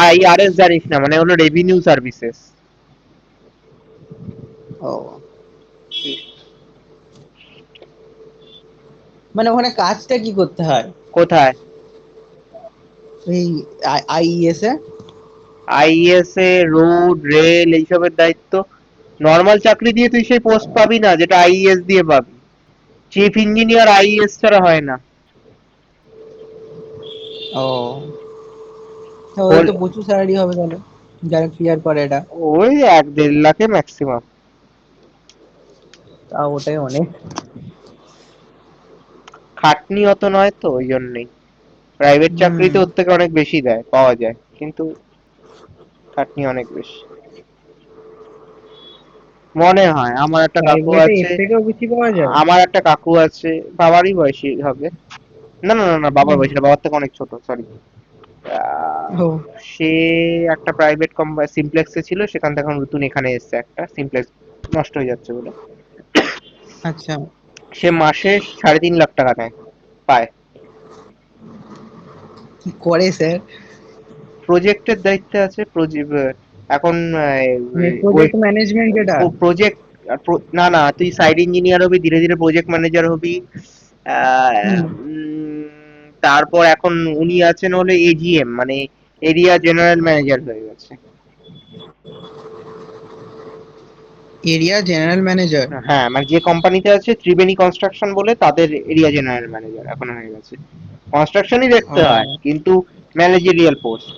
[SPEAKER 1] আইআরএস জানিস না মানে হলো রেভিনিউ সার্ভিসেস।
[SPEAKER 2] ও, মানে ওখানে কাজটা কি করতে হয়?
[SPEAKER 1] কোথায়?
[SPEAKER 2] এই IES A?
[SPEAKER 1] Is A road rail এইসবের দায়িত্ব। নর্মাল চাকরি দিয়ে তুই সেই পোস্ট পাবি না যেটা আইএস দিয়ে পাবি। চিফ ইঞ্জিনিয়ার আইএস ছাড়া হয় না।
[SPEAKER 2] ও, তা ওদের তো প্রচুর স্যালারি হবে তাহলে, যারা ক্লিয়ার করে এটা।
[SPEAKER 1] ওই 1-1.5 লাখে ম্যাক্সিমাম।
[SPEAKER 2] তা ওটাই অনেক।
[SPEAKER 1] খাটনি অত নয় তো ওই জন্যই। প্রাইভেট
[SPEAKER 2] হুম।
[SPEAKER 1] চাকরিতে ওর থেকে অনেক বেশি দেয়, পাওয়া যায়, কিন্তু খাটনি অনেক বেশি মনে হয়। আমার একটা কাকু
[SPEAKER 2] প্রাইভেটে এর
[SPEAKER 1] আছে,
[SPEAKER 2] থেকেও বেশি পাওয়া যায়?
[SPEAKER 1] বাবারই বয়সী হবে। না না না না, বাবার
[SPEAKER 2] হুম।
[SPEAKER 1] বয়সী না, বাবার থেকে অনেক ছোট, সরি।
[SPEAKER 2] ও
[SPEAKER 1] সে একটা প্রাইভেট কোম্পানি সিমপ্লেক্সে ছিল, সেখান থেকে এখন নতুন এখানে এসেছে, একটা সিমপ্লেক্স নষ্ট হয়ে যাচ্ছে বলে।
[SPEAKER 2] আচ্ছা।
[SPEAKER 1] সে মাসে 3.5 লাখ টাকা নেয়, পায়।
[SPEAKER 2] কি করে স্যার?
[SPEAKER 1] প্রজেক্টের দায়িত্বে আছে, এখন
[SPEAKER 2] মানে
[SPEAKER 1] ওই
[SPEAKER 2] প্রজেক্ট ম্যানেজমেন্ট যেটা?
[SPEAKER 1] প্রজেক্ট, না না, তুই সাইড ইঞ্জিনিয়ার হবি, ধীরে ধীরে প্রজেক্ট ম্যানেজার হবি।
[SPEAKER 2] হুম।
[SPEAKER 1] তারপর এখন উনি আছেন হলো এজিএম, মানে এরিয়া জেনারেল ম্যানেজার হয়ে গেছে।
[SPEAKER 2] Area general manager?
[SPEAKER 1] হ্যাঁ, মানে যে কোম্পানিতে আছে ত্রিবেণী কনস্ট্রাকশন বলে, তাদের এরিয়া জেনারেল ম্যানেজার এখন হয়ে গেছে। কনস্ট্রাকশনই দেখতে হয়
[SPEAKER 2] ও।
[SPEAKER 1] কিন্তু ম্যানেজেরিয়াল পোস্ট।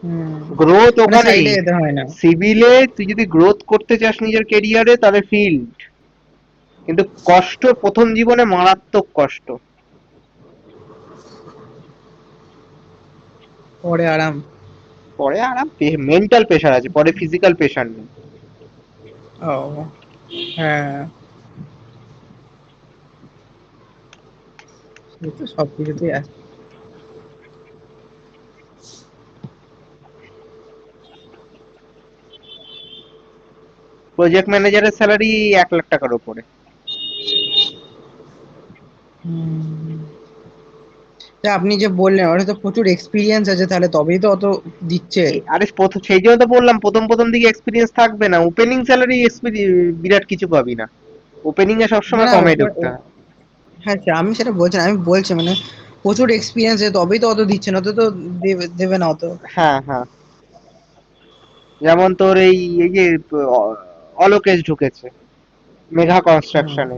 [SPEAKER 2] হুম।
[SPEAKER 1] গ্রোথ
[SPEAKER 2] মানে
[SPEAKER 1] ওখানেই।
[SPEAKER 2] সাইডে যেতে হয় না?
[SPEAKER 1] সিভিলে তুই যদি গ্রোথ করতে চাস নিজের কেরিয়ারে তাহলে ফিল্ড, কিন্তু কষ্ট প্রথম জীবনে মারাত্মক কষ্ট।
[SPEAKER 2] পরে আরাম।
[SPEAKER 1] পরে আরাম, মেন্টাল প্রেশার আছে, পরে ফিজিক্যাল প্রেশার নেই।
[SPEAKER 2] ও হ্যাঁ, সে তো সব কিছুতেই আছে।
[SPEAKER 1] প্রজেক্ট ম্যানেজারের স্যালারি 1 লাখ টাকার উপরে।
[SPEAKER 2] হুম। তা আপনি যে বললেন ওটা তো প্রচুর এক্সপিরিয়েন্স আছে, তাহলে তবেই তো অত দিচ্ছে।
[SPEAKER 1] আরে সেই জন্য তো বললাম প্রথম প্রথম দিকে এক্সপিরিয়েন্স থাকবে না, ওপেনিং স্যালারি বিরাট কিছু পাবি না, ওপেনিং এ
[SPEAKER 2] না
[SPEAKER 1] সবসময়
[SPEAKER 2] না,
[SPEAKER 1] কমে ঢুকতে হয়।
[SPEAKER 2] হ্যাঁ সে আমি সেটা বলছি না, আমি বলছি মানে প্রচুর এক্সপিরিয়েন্স আছে তবেই তো অত দিচ্ছে, না তো তো দেবে দেবে না অত।
[SPEAKER 1] হ্যাঁ হ্যাঁ, যেমন তোর এই যে অলোকেশ ঢুকেছে মেঘা
[SPEAKER 2] হুম।
[SPEAKER 1] কনস্ট্রাকশনে।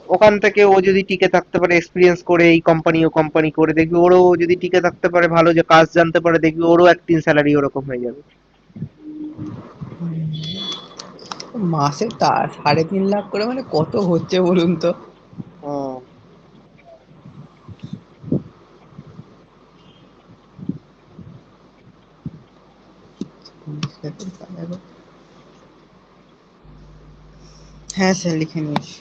[SPEAKER 1] ওখান থেকে ও যদি টিকে থাকতে পারে এক্সপিরিয়েন্স করে, এই কোম্পানি ও কোম্পানি করে, দেখবি ওরও যদি টিকে থাকতে পারে, ভালো যে কাজ জানতে পারে, দেখবি ওরও 1-3 স্যালারি ওরকম হয়ে যাবে।
[SPEAKER 2] মাসে তা 3.5 লাখ করে মানে কত হচ্ছে বলুন তো?
[SPEAKER 1] হুম।
[SPEAKER 2] হ্যাঁ স্যার, লিখে নিয়েছি।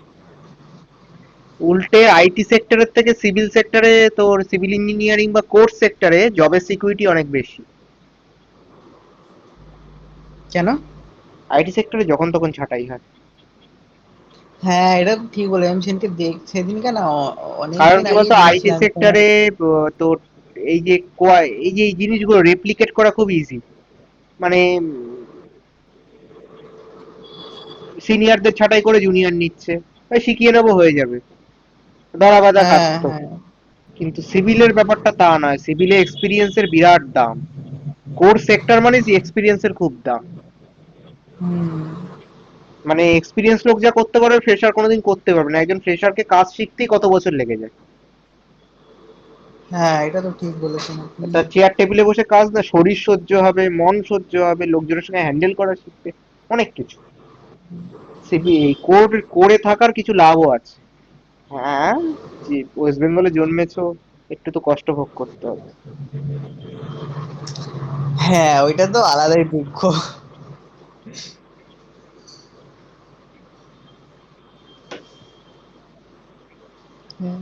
[SPEAKER 1] উল্টে আইটি সেক্টরের থেকে সিভিল সেক্টরে, তোর সিভিল ইঞ্জিনিয়ারিং বা কোর্স সেক্টরে জবের সিকিউরিটি অনেক বেশি।
[SPEAKER 2] কেন?
[SPEAKER 1] আইটি সেক্টরে যখন তখন ছাঁটাই হয়।
[SPEAKER 2] হ্যাঁ এটা তো ঠিক বলে, আমি সেদিনকে সেদিনকে না
[SPEAKER 1] কারণ
[SPEAKER 2] অনেকদিন
[SPEAKER 1] কি
[SPEAKER 2] আগেই
[SPEAKER 1] বলতো, আইটি
[SPEAKER 2] দেখছিলাম কোনো।
[SPEAKER 1] সেক্টরে তোর এই যে এই জিনিসগুলো রেপ্লিকেট করা খুব ইজি, মানে সিনিয়রদের ছাঁটাই করে জুনিয়র নিচ্ছে, ওই শিখিয়ে নেবো হয়ে যাবে, ধরা বাঁধা কাজ
[SPEAKER 2] হ্যাঁ
[SPEAKER 1] তো।
[SPEAKER 2] হ্যাঁ।
[SPEAKER 1] কিন্তু সিভিলের ব্যাপারটা তা নয়, সিভিলে এক্সপিরিয়েন্সের বিরাট দাম, কোর সেক্টর মানে এক্সপিরিয়েন্সের খুব দাম।
[SPEAKER 2] হুম।
[SPEAKER 1] মানে এক্সপিরিয়েন্স লোক যা করতে পারবে ফ্রেশার কোনোদিন করতে পারবে না, একজন ফ্রেশারকে কাজ শিখতেই কত বছর লেগে যায়।
[SPEAKER 2] হ্যাঁ, এটা তো ঠিক বলেছেন আপনি।
[SPEAKER 1] তার চেয়ার টেবিলে বসে কাজ না, শরীর সহ্য হবে, মন সহ্য হবে, লোকজনের সঙ্গে হ্যান্ডেল করা শিখবে, অনেক কিছু। সিবি কোর করে থাকার কিছু লাভও আছে। হ্যাঁ, যে ওয়েস্ট বেঙ্গলে জন্মেছো একটু তো কষ্ট ভোগ করতে হবে।
[SPEAKER 2] হ্যাঁ, ওইটা তো আলাদাই দুঃখ। হুম।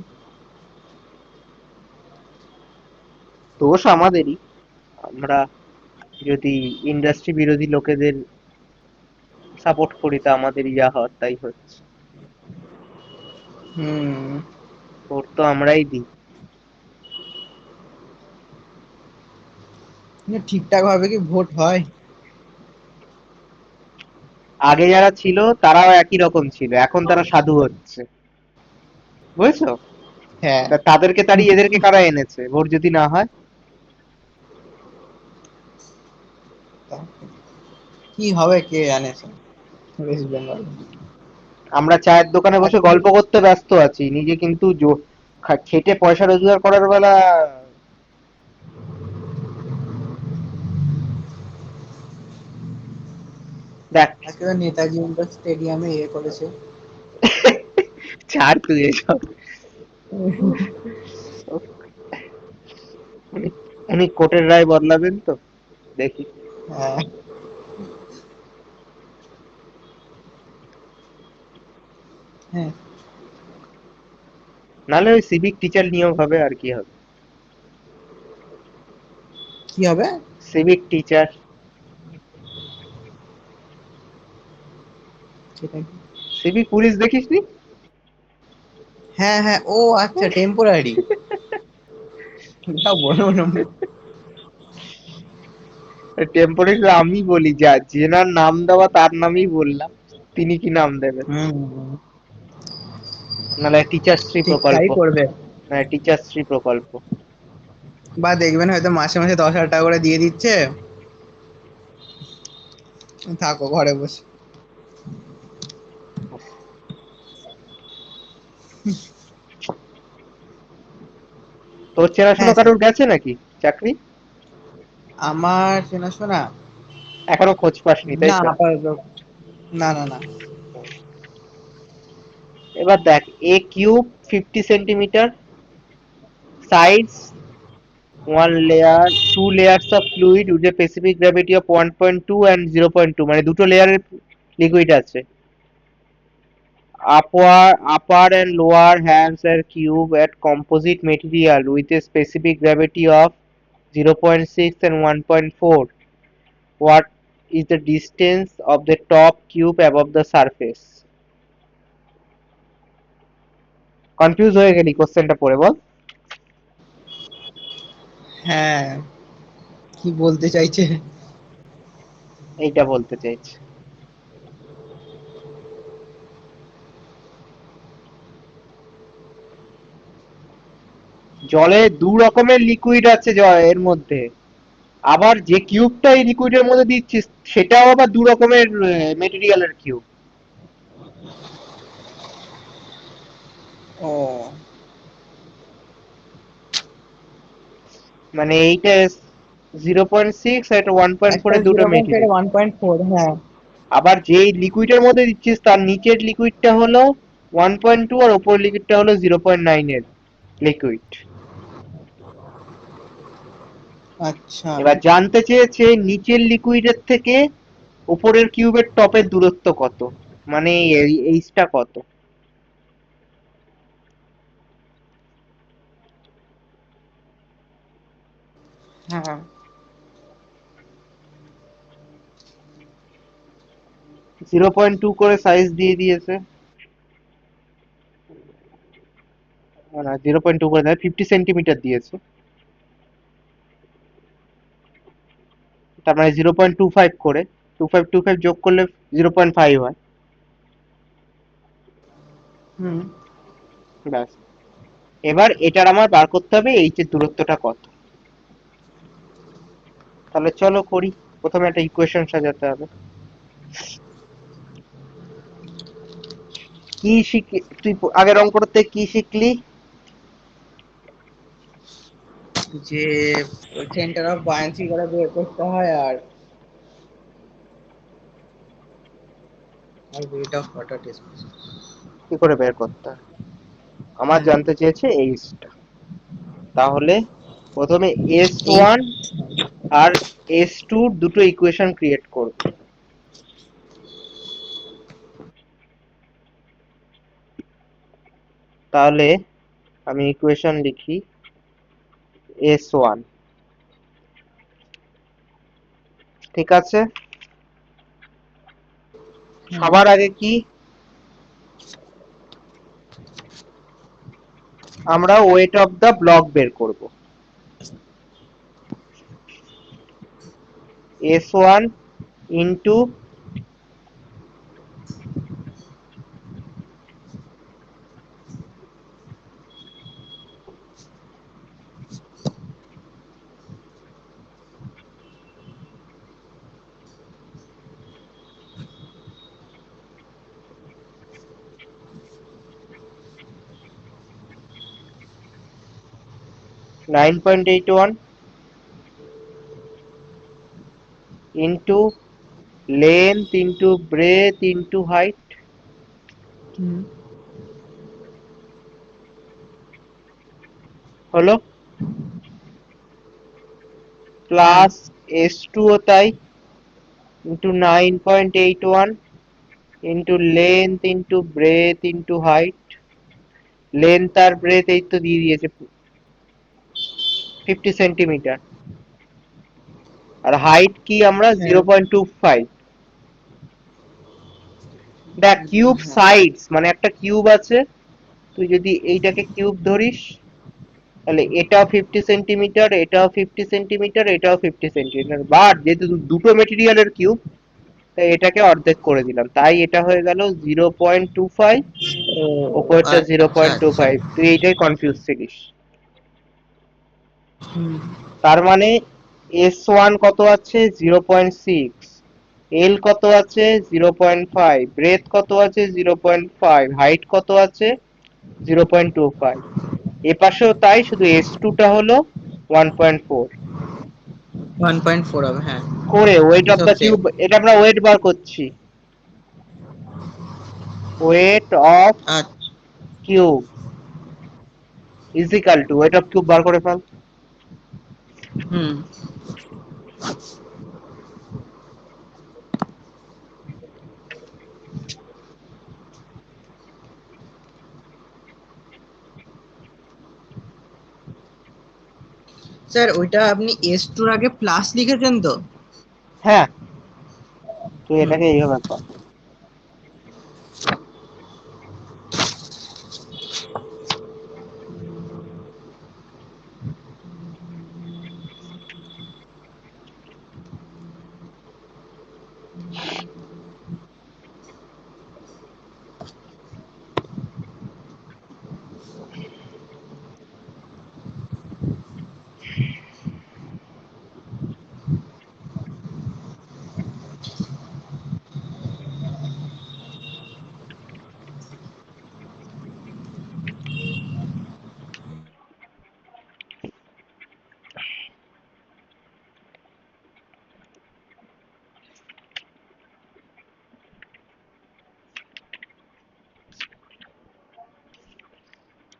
[SPEAKER 1] দোষ আমাদেরই, আমরা যদি ইন্ডাস্ট্রি বিরোধী লোকেদের সাপোর্ট করি তা আমাদেরই যা হওয়ার তাই হচ্ছে।
[SPEAKER 2] হুম।
[SPEAKER 1] ভোট তো আমরাই দিই।
[SPEAKER 2] কিন্তু ঠিকঠাক ভাবে কি ভোট হয়?
[SPEAKER 1] আগে যারা ছিল তারাও একই রকম ছিল, এখন তারা সাধু হচ্ছে, বুঝেছো?
[SPEAKER 2] হ্যাঁ।
[SPEAKER 1] তাদেরকে তাড়িয়ে এদেরকে কারা এনেছে ভোট যদি না হয়?
[SPEAKER 2] কি হবে কে জানে স্যার, ওয়েস্ট বেঙ্গল।
[SPEAKER 1] আমরা চায়ের দোকানে বসে
[SPEAKER 2] এখন
[SPEAKER 1] গল্প করতে ব্যস্ত আছি, নিজে কিন্তু খেটে পয়সা রোজগার করার বেলা দেখ।
[SPEAKER 2] আজকে তো নেতাজি ইন্ডোর স্টেডিয়ামে করেছে।
[SPEAKER 1] ছাড় তুই এসব। উনি উনি কোর্টের রায় বদলাবেন তো, দেখি।
[SPEAKER 2] হ্যাঁ। হ্যাঁ।
[SPEAKER 1] নাহলে ওই সিভিক টিচার নিয়োগ হবে, আর কি হবে।
[SPEAKER 2] কি হবে?
[SPEAKER 1] Civic teacher.
[SPEAKER 2] সেটা কি?
[SPEAKER 1] সিভিক পুলিশ দেখিসনি?
[SPEAKER 2] হ্যাঁ হ্যাঁ, ও আচ্ছা, টেম্পোরারি। যা বলো না।
[SPEAKER 1] টেম্পোরারি আমি বলি, যা যেনার নাম দেওয়া তার নামই বললাম, তিনি কি নাম দেবেন?
[SPEAKER 2] হুম।
[SPEAKER 1] নাহলে টিচারশ্রী
[SPEAKER 2] ঠিক
[SPEAKER 1] প্রকল্প।
[SPEAKER 2] তাই করবে।
[SPEAKER 1] হ্যাঁ, টিচারশ্রী প্রকল্প।
[SPEAKER 2] বা দেখবেন হয়তো মাসে মাসে 10,000 টাকা করে দিয়ে দিচ্ছে, থাকো ঘরে বসে।
[SPEAKER 1] তোর চেনাশোনা
[SPEAKER 2] হ্যাঁ স্যার।
[SPEAKER 1] কারোর গেছে নাকি চাকরি?
[SPEAKER 2] আমার চেনাশোনা?
[SPEAKER 1] এখনো খোঁজ পাসনি তাই
[SPEAKER 2] না
[SPEAKER 1] তো?
[SPEAKER 2] আপাতত। না না না।
[SPEAKER 1] এবার দেখ, a cube 50 centimetre, sides one layer, two layers of fluid with a specific gravity of 1.2 and 0.2, মানে দুটো লেয়ারের লিকুইড আছে। Upper and lower halves are cube at composite material with a specific gravity of 0.6 and 1.4. What is the distance of the top cube above the surface? Confuse হয়ে গেলি কোশ্চেনটা পড়ে, বল।
[SPEAKER 2] হ্যাঁ, কি বলতে চাইছে?
[SPEAKER 1] এইটা বলতে চাইছি। জলে দু রকমের লিকুইড আছে এর মধ্যে, আবার যে কিউবটা এই লিকুইডের মধ্যে দিচ্ছিস সেটাও আবার দু রকমের মেটেরিয়ালের কিউব।
[SPEAKER 2] ও
[SPEAKER 1] মানে এইটা 0.6 আর এটা 1.4
[SPEAKER 2] একটা
[SPEAKER 1] এর দুটো
[SPEAKER 2] 0.4,
[SPEAKER 1] মেটেরিয়াল।
[SPEAKER 2] 1.4, হ্যাঁ।
[SPEAKER 1] আবার যেই লিকুইডের মধ্যে দিচ্ছিস তার নিচের লিকুইডটা হলো 1.2 আর উপরের লিকুইডটা হলো 0.9 এর লিকুইড।
[SPEAKER 2] আচ্ছা।
[SPEAKER 1] এবার জানতে চেয়েছে নিচের লিকুইডের থেকে উপরের কিউবের টপের দূরত্ব কত, মানে এই এইচটা কত।
[SPEAKER 2] হ্যাঁ।
[SPEAKER 1] 0.2 করে সাইজ দিয়ে দিয়েছে, না 0.2 করে দেয়, 50 সেন্টিমিটার দিয়েছে, তার মানে 0.25 করে 2525 যোগ করলে 0.5 হয়।
[SPEAKER 2] হুম।
[SPEAKER 1] ব্যাস। এবার এটার আমার বার করতে হবে এইচ এর দূরত্বটা কত। তাহলে চলো করি। প্রথমে একটা ইকুয়েশন সাজাতে হবে। কি শিখলি তুই আগের অঙ্কটাতে, কি শিখলি?
[SPEAKER 2] যে সেন্টার অফ বায়ান্সি করে বের করতে হয়, আর রেট অফ ওয়াটার ডিসপ্লেসমেন্ট।
[SPEAKER 1] কি করে বের করতে হয়? আমার
[SPEAKER 2] হ্যাঁ,
[SPEAKER 1] জানতে চেয়েছে এইচটা। তাহলে প্রথমে এস
[SPEAKER 2] এই
[SPEAKER 1] ওয়ান আর এস টু দুটো ইকুয়েশন ক্রিয়েট করব। তাহলে আমি ইকুয়েশন লিখি। এস ওয়ান, ঠিক আছে।
[SPEAKER 2] হুম,
[SPEAKER 1] সবার আগে কি আমরা ওয়েট অফ দা ব্লক বের করব। S one into 9.81 into length into breadth into height
[SPEAKER 2] hmm,
[SPEAKER 1] হলো,
[SPEAKER 2] হ্যাঁ,
[SPEAKER 1] প্লাস এস টু ও তাই, into 9.81 into length into breadth into height. Length আর ব্রেথ এই তো দিয়ে দিয়েছে 50 সেন্টিমিটার। আর হাইট কি আমরা
[SPEAKER 2] হ্যাঁ,
[SPEAKER 1] 0.25। দেখ কিউব
[SPEAKER 2] হ্যাঁ,
[SPEAKER 1] সাইডস মানে একটা কিউব আছে, তুই যদি এইটাকে কিউব ধরিস তাহলে এটাও 50 সেন্টিমিটার, এটাও 50 সেন্টিমিটার, এটাও 50 সেন্টিমিটার, বাট যেহেতু দুটো মেটেরিয়ালের কিউব তাই এটাকে অর্ধেক করে দিলাম, তাই এটা হয়ে গেল 0.25,
[SPEAKER 2] ও
[SPEAKER 1] ওপরটা জিরো
[SPEAKER 2] আচ্ছা
[SPEAKER 1] পয়েন্ট টু
[SPEAKER 2] আচ্ছা,
[SPEAKER 1] ফাইভ তুই এইটাই কনফিউজ ছিলিস।
[SPEAKER 2] হুম,
[SPEAKER 1] তার মানে এস ওয়ান কত আছে 0.6, এল কত আছে 0.5, ব্রেথ কত আছে 0.5, হাইট কত আছে 0.25। এ পাশেও তাই, শুধু এস টুটা হলো 1.4।
[SPEAKER 2] 1.4 হবে, হ্যাঁ,
[SPEAKER 1] করে ওয়েট অফ
[SPEAKER 2] সব
[SPEAKER 1] দ্য
[SPEAKER 2] সেম।
[SPEAKER 1] কিউব, এটা আমরা ওয়েট বার করছি। ওয়েট অফ
[SPEAKER 2] আচ্ছা,
[SPEAKER 1] cube is equal to weight of cube বার করে ফেল।
[SPEAKER 2] হুম। স্যার ওইটা আপনি এস টুর আগে প্লাস লিখেছেন তো?
[SPEAKER 1] হ্যাঁ, তুই
[SPEAKER 2] হুম,
[SPEAKER 1] এটাকে এইভাবে কর।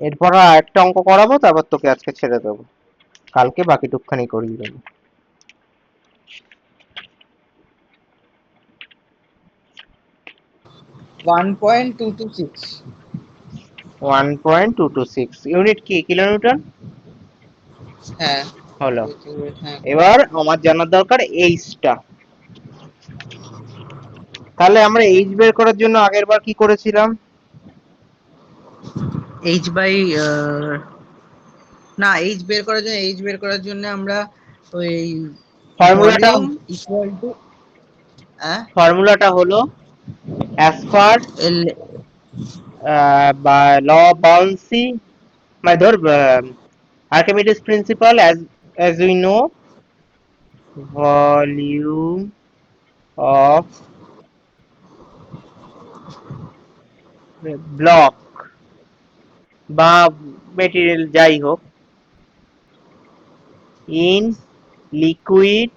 [SPEAKER 1] এরপর আর একটা অঙ্ক করাবো, তারপর তোকে আজকে ছেড়ে দেবো, কালকে বাকি টুকখানি করিয়ে দেবো।
[SPEAKER 2] 1.226।
[SPEAKER 1] 1.226 ইউনিট কি কিলোনিউটন
[SPEAKER 2] হ্যাঁ,
[SPEAKER 1] হলো।
[SPEAKER 2] হ্যাঁ,
[SPEAKER 1] এবার আমার জানার দরকার এইচটা। তাহলে আমরা এইচ বের করার জন্য আগের বার কি করেছিলাম?
[SPEAKER 2] এইচ বাই, না, এইচ বের করার জন্য আমরা ওই
[SPEAKER 1] ফর্মুলাটা
[SPEAKER 2] ভলিউম ইকুয়াল টু, হ্যাঁ,
[SPEAKER 1] ফর্মুলাটা হলো অ্যাজ পার
[SPEAKER 2] এল,
[SPEAKER 1] বা ল অফ বাউন্সি, মানে ধর Archimedes principal, as we know, volume of block বা মেটেরিয়াল যাই হোক in liquid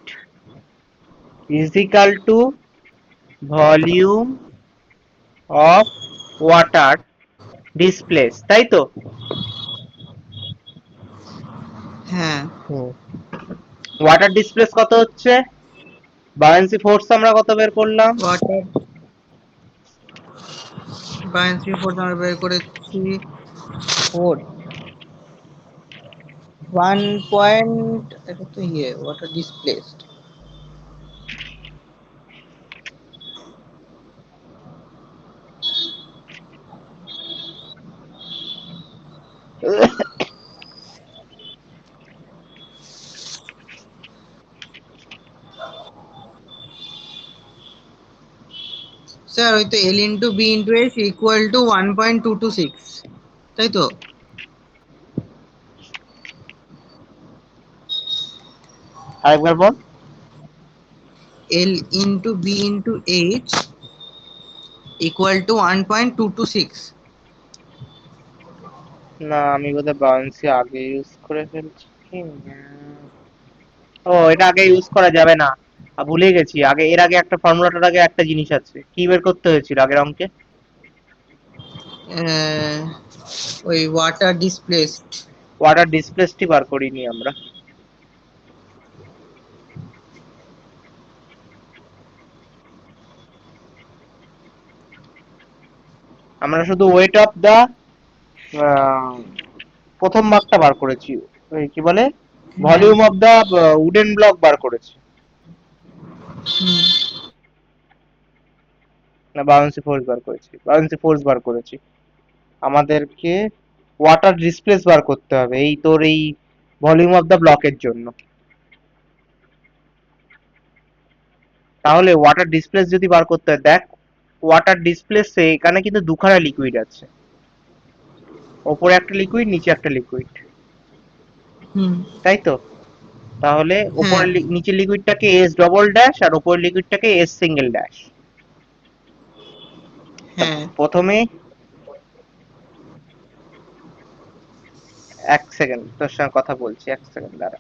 [SPEAKER 1] is equal to volume of water displace, তাই তো?
[SPEAKER 2] হ্যাঁ,
[SPEAKER 1] ওয়াটার ডিসপ্লেস কত হচ্ছে? বায়ান্সি ফোর্স আমরা কত বের করলাম?
[SPEAKER 2] ওয়াটার বায়ান্সি ফোর্স আমরা বের করেছি 1 এটা তো ওয়াটার ডিসপ্লেসড। স্যার ওই তো L into b into s equal to 1.226, তাই তো?
[SPEAKER 1] আরেকবার বল।
[SPEAKER 2] L into b into h equal to 1.226।
[SPEAKER 1] না, আমি বোধহয় বায়ান্সি আগে ইউজ করে ফেলছি কি না। ও, এটা আগে ইউজ করা যাবে না, ভুলে গেছি। আগে, এর আগে একটা ফর্মুলাটার আগে একটা জিনিস আছে, কি বের করতে হয়েছিল আগের অঙ্কে?
[SPEAKER 2] ওই ওয়াটার ডিসপ্লেসড।
[SPEAKER 1] ওয়াটার ডিসপ্লেসটি বার করিনি আমরা। আমরা শুধু ওয়েট অফ দা প্রথম ভাগটা বার করেছি, ওই কি বলে, volume of the wooden block বার করেছি। না, বাউন্সি ফোর্স বার করেছি, বাউন্সি ফোর্স বার করেছি। আমাদেরকে ওয়াটার ডিসপ্লেস বার করতে হবে এই তোর এই ভলিউম অফ দা ব্লকের জন্য। তাহলে ওয়াটার ডিসপ্লেস যদি বার করতে হয়, দেখ ওয়াটার ডিসপ্লেসে এখানে কিন্তু দুখানা লিকুইড আছে, ওপরে একটা লিকুইড, নিচে একটা লিকুইড, তাই তো? তাহলে
[SPEAKER 2] হ্যাঁ,
[SPEAKER 1] ওপরের নিচের লিকুইডটাকে এস ডবল ড্যাশ আর ওপরের লিকুইডটাকে এস সিঙ্গেল ড্যাশ।
[SPEAKER 2] হ্যাঁ।
[SPEAKER 1] প্রথমে এক সেকেন্ড তোর সঙ্গে কথা বলছি, এক সেকেন্ড দাঁড়া।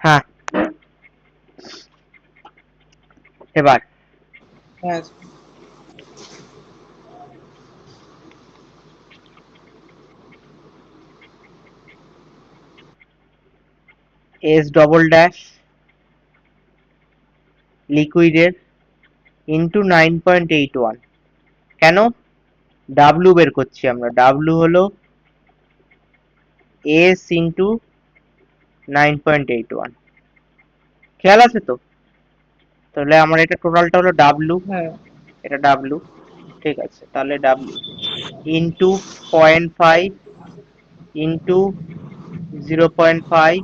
[SPEAKER 1] হ্যাঁ, এবার
[SPEAKER 2] হ্যাঁ,
[SPEAKER 1] এস ডবল ড্যাশ লিকুইডের ইন্টু 9.81, কেন? ডাব্লু বের করছি আমরা, ডাব্লু হলো এস ইন্টু 9.81, খেয়াল আছে তো? তাহলে আমার এটা টোটালটা হলো ডাব্লু,
[SPEAKER 2] হ্যাঁ।
[SPEAKER 1] এটা ডাব্লু, ঠিক আছে? তাহলে W into 0.5 into 0.5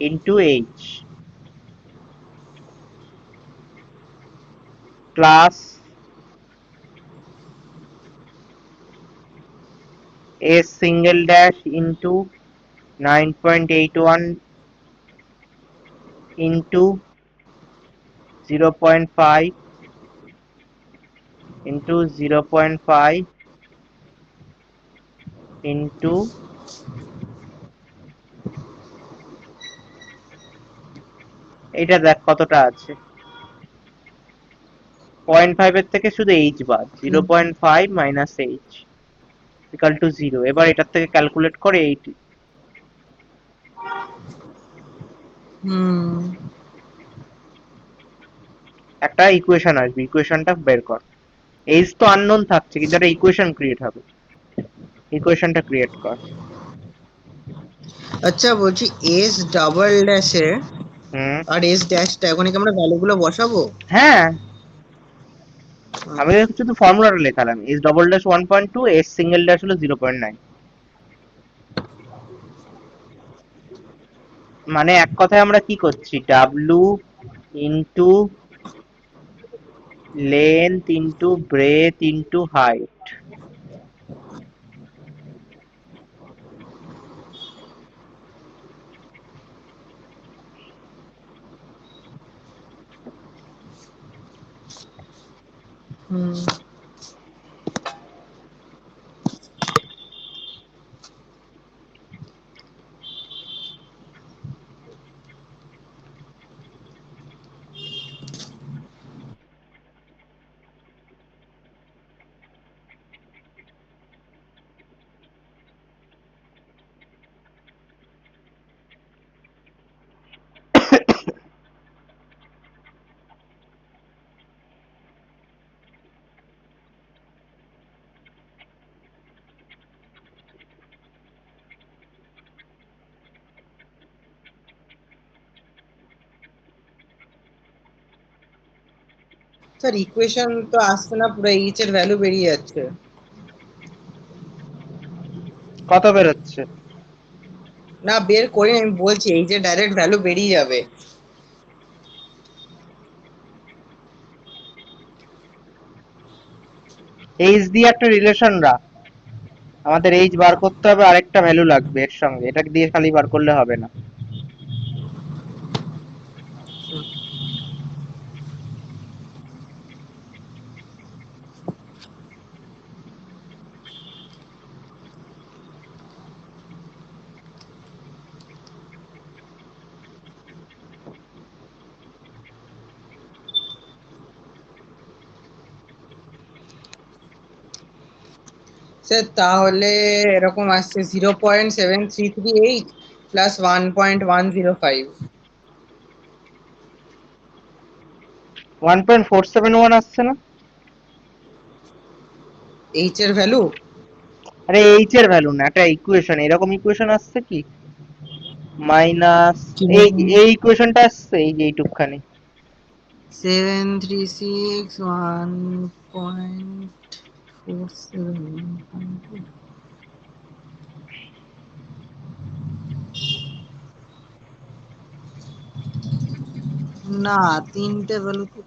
[SPEAKER 1] into H plus S single dash into 9.81 into 0.5 into 0.5 into, এটা দেখ কতটা আছে, 0.5 এর থেকে শুধু এইচ বাদ, 0.5 মাইনাস এইচ ইকাল টু 0। এবার এটার থেকে ক্যালকুলেট করে এইট,
[SPEAKER 2] হুম।
[SPEAKER 1] একটা ইকুয়েশন আসবে, ইকুয়েশনটা বের কর। এইচ তো আননোন থাকছে, কিন্তু একটা ইকুয়েশন ক্রিয়েট হবে, ইকুয়েশনটা ক্রিয়েট কর।
[SPEAKER 2] আচ্ছা, বলছি এস ডাবল ড্যাশে
[SPEAKER 1] হুম,
[SPEAKER 2] আর এস ড্যাশটা এখন কি আমরা ভ্যালুগুলো বসাবো?
[SPEAKER 1] হ্যাঁ, আমি শুধু ফর্মুলাটা লেখালাম, S double dash 1.2, S single dash হলো 0.9। মানে এক কথায় আমরা কি করছি, W into length into breadth into height.
[SPEAKER 2] Hmm. Sir equation তো আসছে না, পুরো এইচ এর ভ্যালু বেরিয়ে যাচ্ছে।
[SPEAKER 1] কত বেরোচ্ছে?
[SPEAKER 2] না বের করি, আমি বলছি এই যে ডাইরেক্ট ভ্যালু বেরিয়ে যাবে।
[SPEAKER 1] এইচ দিয়ে একটা রিলেশন রাখ, আমাদের এইচ বার করতে হবে, আরেকটা ভ্যালু লাগবে এর সঙ্গে, এটা দিয়ে খালি বার করলে হবে না।
[SPEAKER 2] স্যার তাহলে এরকম আসছে 0.733 প্লাস 1.105।
[SPEAKER 1] 1.471 আসছে না?
[SPEAKER 2] এইচ এর ভ্যালু?
[SPEAKER 1] আরে এইচ এর ভ্যালু না, একটা ইকুয়েশন, এরকম ইকুয়েশন আসছে কি মাইনাস, এই এই ইকুয়েশনটা আসছে এই যে এইটুকখানি।
[SPEAKER 2] 736 1.47। না, তিনটে ভ্যালু তো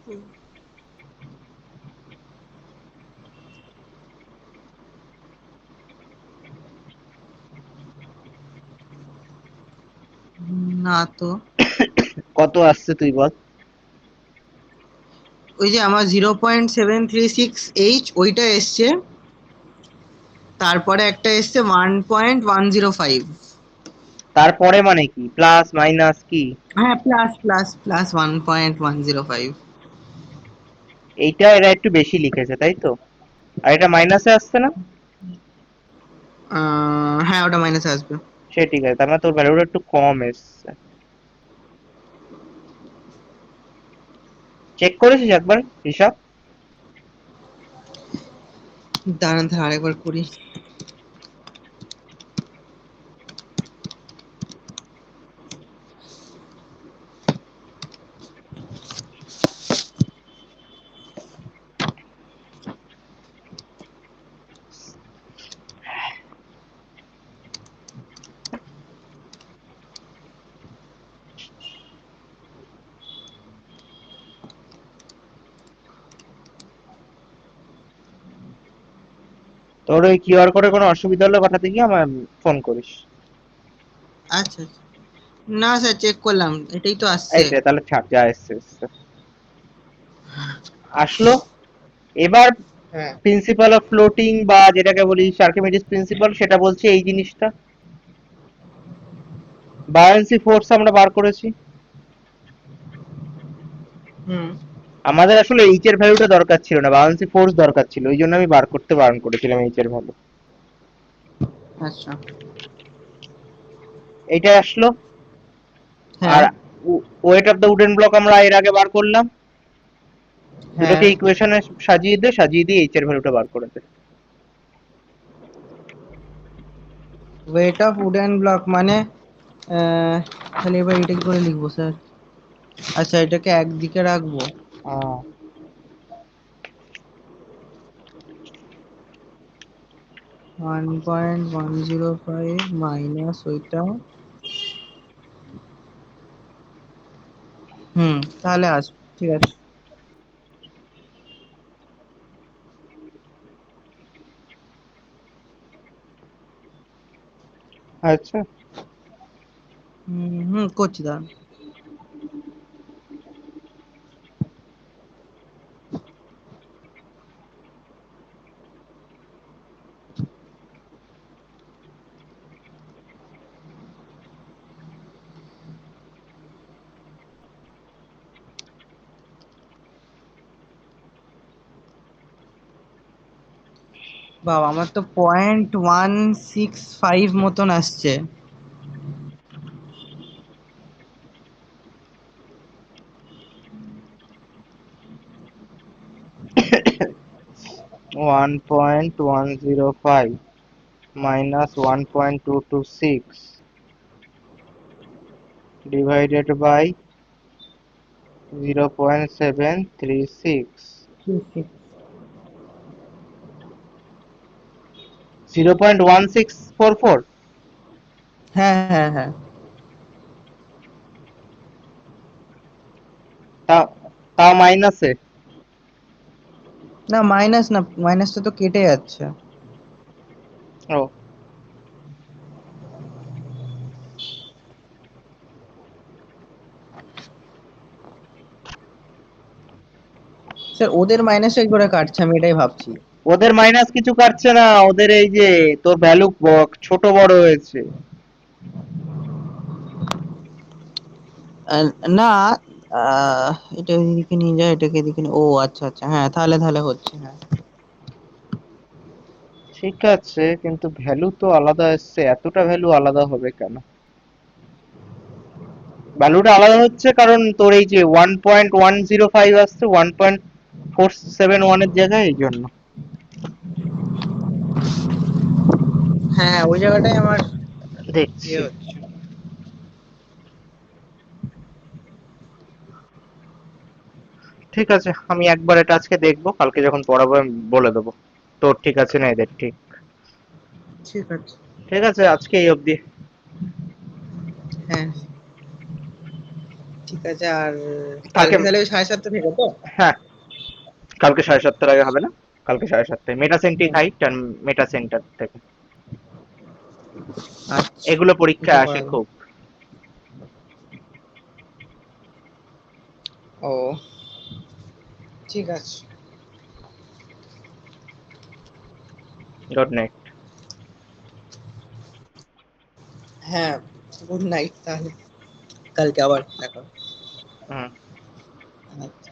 [SPEAKER 2] না তো।
[SPEAKER 1] কত আসছে তুই বল?
[SPEAKER 2] ওই যে আমার 0.736 ওইটা এসছে, তারপরে একটা এসছে 1.105।
[SPEAKER 1] তারপরে মানে কি, প্লাস মাইনাস কি?
[SPEAKER 2] হ্যাঁ, প্লাস প্লাস প্লাস 1.105।
[SPEAKER 1] এইটা এরা একটু বেশি লিখেছে তাই তো, আর এটা মাইনাসে আসছে না।
[SPEAKER 2] হ্যাঁ, ওটা মাইনাসে আসবে।
[SPEAKER 1] সে ঠিক আছে, তার মানে তোর ভ্যালুটা একটু কম এসছে। চেক করেছিস একবার হিসাব?
[SPEAKER 2] দাঁড়ান তাহলে আরেকবার করি।
[SPEAKER 1] তোর ওই কিউআর কোডে কোনো অসুবিধা হলে পাঠাতে গিয়ে আমার ফোন করিস।
[SPEAKER 2] আচ্ছা আচ্ছা। না স্যার, চেক করলাম, এটাই তো আসছে।
[SPEAKER 1] এই যে তাহলে ছাড়, যা এসছে এসছে। আসলো। এবার
[SPEAKER 2] হ্যাঁ।
[SPEAKER 1] প্রিন্সিপাল অফ ফ্লোটিং বা যেটাকে বলি আর্কিমিডিস প্রিন্সিপাল, সেটা বলছে এই জিনিসটা। বায়ান্সি ফোর্স আমরা বার করেছি।
[SPEAKER 2] হুম।
[SPEAKER 1] আমাদের আসলে এইচ এর ভ্যালুটা দরকার ছিল না, বায়ান্সি ফোর্স দরকার ছিল, ওই জন্য আমি বার করতে বারণ করেছিলাম এইচ এর ভ্যালু।
[SPEAKER 2] আচ্ছা।
[SPEAKER 1] এইটা আসলো। আর
[SPEAKER 2] হ্যাঁ
[SPEAKER 1] weight of the wooden block আমরা এর আগে বার করলাম।
[SPEAKER 2] হ্যাঁ।
[SPEAKER 1] দুটোকে ইকুয়েশনে সাজিয়ে দিয়ে এইচ এর ভ্যালুটা বার করে দে।
[SPEAKER 2] ওয়েট অফ উডেন ব্লক মানে তাহলে এবার এটা কি করে লিখবো স্যার? আচ্ছা, এটাকে একদিকে রাখবো।
[SPEAKER 1] হ্যাঁ।
[SPEAKER 2] 1.105 মাইনাস ওইটা তাহলে আস, ঠিক আছে।
[SPEAKER 1] আচ্ছা।
[SPEAKER 2] করছি দাঁড়ান। বাবা, আমার তো 0.165 মতন আসছে।
[SPEAKER 1] 1.105 minus 1.226 divided by 0.736. 0.1644।
[SPEAKER 2] হ্যাঁ, হ্যাঁ, হ্যাঁ।
[SPEAKER 1] তা তাও মাইনাসে।
[SPEAKER 2] না, মাইনাস না, মাইনাসটা তো কেটে যাচ্ছে।
[SPEAKER 1] ও,
[SPEAKER 2] স্যার, ওদের মাইনাস কি করে কাটছে, আমি এটাই ভাবছি।
[SPEAKER 1] ওদের মাইনাস কিছু কাটছে না, ওদের এই যে তোর ভ্যালু ছোট বড় হয়েছে।
[SPEAKER 2] না, আহ, এটা এদিকে নিয়ে যায়, এটাকে এদিকে ও আচ্ছা, আচ্ছা, হ্যাঁ, তাহলে তাহলে হচ্ছে, হ্যাঁ।
[SPEAKER 1] ঠিক আছে, কিন্তু ভ্যালু তো আলাদা এসছে, এতটা ভ্যালু আলাদা হবে কেন? ভ্যালুটা আলাদা হচ্ছে কারণ তোর এই যে 1.105 আসছে 1.471 এর জায়গায়, এই জন্য।
[SPEAKER 2] হ্যাঁ, ওই জায়গাটাই আমার
[SPEAKER 1] দেখছি।
[SPEAKER 2] হচ্ছে।
[SPEAKER 1] ঠিক আছে, আমি একবার এটা আজকে দেখবো, কালকে যখন পড়াবো আমি বলে দেবো তোর ঠিক আছে না এদের ঠিক।
[SPEAKER 2] ঠিক আছে।
[SPEAKER 1] ঠিক আছে, আজকে এই অবধি।
[SPEAKER 2] হ্যাঁ, ঠিক আছে। আর
[SPEAKER 1] কালকে,
[SPEAKER 2] কালকে তাহলে ওই 7:30 থেকে তো?
[SPEAKER 1] হ্যাঁ, কালকে 7:30 আগে হবে না। কালকে 7:30 মেটা সেন্টি
[SPEAKER 2] হুম,
[SPEAKER 1] হাইট আর মেটা সেন্টার থেকে।
[SPEAKER 2] আচ্ছা,
[SPEAKER 1] এগুলো
[SPEAKER 2] এটা
[SPEAKER 1] পরীক্ষায় আসে
[SPEAKER 2] করা যায়।
[SPEAKER 1] খুব।
[SPEAKER 2] ও, ঠিক আছে।
[SPEAKER 1] Good night.
[SPEAKER 2] হ্যাঁ, গুড নাইট তাহলে। কালকে আবার দেখা হবে।
[SPEAKER 1] হুম।
[SPEAKER 2] আচ্ছা।